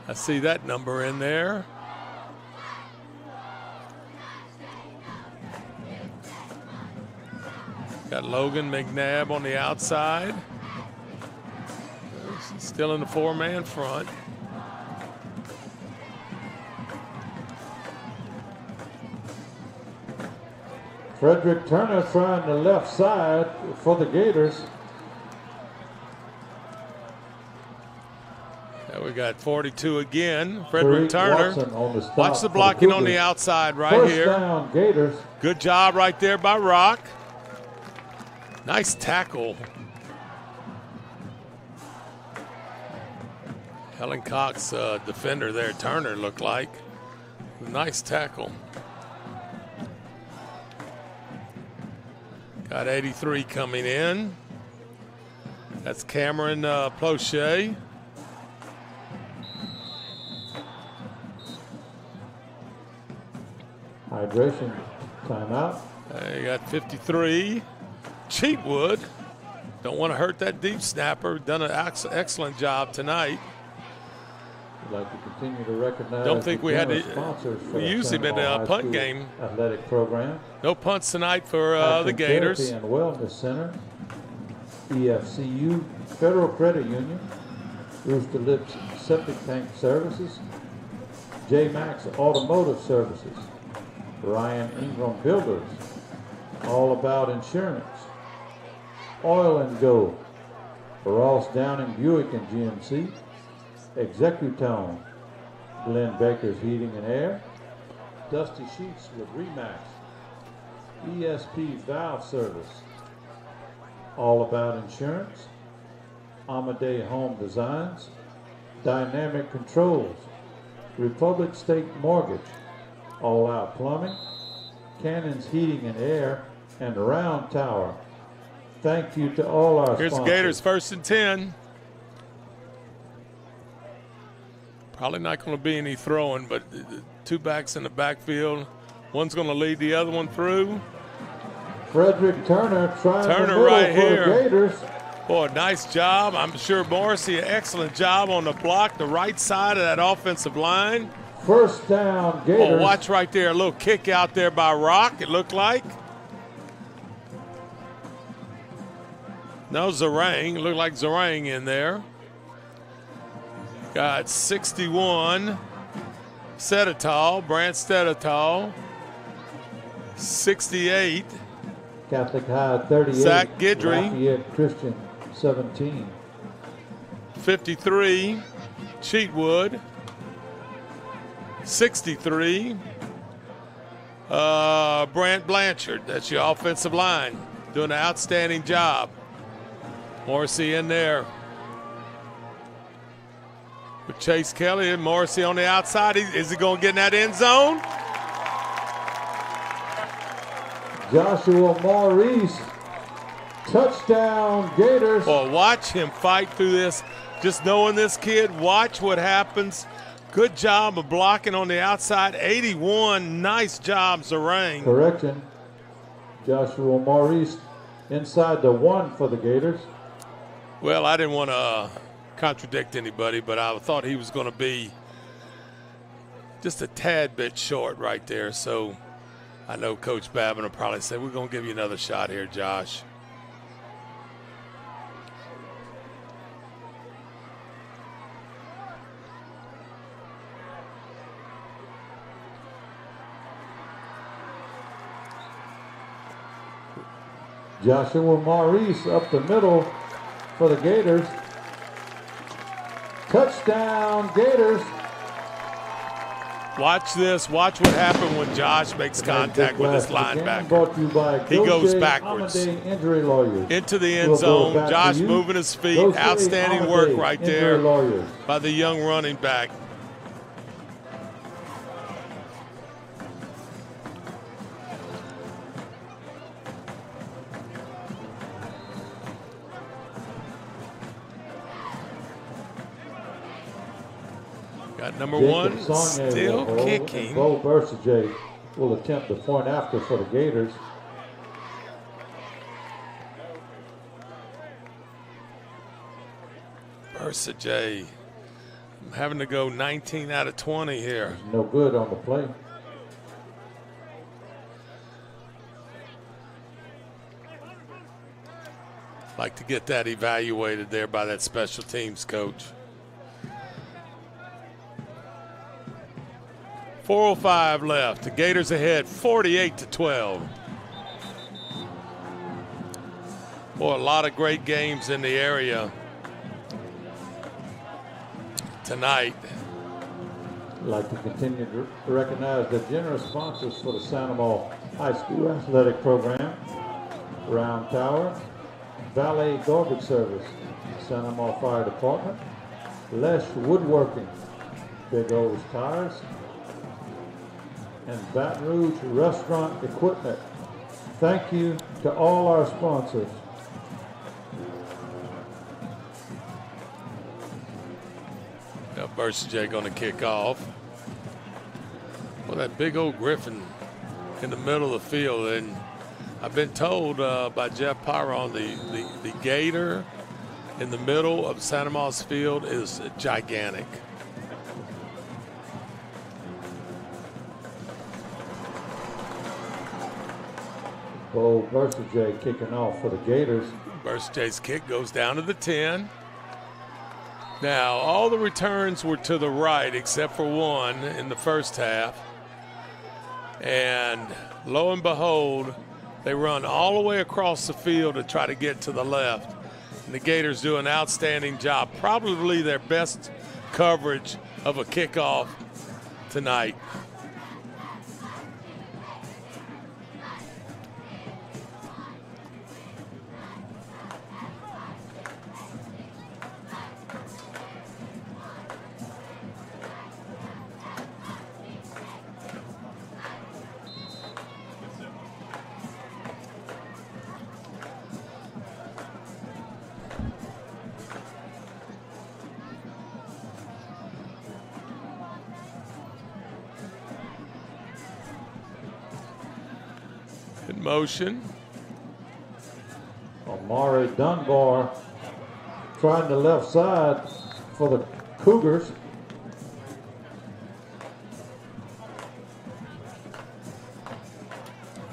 I see that number in there. Got Logan McNabb on the outside. Still in the 4-man front. Frederick Turner trying the left side for the Gators. Now we got 42 again. Frederick Turner. On the stop Watch the for blocking on the Cougars. outside right 1st here. down, Gators. Good job right there by Rock. Nice tackle. Helen Cox, defender there, Turner looked like. Nice tackle. Got 83 coming in. That's Cameron Plochet. Hydration timeout. You got 53. Cheatwood. Don't want to hurt that deep snapper. Done an excellent job tonight. I'd like to continue to recognize Don't think we had the sponsors for we the usually been Sandoval a High punt School game. Athletic program. No punts tonight for the Action Gators. Therapy and Wellness Center, EFCU, Federal Credit Union, Rooster Lips Septic Tank Services, J-Max Automotive Services, Ryan Ingram Builders, All About Insurance, Oil and Go, Ross Downing Buick and GMC, Executone, Glenn Baker's Heating and Air, Dusty Sheets with Remax, ESP Valve Service, All About Insurance, Amadei Home Designs, Dynamic Controls, Republic State Mortgage, All Out Plumbing, Cannon's Heating and Air, and Round Tower. Thank you to all our Here's sponsors. the Gators 1st and 10. Probably not going to be any throwing, but two backs in the backfield. One's going to lead the other one through. Frederick Turner trying Turner the middle right for here. the Gators. Boy, nice job. I'm sure Morrissey, an excellent job on the block, the right side of that offensive line. First down, Gators. Oh, watch right there. A little kick out there by Rock, it looked like. No, Zarang. It looked like Zarang in there. Got 61. Stettatal, Brant Stettatal. 68. Catholic High 38. Zach Guidry. Lafayette Christian 17. 53. Cheatwood. 63. Brant Blanchard. That's your offensive line. Doing an outstanding job. Morrissey in there. With Chase Kelly and Morrissey on the outside. Is he going to get in that end zone? Joshua Maurice. Touchdown, Gators. Well, watch him fight through this. Just knowing this kid, watch what happens. Good job of blocking on the outside. 81, nice job, Zarang. Correction. Joshua Maurice inside the 1 for the Gators. Well, I didn't want to contradict anybody, but I thought he was going to be just a tad bit short right there. So I know Coach Babin will probably say, we're going to give you another shot here, Josh. Joshua Maurice up the middle for the Gators. Touchdown, Gators. Watch this. Watch what happened when Josh makes contact with his linebacker. Brought to you by He goes Gaucher backwards. Amadei Injury Lawyers. Into the end We'll go zone. back to Josh you. moving his feet. Gaucher Outstanding Amadei work right Injury there Lawyers. by the young running back. Got number Jacob one Songe still will hold, kicking. and Bo Bursajay will attempt the point after for the Gators. Bursajay. I'm having to go 19 out of 20 here. No good on the play. Like to get that evaluated there by that special teams coach. 4:05 left. The Gators ahead 48-12. Boy, a lot of great games in the area tonight. I'd like to continue to recognize the generous sponsors for the Sandoval High School Athletic Program. Round Tower, Valet Garbage Service, Sandoval Fire Department, Lesh Woodworking, Big O's Tires, and Baton Rouge Restaurant Equipment. Thank you to all our sponsors. Now Bursajay going to kick off. Well, that big old Griffin in the middle of the field. And I've been told by Jeff Pyron, the Gator in the middle of Santa Ma's field is gigantic. Bo Bursaday kicking off for the Gators. Bursaday's kick goes down to the 10. Now, all the returns were to the right except for one in the first half. And lo and behold, they run all the way across the field to try to get to the left. And the Gators do an outstanding job, probably their best coverage of a kickoff tonight. In motion. Amari Dunbar trying the left side for the Cougars.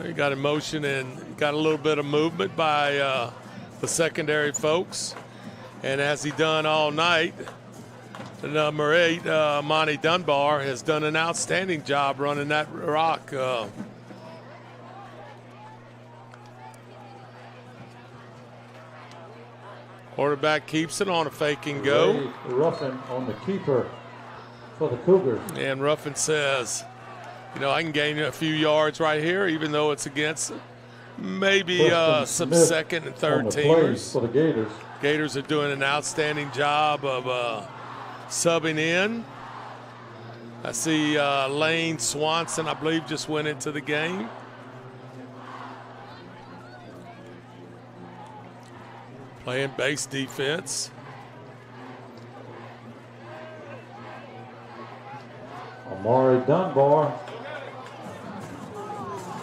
He got in motion and got a little bit of movement by the secondary folks. And as he done all night, the number 8, Monty Dunbar, has done an outstanding job running that rock. Quarterback keeps it on a fake and go. Ray Ruffin on the keeper for the Cougars. And Ruffin says, you know, I can gain a few yards right here, even though it's against maybe some second and third teamers. For the Gators. Gators are doing an outstanding job of subbing in. I see Lane Swanson, I believe, just went into the game. Playing base defense. Amari Dunbar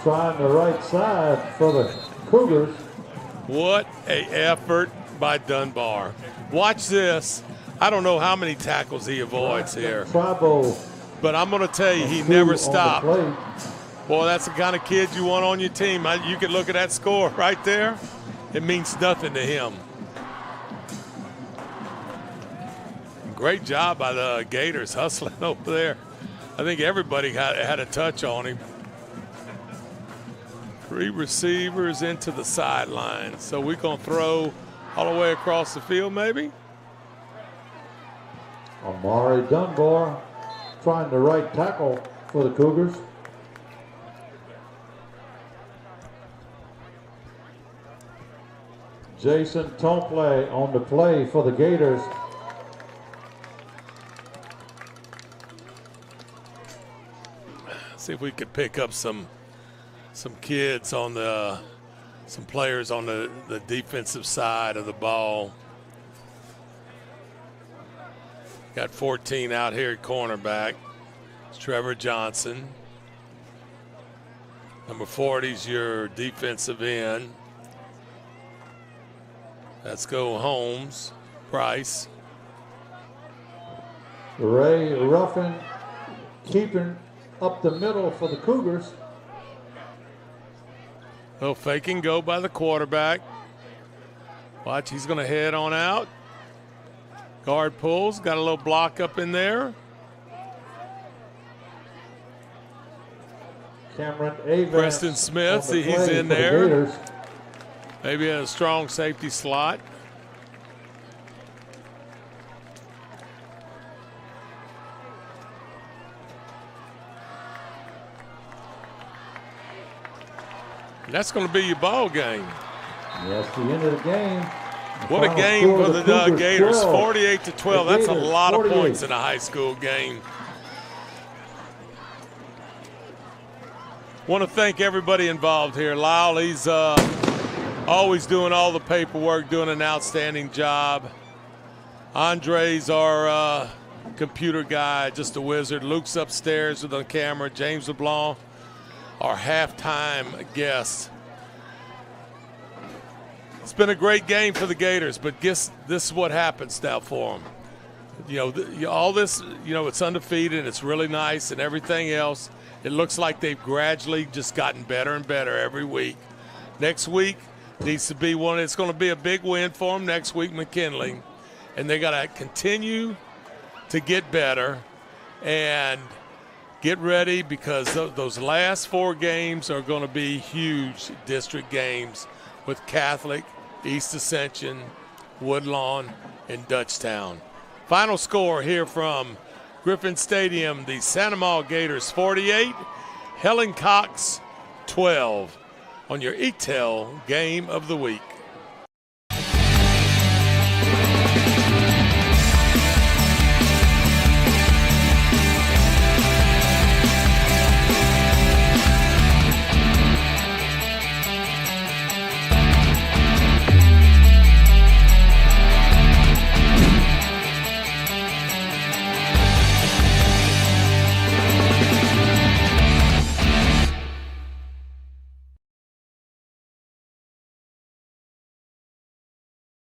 trying the right side for the Cougars. What an effort by Dunbar. Watch this. I don't know how many tackles he avoids here. But I'm going to tell you, he never stopped. Boy, that's the kind of kid you want on your team. You can look at that score right there. It means nothing to him. Great job by the Gators hustling over there. I think everybody had a touch on him. 3 receivers into the sideline. So we're going to throw all the way across the field maybe? Amari Dunbar trying the right tackle for the Cougars. Jason Tomplay on the play for the Gators. See if we could pick up some kids on some players on the defensive side of the ball. Got 14 out here at cornerback. It's Trevor Johnson. Number 40 is your defensive end. Let's go Holmes, Price. Ray Ruffin keeping up the middle for the Cougars. Little fake and go by the quarterback. Watch, he's going to head on out. Guard pulls, got a little block up in there. Cameron Avance. Preston Smith, see he's in there. Maybe a strong safety slot. And that's going to be your ball game. Yes, the end of the game. What a game for the Gators, 12. 48-12. That's a lot of points in a high school game. Want to thank everybody involved here. Lyle, he's always doing all the paperwork, doing an outstanding job. Andre's our computer guy, just a wizard. Luke's upstairs with the camera. James LeBlanc, our halftime guest. It's been a great game for the Gators, but guess this is what happens now for them. You know, all this, you know, it's undefeated, it's really nice and everything else. It looks like they've gradually just gotten better and better every week. Next week needs to be one. It's going to be a big win for them next week, McKinley. And they got to continue to get better and get ready, because those last 4 games are going to be huge district games with Catholic, East Ascension, Woodlawn, and Dutchtown. Final score here from Griffin Stadium, the Santa Maria Gators 48, Helen Cox 12 on your Eatel Game of the Week.